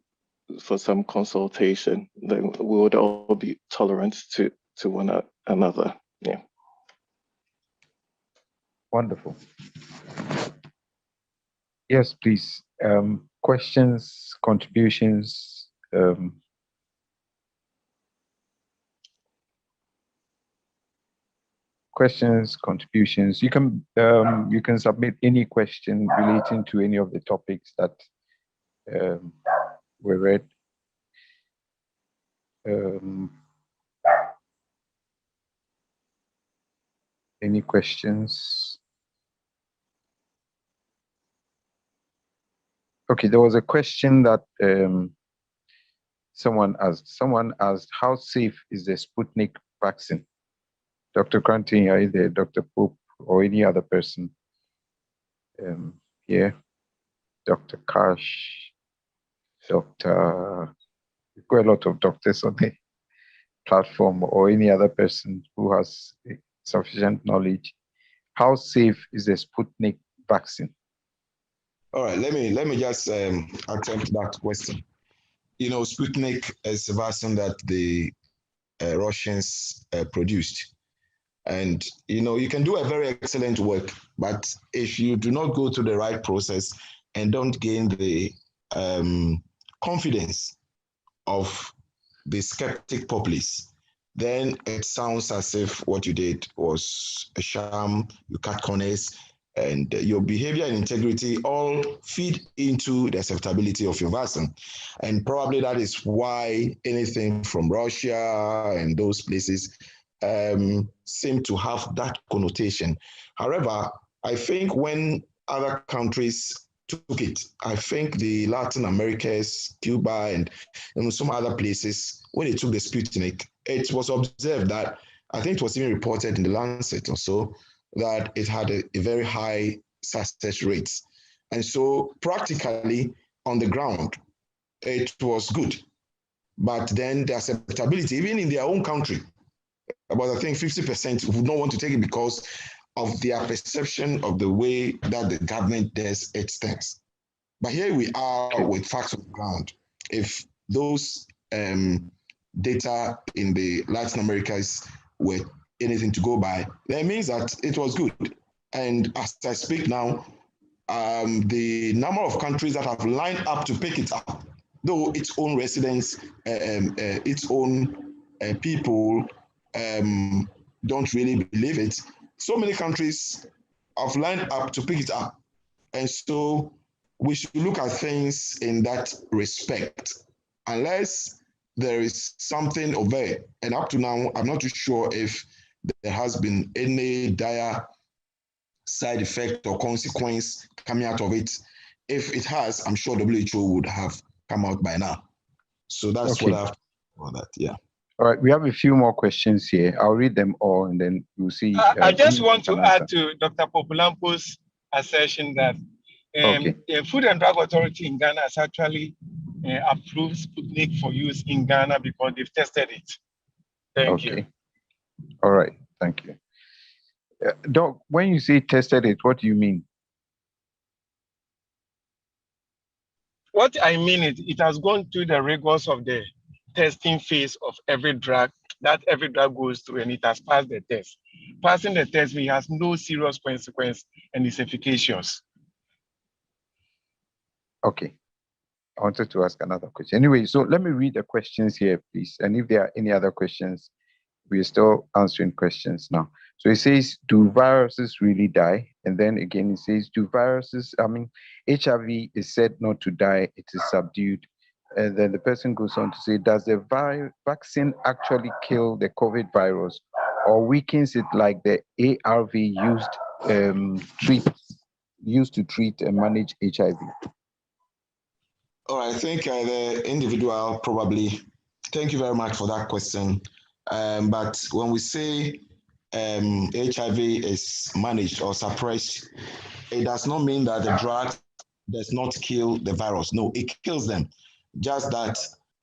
consultation, then we would all be tolerant to one another. Yeah. Wonderful. Yes, please. Questions, contributions. Questions, contributions. You can submit any question relating to any of the topics that were read. Any questions? Okay, there was a question that someone asked, how safe is the Sputnik vaccine? Dr. Kranting, are you there? Dr. Pope, or any other person here? Dr. Kash, we've got a lot of doctors on the platform, or any other person who has sufficient knowledge. How safe is the Sputnik vaccine? All right, let me just attempt that question. Sputnik is a vaccine that the Russians produced. And, you can do a very excellent work, but if you do not go through the right process and don't gain the confidence of the skeptic populace, then it sounds as if what you did was a sham, you cut corners, and your behavior and integrity all feed into the acceptability of your vaccine. And probably that is why anything from Russia and those places seem to have that connotation. However, I think when other countries took it, I think the Latin Americas, Cuba, and some other places, when they took the Sputnik, it was observed that, I think it was even reported in the Lancet or so, that it had a very high success rate. And so practically on the ground, it was good. But then the acceptability, even in their own country, about I think 50% would not want to take it because of their perception of the way that the government does its things. But here we are with facts on the ground. If those data in the Latin Americas were anything to go by, that means that it was good. And as I speak now, the number of countries that have lined up to pick it up, though its own residents, its own people don't really believe it, so many countries have lined up to pick it up. And so we should look at things in that respect, unless there is something over there. And up to now, I'm not too sure if there has been any dire side effect or consequence coming out of it. If it has, I'm sure WHO would have come out by now. So that's what I have to say about that. Yeah. All right, we have a few more questions here. I'll read them all and then we'll see. I just want to add to Dr. Populampo's assertion that the Food and Drug Authority in Ghana has actually approved Sputnik for use in Ghana because they've tested it. Thank you. All right, thank you. Doc, when you say tested it, what do you mean? What I mean is it has gone through the rigors of the testing phase of every drug that every drug goes through, and it has passed the test. Passing the test, it has no serious consequence and is efficacious. Okay. I wanted to ask another question. Anyway, so let me read the questions here, please. And if there are any other questions, we're still answering questions now. So it says, do viruses really die? And then again, it says, do viruses, HIV is said not to die, it is subdued. And then the person goes on to say, does the vaccine actually kill the COVID virus or weakens it like the ARV used to treat and manage HIV? All right, I think the individual probably, thank you very much for that question. But when we say HIV is managed or suppressed, it does not mean that the drug does not kill the virus. No, it kills them. Just that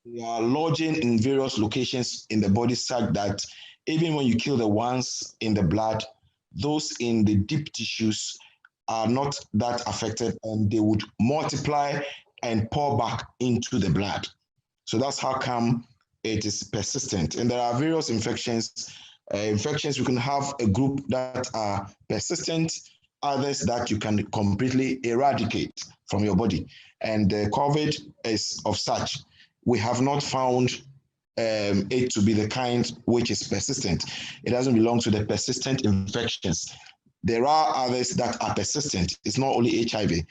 they are lodging in various locations in the body such that even when you kill the ones in the blood, those in the deep tissues are not that affected and they would multiply and pour back into the blood. So that's how come it is persistent. And there are various infections. We can have a group that are persistent, others that you can completely eradicate from your body. And COVID is of such. We have not found it to be the kind which is persistent. It doesn't belong to the persistent infections. There are others that are persistent. It's not only HIV.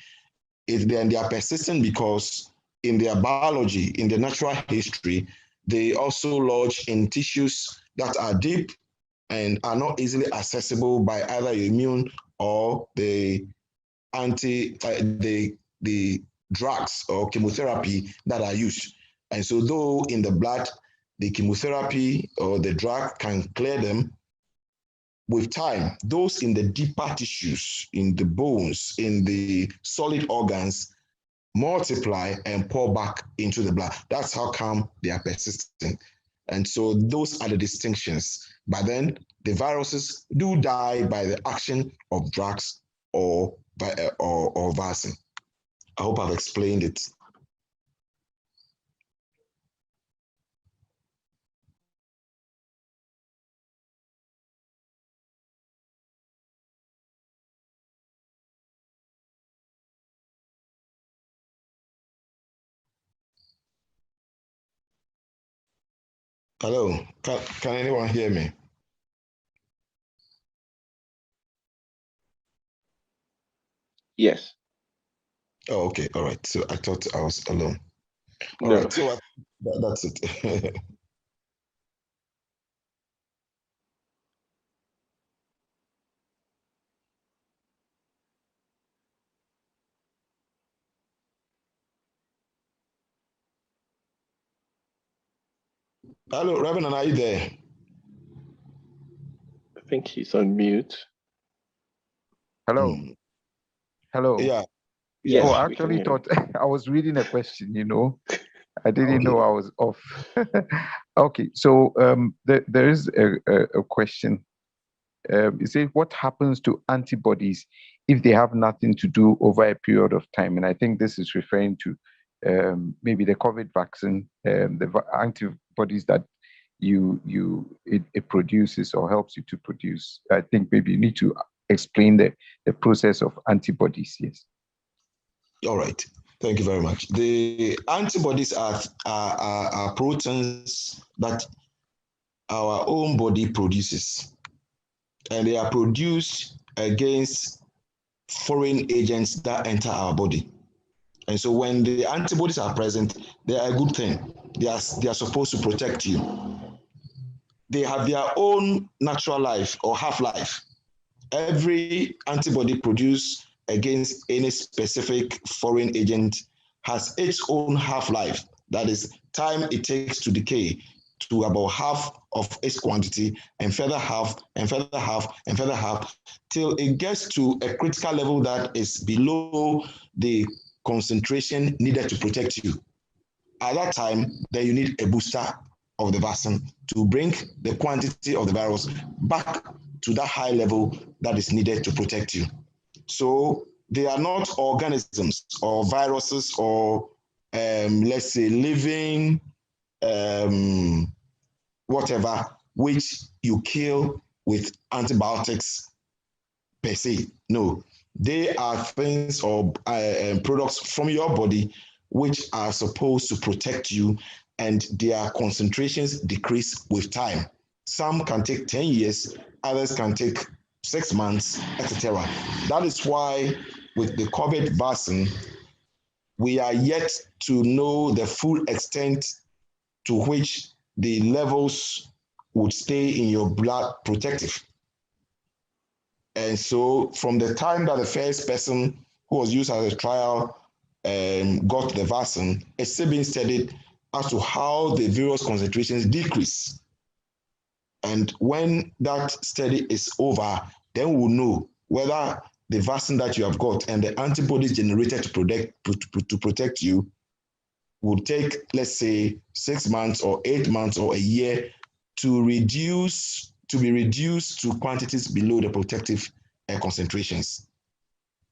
They are persistent because in their biology, in their natural history, they also lodge in tissues that are deep and are not easily accessible by either immune or the drugs or chemotherapy that are used. And so though in the blood, the chemotherapy or the drug can clear them, with time, those in the deeper tissues, in the bones, in the solid organs, multiply and pour back into the blood. That's how come they are persistent. And so those are the distinctions. But then the viruses do die by the action of drugs or vaccine. I hope I've explained it. Hello, can anyone hear me? Yes. Oh, okay. All right. So I thought I was alone. All No. right. So that's it. Hello, Reverend, are you there? I think he's on mute. Hello. Hmm. Hello. Yeah. Yes, Oh, I we can actually hear thought I was reading a question, I didn't Okay. know I was off. Okay, so there is a question. It says, what happens to antibodies if they have nothing to do over a period of time? And I think this is referring to maybe the COVID vaccine, antibodies that it produces or helps you to produce. I think maybe you need to explain the process of antibodies. Yes. All right. Thank you very much. The antibodies are proteins that our own body produces, and they are produced against foreign agents that enter our body. And so when the antibodies are present, they are a good thing. They are supposed to protect you. They have their own natural life or half-life. Every antibody produced against any specific foreign agent has its own half-life. That is, time it takes to decay to about half of its quantity, and further half, and further half, and further half, till it gets to a critical level that is below the concentration needed to protect you. At that time, then you need a booster of the vaccine to bring the quantity of the virus back to that high level that is needed to protect you. So they are not organisms or viruses or let's say living whatever which you kill with antibiotics per se. No, they are things or products from your body which are supposed to protect you, and their concentrations decrease with time. Some can take 10 years, others can take 6 months, etc. That is why with the COVID vaccine, we are yet to know the full extent to which the levels would stay in your blood protective. And so from the time that the first person who was used as a trial got the vaccine, it's still being studied as to how the various concentrations decrease. And when that study is over, then we'll know whether the vaccine that you have got and the antibodies generated to protect you would take, let's say, 6 months or 8 months or a year to be reduced to quantities below the protective concentrations.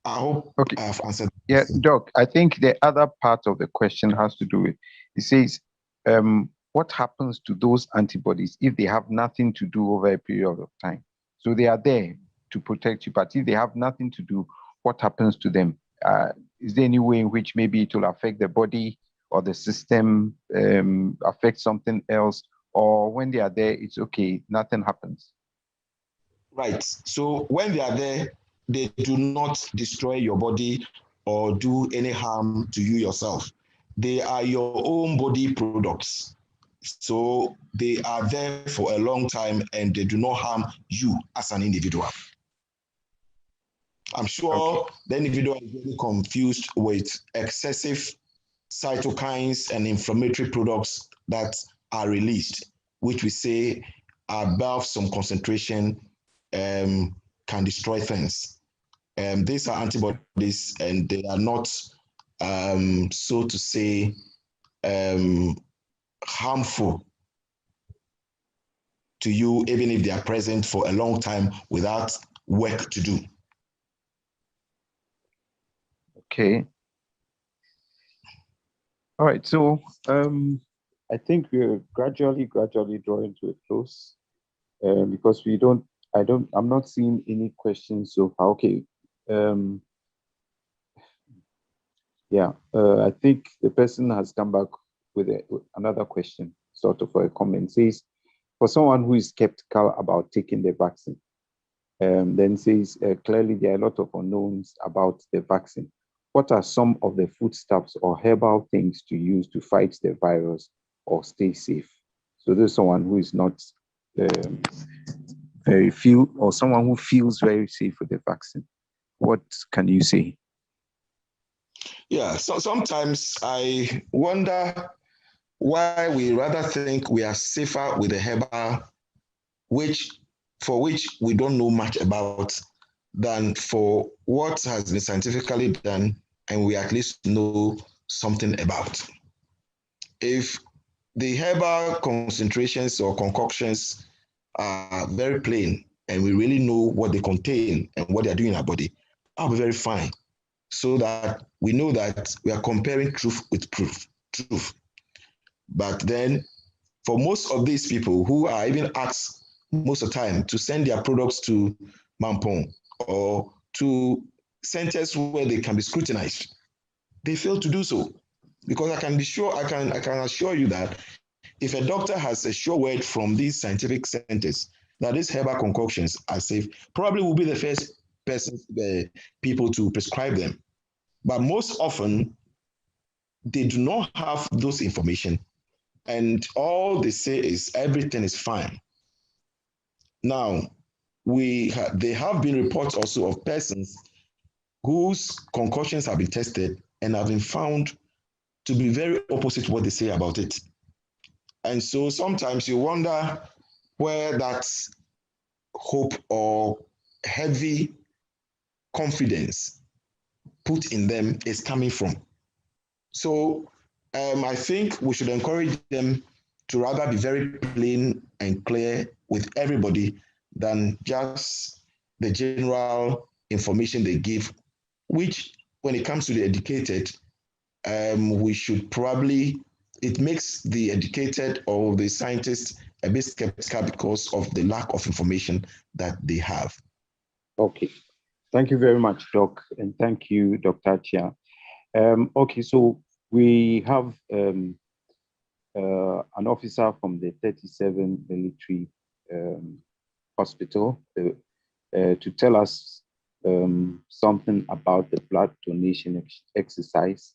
I hope Okay. I have answered. Yeah, Doc, I think the other part of the question has to do with, it says, what happens to those antibodies if they have nothing to do over a period of time? So they are there to protect you, but if they have nothing to do, what happens to them? Is there any way in which maybe it will affect the body or the system, affect something else? Or when they are there, it's okay, nothing happens? Right. So when they are there, they do not destroy your body or do any harm to you yourself. They are your own body products. So they are there for a long time and they do not harm you as an individual. I'm sure the individual is really confused with excessive cytokines and inflammatory products that are released, which we say above some concentration can destroy things. These are antibodies and they are not, so to say, harmful to you, even if they are present for a long time without work to do. Okay. All right. So I think we're gradually drawing to a close because I'm not seeing any questions so far. Okay. Yeah. I think the person has come back with another question, sort of a comment. Says, for someone who is skeptical about taking the vaccine, Then says, clearly there are a lot of unknowns about the vaccine. What are some of the foodstuffs or herbal things to use to fight the virus or stay safe? So there's someone who is not um, or someone who feels very safe with the vaccine. What can you say? Yeah, so sometimes I wonder why we rather think we are safer with the herbal, for which we don't know much about, than for what has been scientifically done and we at least know something about. If the herbal concentrations or concoctions are very plain and we really know what they contain and what they're doing in our body, I'll be very fine. So that we know that we are comparing truth with truth. But then for most of these people who are even asked most of the time to send their products to Mampong or to centers where they can be scrutinized, they fail to do so. Because I can assure you that if a doctor has a sure word from these scientific centers that these herbal concoctions are safe, probably will be the first people to prescribe them. But most often, they do not have those information. And all they say is everything is fine. Now, there have been reports also of persons whose concoctions have been tested and have been found to be very opposite what they say about it. And so sometimes you wonder where that hope or heavy confidence put in them is coming from. So I think we should encourage them to rather be very plain and clear with everybody than just the general information they give, which when it comes to the educated, we should probably, it makes the educated or the scientists a bit skeptical because of the lack of information that they have. Okay. Thank you very much, Doc. And thank you, Dr. Chia. Okay, so we have an officer from the 37 Military Hospital to tell us something about the blood donation exercise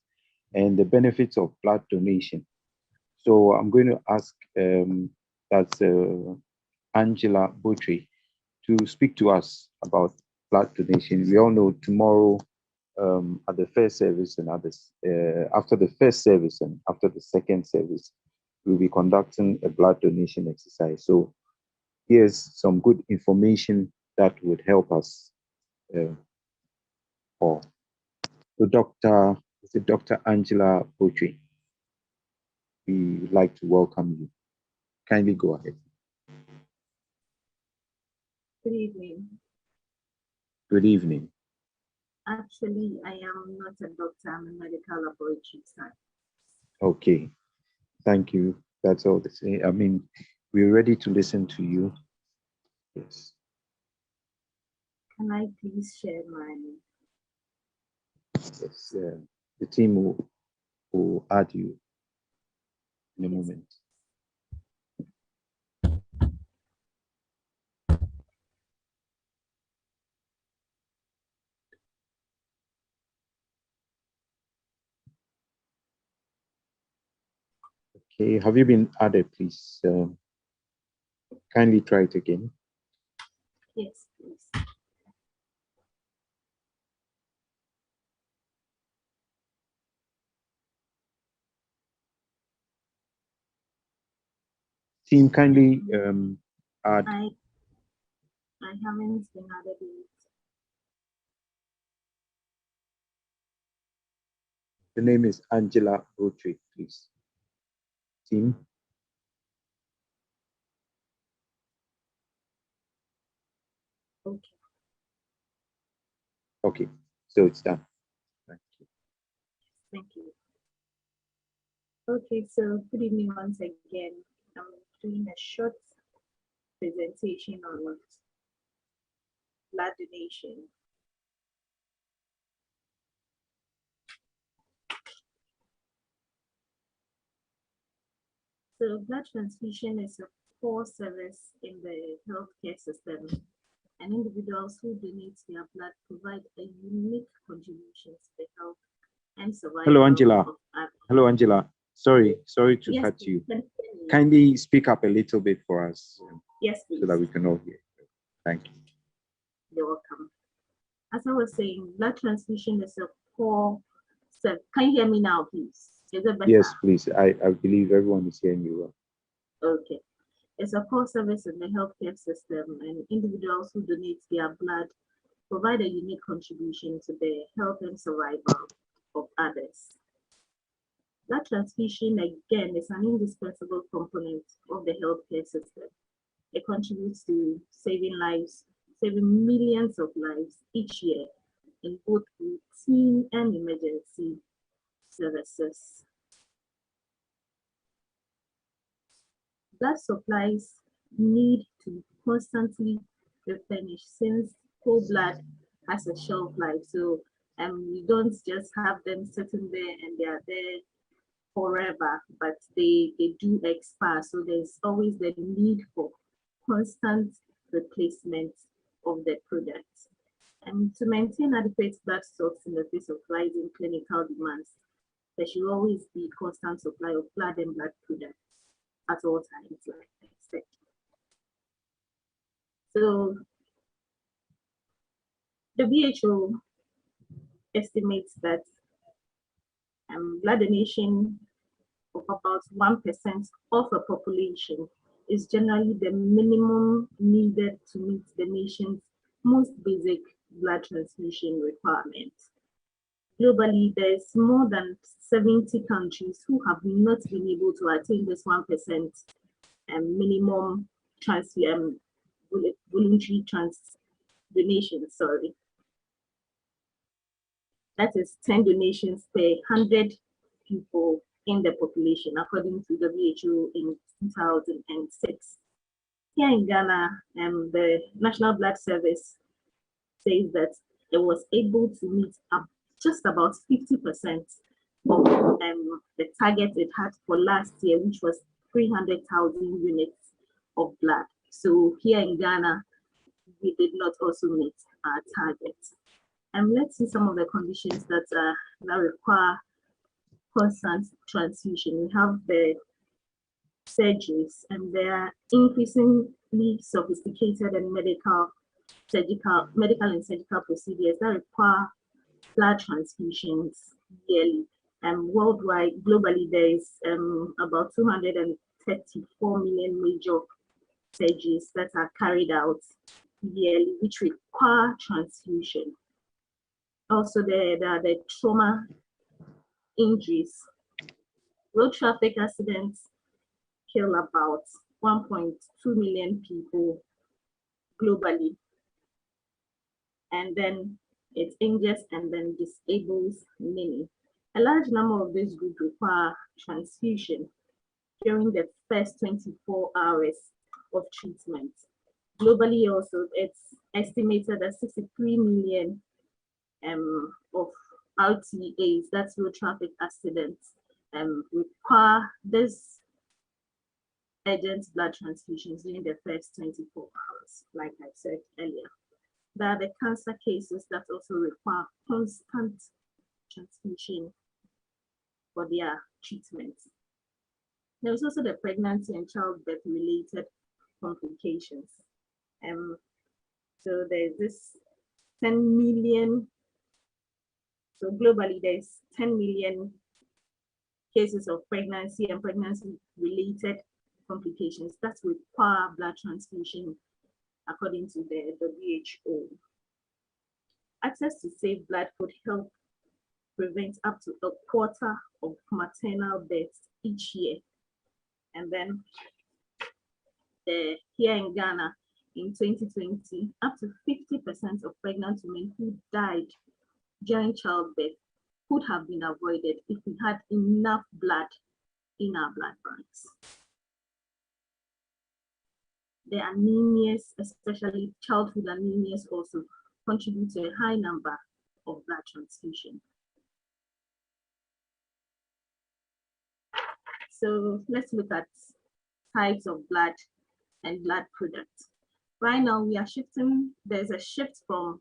and the benefits of blood donation. So I'm going to ask that's Angela Botry to speak to us about blood donation. We all know tomorrow at the first service and after the first service and after the second service, we'll be conducting a blood donation exercise. So here's some good information that would help us all. So Dr. Angela Botry, we would like to welcome you. Kindly go ahead. Good evening. Good evening. Actually, I am not a doctor, I'm a medical laboratory scientist. Okay, thank you. That's all to say. I mean, we're ready to listen to you. Yes. Can I please share my... Yes, the team will add you in a moment. Okay, have you been added, please? Kindly try it again. Yes, please. Team, kindly add. I haven't been added yet. The name is Angela Botry, please. Team. Okay. Okay, so it's done. Thank you. Thank you. Okay, so good evening once again. I'm doing a short presentation on blood donation. So blood transfusion is a core service in the healthcare system and individuals who donate their blood provide a unique contribution to the health and survival. Hello, Angela. of others. Hello, Angela. Sorry to Yes, cut please. you. Can you hear me? Kindly speak up a little bit for us Yes, please. so that we can all hear. Thank you. You're welcome. As I was saying, blood transfusion is a core. So, can you hear me now, please? Is it better? Yes, please. I believe everyone is hearing you well. Okay. It's a core service in the healthcare system, and individuals who donate their blood provide a unique contribution to the health and survival of others. Blood transfusion, again, is an indispensable component of the healthcare system. It contributes to saving lives, saving millions of lives each year in both routine and emergency services. Blood supplies need to be constantly replenished since whole blood has a shelf life. So we don't just have them sitting there and they are there forever, but they do expire. So there's always the need for constant replacement of the product. And to maintain adequate blood stocks in the face of rising clinical demands, there should always be constant supply of blood and blood products at all times, like I said. So the WHO estimates that blood donation of about 1% of a population is generally the minimum needed to meet the nation's most basic blood transfusion requirements. Globally, there's more than 70 countries who have not been able to attain this 1% minimum voluntary donation. That is 10 donations per 100 people in the population, according to WHO in 2006. Here in Ghana, the National Blood Service says that it was able to meet just about 50% of the target it had for last year, which was 300,000 units of blood. So here in Ghana, we did not also meet our target. And let's see some of the conditions that require constant transfusion. We have the surgeries, and they are increasingly sophisticated and medical and surgical procedures that require blood transfusions yearly. And worldwide, globally, there is about 234 million major surgeries that are carried out yearly, which require transfusion. Also, there are the trauma injuries. Road traffic accidents kill about 1.2 million people globally. And then it injures and then disables many. A large number of these groups require transfusion during the first 24 hours of treatment. Globally also, it's estimated that 63 million of RTAs, that's road traffic accidents, require this urgent blood transfusions during the first 24 hours, like I said earlier. There are the cancer cases that also require constant transfusion for their treatment. There's also the pregnancy and childbirth related complications. So there's this 10 million, so globally there's 10 million cases of pregnancy and pregnancy related complications that require blood transfusion according to the WHO. Access to safe blood could help prevent up to a quarter of maternal deaths each year. And then here in Ghana, in 2020, up to 50% of pregnant women who died during childbirth could have been avoided if we had enough blood in our blood banks. The anemias, especially childhood anemias, also contribute to a high number of blood transfusion. So let's look at types of blood and blood products. Right now, we are shifting, there's a shift from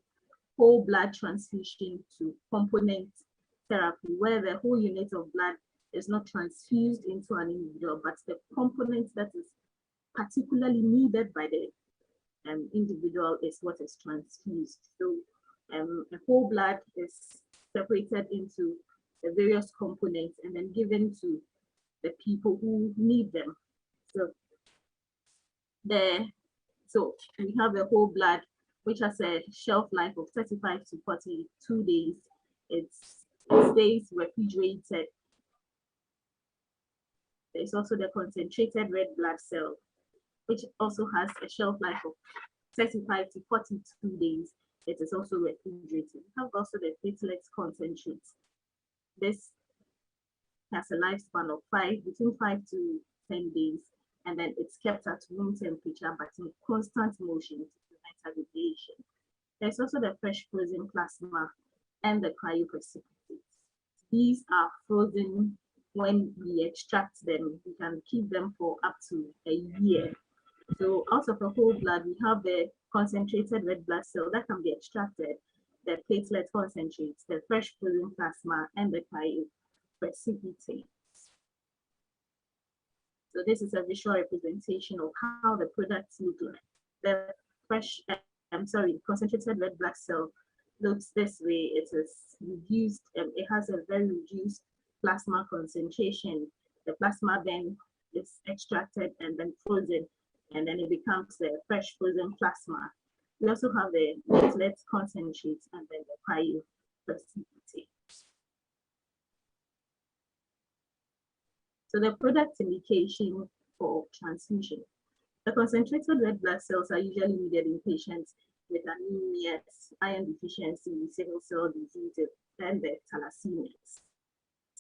whole blood transfusion to component therapy, where the whole unit of blood is not transfused into an individual, but the component that is particularly needed by the individual is what is transfused. So a whole blood is separated into the various components and then given to the people who need them. So we have a whole blood which has a shelf life of 35 to 42 days. It stays refrigerated. There's also the concentrated red blood cell, which also has a shelf life of 35 to 42 days. It is also refrigerated. We have also the platelets concentrates. This has a lifespan of between 5 to 10 days, and then it's kept at room temperature but in constant motion to prevent aggregation. There's also the fresh frozen plasma and the cryoprecipitates. These are frozen. When we extract them, we can keep them for up to a year. So out of the whole blood, we have the concentrated red blood cell that can be extracted, the platelet concentrates, the fresh frozen plasma, and the cryoprecipitates. So this is a visual representation of how the products look like. The concentrated red blood cell looks this way. It is reduced, it has a very reduced plasma concentration. The plasma then is extracted and then frozen, and then it becomes the fresh frozen plasma. We also have the platelet concentrates and then the cryoprecipitates. So the product indication for transfusion. The concentrated red blood cells are usually needed in patients with anemias, iron deficiency, sickle cell disease, and the thalassemias.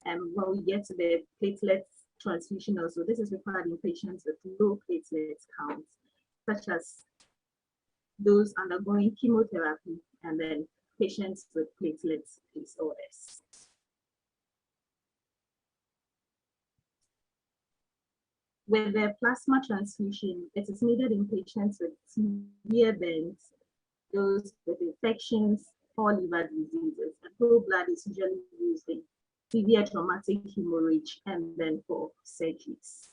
And when we get to the platelets transfusion also, this is required in patients with low platelet counts, such as those undergoing chemotherapy and then patients with platelet disorders. With the plasma transfusion, it is needed in patients with severe burns, those with infections or liver diseases. And whole blood is usually used in severe traumatic hemorrhage and then for surgeries.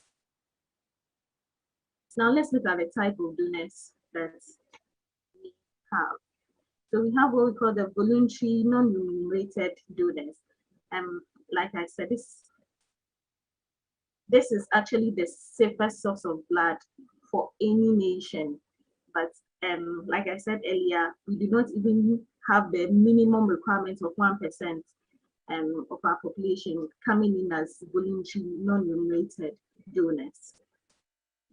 Now let's look at the type of donors that we have. So we have what we call the voluntary non-remunerated donors. Like I said, this is actually the safest source of blood for any nation. But like I said earlier, we do not even have the minimum requirement of 1% of our population coming in as voluntary non-remunerated donors.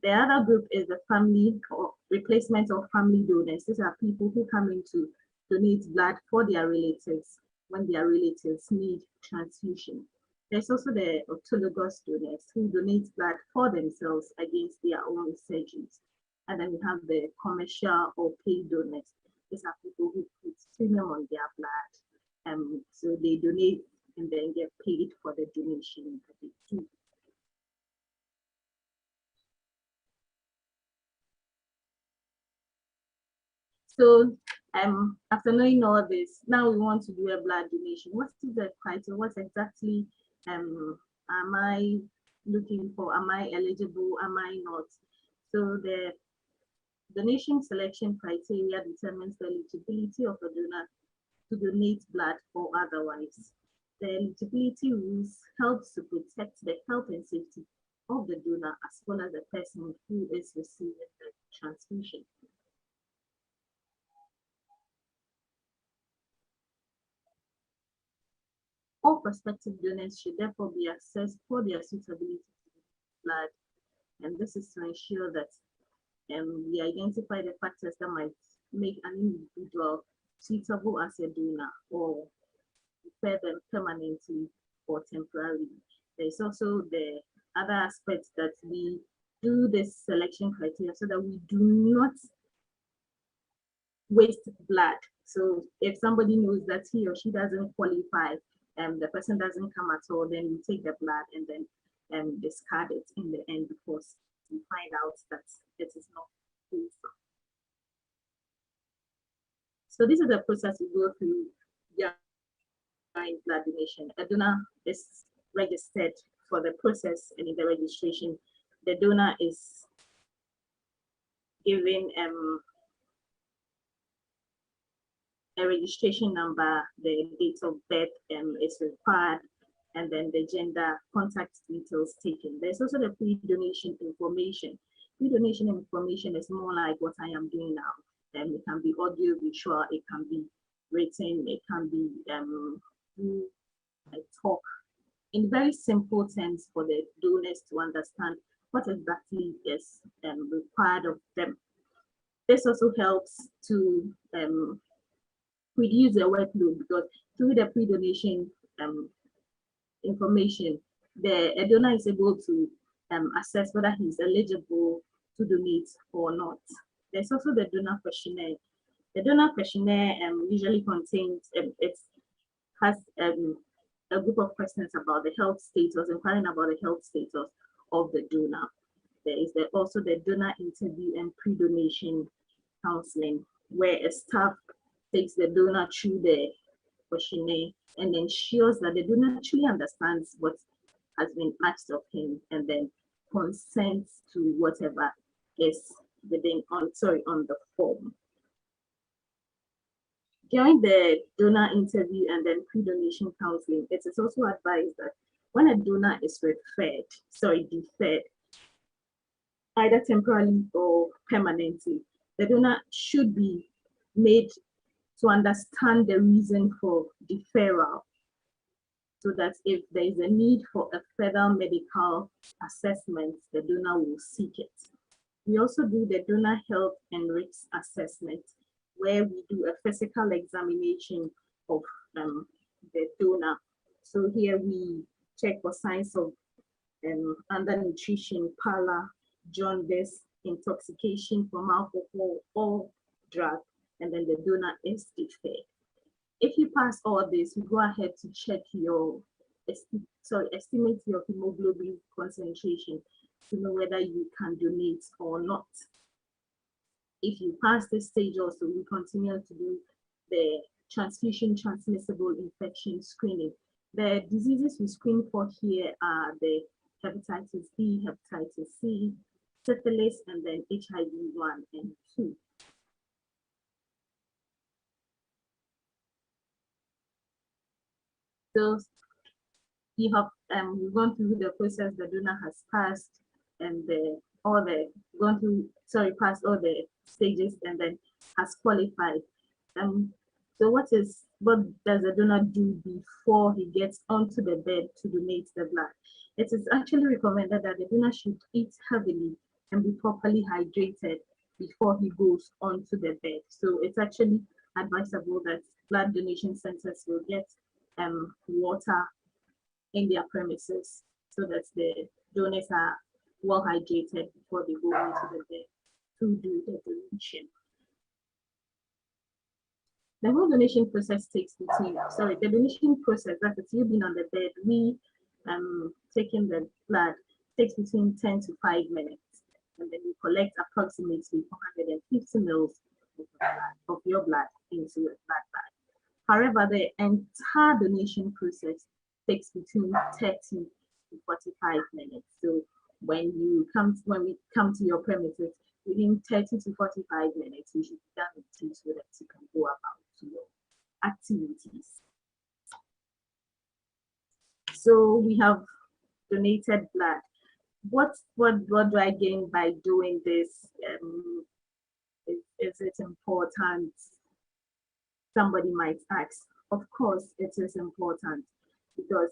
The other group is the family or replacement of family donors. These are people who come in to donate blood for their relatives when their relatives need transfusion. There's also the autologous donors who donate blood for themselves against their own surgeries. And then we have the commercial or paid donors. These are people who put premium on their blood. So they donate and then get paid for the donation that they do. So after knowing all this, now we want to do a blood donation. What is the criteria? What exactly am I looking for? Am I eligible? Am I not? So the donation selection criteria determines the eligibility of a donor to donate blood or otherwise. The eligibility rules helps to protect the health and safety of the donor as well as the person who is receiving the transfusion. All prospective donors should therefore be assessed for their suitability to blood, and this is to ensure that we identify the factors that might make an individual suitable as a donor or repair them permanently or temporarily. There's also the other aspects that we do this selection criteria so that we do not waste blood. So if somebody knows that he or she doesn't qualify, the person doesn't come at all, then we take the blood and then discard it in the end because we find out that it is not safe. So this is the process we go through during blood donation. A donor is registered for the process, and in the registration, the donor is given a registration number, the date of birth is required, and then the gender, contact details taken. There's also the pre-donation information. Pre-donation information is more like what I am doing now. It can be audio, visual, it can be written, it can be through a talk, in very simple terms for the donors to understand what exactly is required of them. This also helps to reduce the workload, because through the pre-donation information, the donor is able to assess whether he's eligible to donate or not. There's also the donor questionnaire. The donor questionnaire usually contains, it has a group of questions about the health status, inquiring about the health status of the donor. There is also the donor interview and pre-donation counseling, where a staff takes the donor through the questionnaire and ensures that the donor truly understands what has been asked of him, and then consents to whatever is within on the form. During the donor interview and then pre-donation counseling, it is also advised that when a donor is deferred, either temporarily or permanently, the donor should be made to understand the reason for deferral, so that if there is a need for a further medical assessment, the donor will seek it. We also do the donor health and risk assessment, where we do a physical examination of the donor. So here we check for signs of undernutrition, pallor, jaundice, intoxication from alcohol or drug, and then the donor is deferred. If you pass all this, we go ahead to check your estimate your hemoglobin concentration to know whether you can donate or not. If you pass this stage also, we continue to do the transfusion transmissible infection screening. The diseases we screen for here are the hepatitis B, hepatitis C, syphilis, and then HIV 1 and 2. So you have we've gone through the process, the donor has passed, and passed all the stages and then has qualified. So what does the donor do before he gets onto the bed to donate the blood? It is actually recommended that the donor should eat heavily and be properly hydrated before he goes onto the bed. So it's actually advisable that blood donation centers will get water in their premises, so that the donors are well hydrated before they go into the bed to do the donation. The whole donation process takes the donation process, that is you being on the bed, we taking the blood, takes between 10 to 5 minutes, and then we collect approximately 450 mils of your blood into a blood bag. However, the entire donation process takes between 30 to 45 minutes. So when we come to your premises, within 30 to 45 minutes, we should be done with you so that you can go about to your activities. So we have donated blood. What do I gain by doing this? Is it important? Somebody might ask. Of course, it is important, because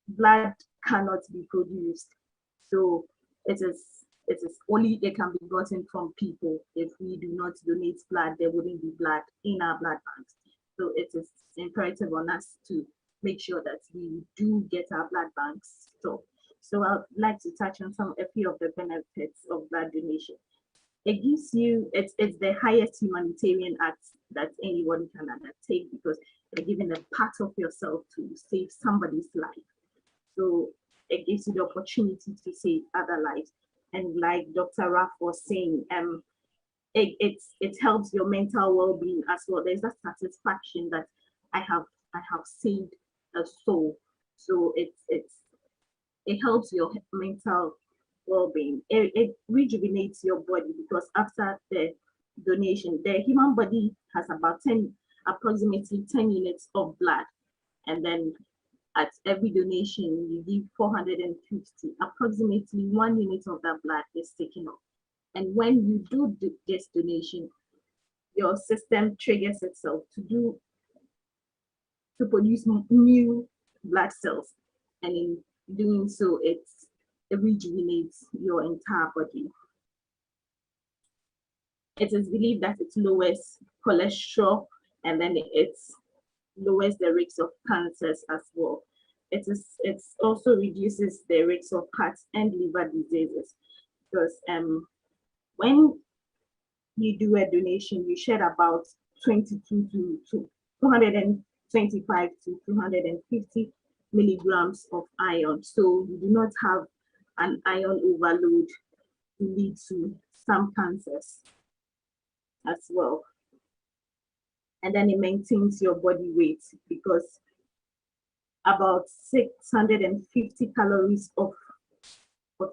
blood cannot be produced. So it can be gotten from people. If we do not donate blood, there wouldn't be blood in our blood banks. So it is imperative on us to make sure that we do get our blood banks stocked. So I'd like to touch on a few of the benefits of blood donation. It gives you, it's the highest humanitarian act that anybody can undertake, because you're giving a part of yourself to save somebody's life. So it gives you the opportunity to save other lives. And like Dr. Raf was saying, it helps your mental well-being as well. There's that satisfaction that I have saved a soul. So it helps your mental well-being. It rejuvenates your body because after the donation, the human body has about approximately 10 units of blood, and then at every donation you give 450. Approximately 1 unit of that blood is taken off. And when you do this donation, your system triggers itself to produce new blood cells, and in doing so, it rejuvenates your entire body. It is believed that it lowers cholesterol, and then it lowers the risk of cancers as well. It also reduces the risk of heart and liver diseases, because when you do a donation, you shed about 22 to 225 to 250 milligrams of iron. So you do not have an iron overload to lead to some cancers as well. And then it maintains your body weight, because about 650 calories of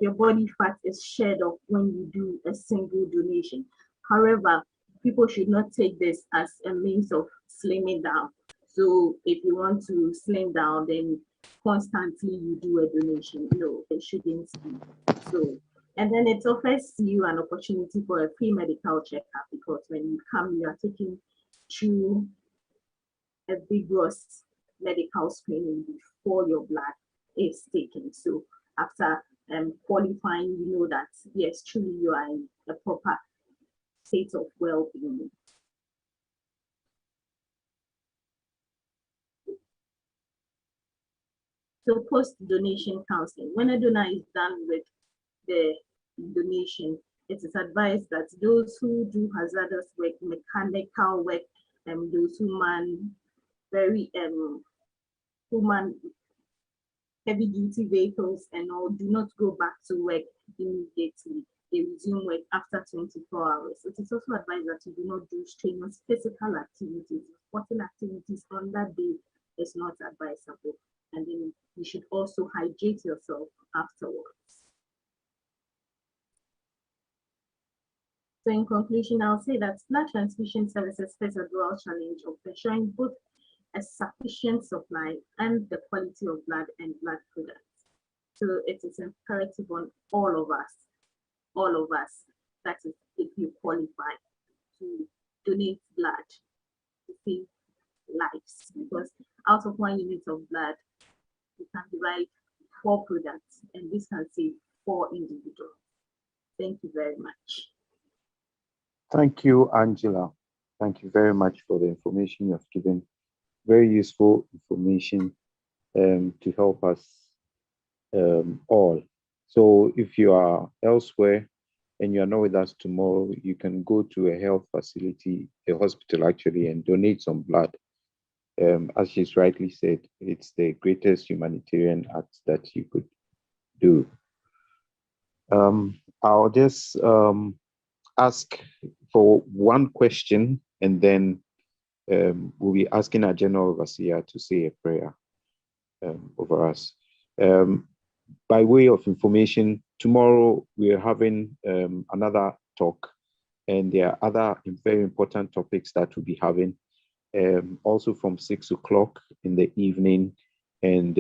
your body fat is shed off when you do a single donation. However, people should not take this as a means of slimming down. So if you want to slim down, then constantly you do a donation. No, it shouldn't be. So, and then it offers you an opportunity for a free medical checkup, because when you come, you are taken through a vigorous medical screening before your blood is taken. So after qualifying, you know that yes, truly you are in a proper state of well-being. So post-donation counseling. When a donor is done with the donation, it is advised that those who do hazardous work, mechanical work, and those who man very heavy duty vehicles and all, do not go back to work immediately. They resume work after 24 hours. It is also advised that you do not do strenuous physical activities. Sporting activities on that day is not advisable. And then you should also hydrate yourself afterwards. So in conclusion, I'll say that blood transfusion services face a dual challenge of ensuring both a sufficient supply and the quality of blood and blood products. So it is imperative on all of us, that is, if you qualify, to donate blood to save lives, because out of 1 unit of blood, you can derive 4 products, and this can save 4 individuals. Thank you very much. Thank you, Angela. Thank you very much for the information you have given. Very useful information to help us all. So if you are elsewhere and you are not with us tomorrow, you can go to a health facility, a hospital actually, and donate some blood. As she's rightly said, it's the greatest humanitarian act that you could do. I'll just ask for one question, and then we'll be asking our general overseer to say a prayer over us. By way of information, tomorrow we are having another talk, and there are other very important topics that we'll be having also from 6 o'clock in the evening. And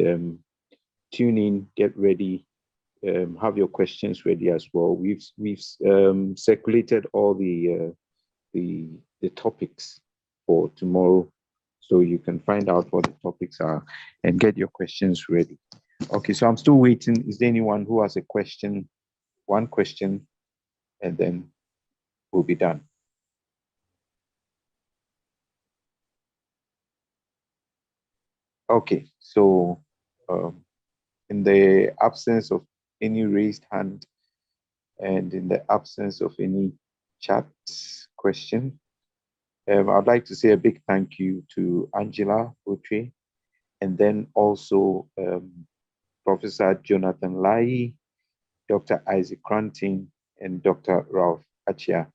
tune in, get ready, have your questions ready as well. We've circulated all the topics for tomorrow, so you can find out what the topics are and get your questions ready. Okay, so I'm still waiting. Is there anyone who has a question? One question, and then we'll be done. Okay, so in the absence of any raised hand and in the absence of any chat question, I'd like to say a big thank you to Angela Otre, and then also Professor Jonathan Lai, Dr. Isaac Cranting, and Dr. Ralph Achia.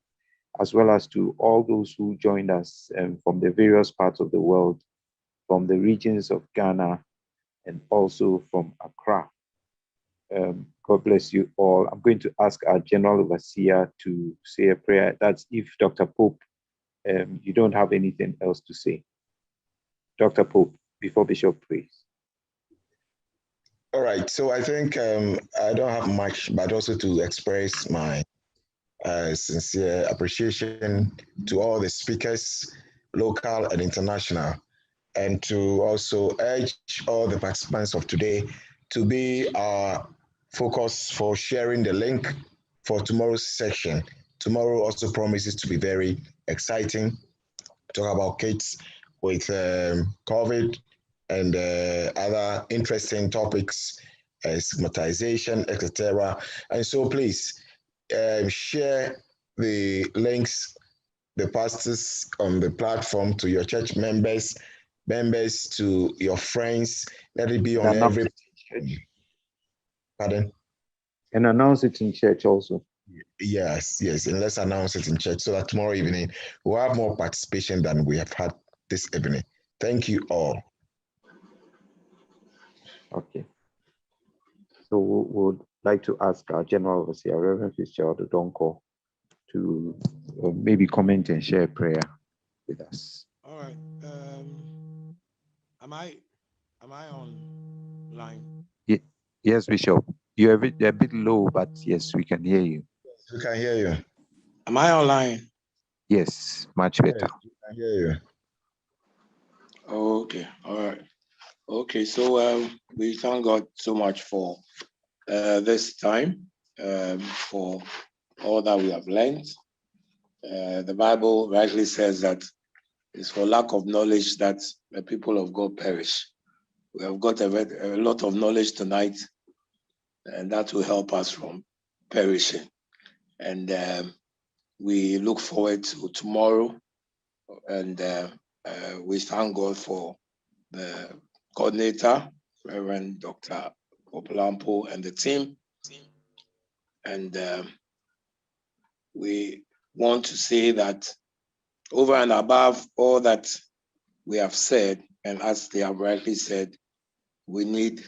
as well as to all those who joined us from the various parts of the world, from the regions of Ghana, and also from Accra. God bless you all. I'm going to ask our General Overseer to say a prayer. That's if Dr. Pope, you don't have anything else to say. Dr. Pope, before Bishop prays. All right, so I think I don't have much, but also to express my sincere appreciation to all the speakers, local and international, and to also urge all the participants of today to be our focus for sharing the link for tomorrow's section. Tomorrow also promises to be very exciting. Talk about kids with COVID and other interesting topics, stigmatization, etc. And so please share the links, the pastors on the platform to your church members to your friends. Let it be on every. Pardon? And announce it in church also. Yes, and let's announce it in church so that tomorrow evening we'll have more participation than we have had this evening. Thank you all. Okay. So we would like to ask our General Overseer, Reverend Fitzgerald Donko, to maybe comment and share a prayer with us. All right. Am I online? Yes, Bishop. You're a bit low, but yes, we can hear you. We can hear you. Am I online? Yes, much better. Yes, we can hear you. Okay. All right. Okay. So we thank God so much for this time, for all that we have learned. The Bible rightly says that it's for lack of knowledge that the people of God perish. We have got a lot of knowledge tonight, and that will help us from perishing. And we look forward to tomorrow, and we thank God for the coordinator, Reverend Dr. Opolampo, and the team. And we want to say that over and above all that we have said, and as they have rightly said, we need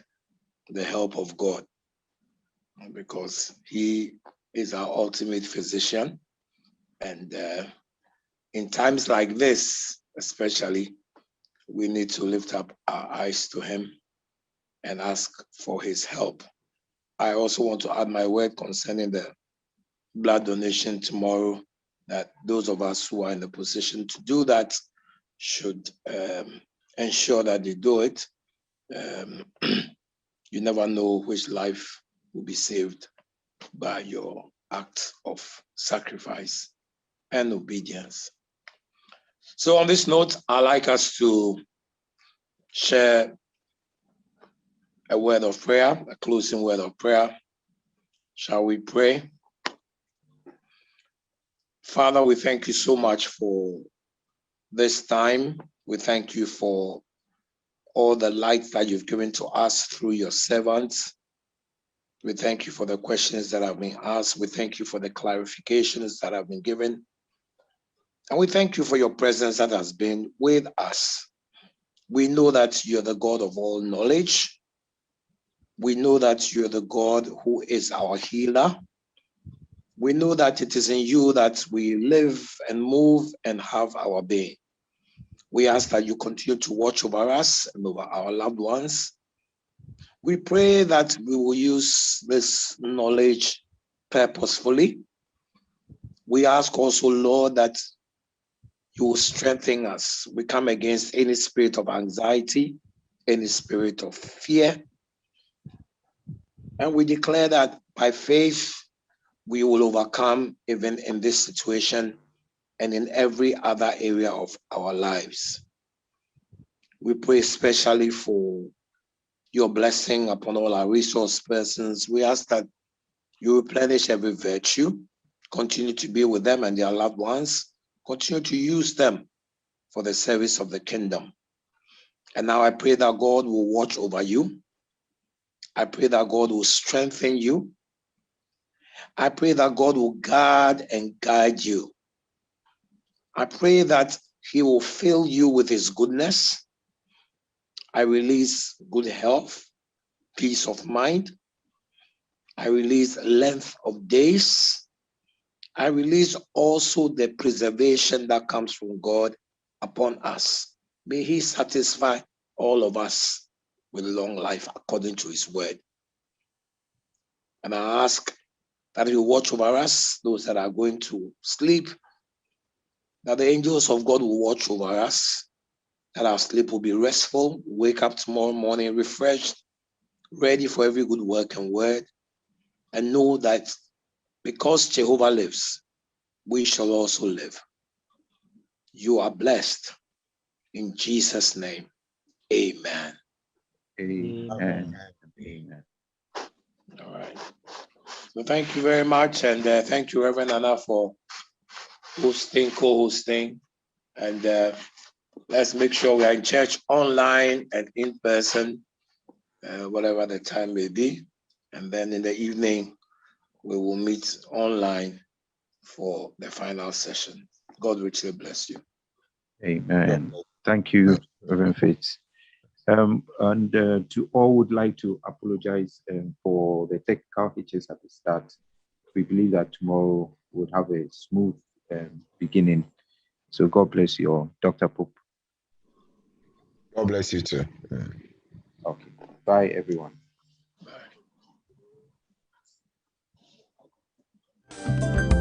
the help of God, because He is our ultimate physician. And in times like this, especially, we need to lift up our eyes to Him and ask for His help. I also want to add my word concerning the blood donation tomorrow, that those of us who are in the position to do that should ensure that they do it. You never know which life will be saved by your act of sacrifice and obedience. So on this note, I'd like us to share a word of prayer, a closing word of prayer. Shall we pray? Father, we thank you so much for this time. We thank you for all the light that you've given to us through your servants. We thank you for the questions that have been asked. We thank you for the clarifications that have been given. And we thank you for your presence that has been with us. We know that you're the God of all knowledge. We know that you're the God who is our healer. We know that it is in you that we live and move and have our being. We ask that you continue to watch over us and over our loved ones. We pray that we will use this knowledge purposefully. We ask also, Lord, that you will strengthen us. We come against any spirit of anxiety, any spirit of fear. And we declare that by faith, we will overcome even in this situation and in every other area of our lives. We pray especially for your blessing upon all our resource persons. We ask that you replenish every virtue, continue to be with them and their loved ones, continue to use them for the service of the kingdom. And now I pray that God will watch over you. I pray that God will strengthen you. I pray that God will guard and guide you. I pray that he will fill you with his goodness. I release good health, peace of mind. I release length of days. I release also the preservation that comes from God upon us. May he satisfy all of us with long life according to his word. And I ask that he will watch over us, those that are going to sleep, that the angels of God will watch over us, that our sleep will be restful, wake up tomorrow morning refreshed, ready for every good work and word, and know that because Jehovah lives, we shall also live. You are blessed. In Jesus' name, amen. Amen. Amen. All right. So thank you very much. And thank you, Reverend Anna, for hosting, co-hosting. And let's make sure we are in church online and in person, whatever the time may be. And then in the evening, we will meet online for the final session. God richly bless you. Amen. Thank you, Reverend Faith. And to all would like to apologize for the technical hitches at the start. We believe that tomorrow we'll have a smooth beginning. So God bless you all. Dr. Pope. God bless you too. Okay. Bye, everyone. Bye.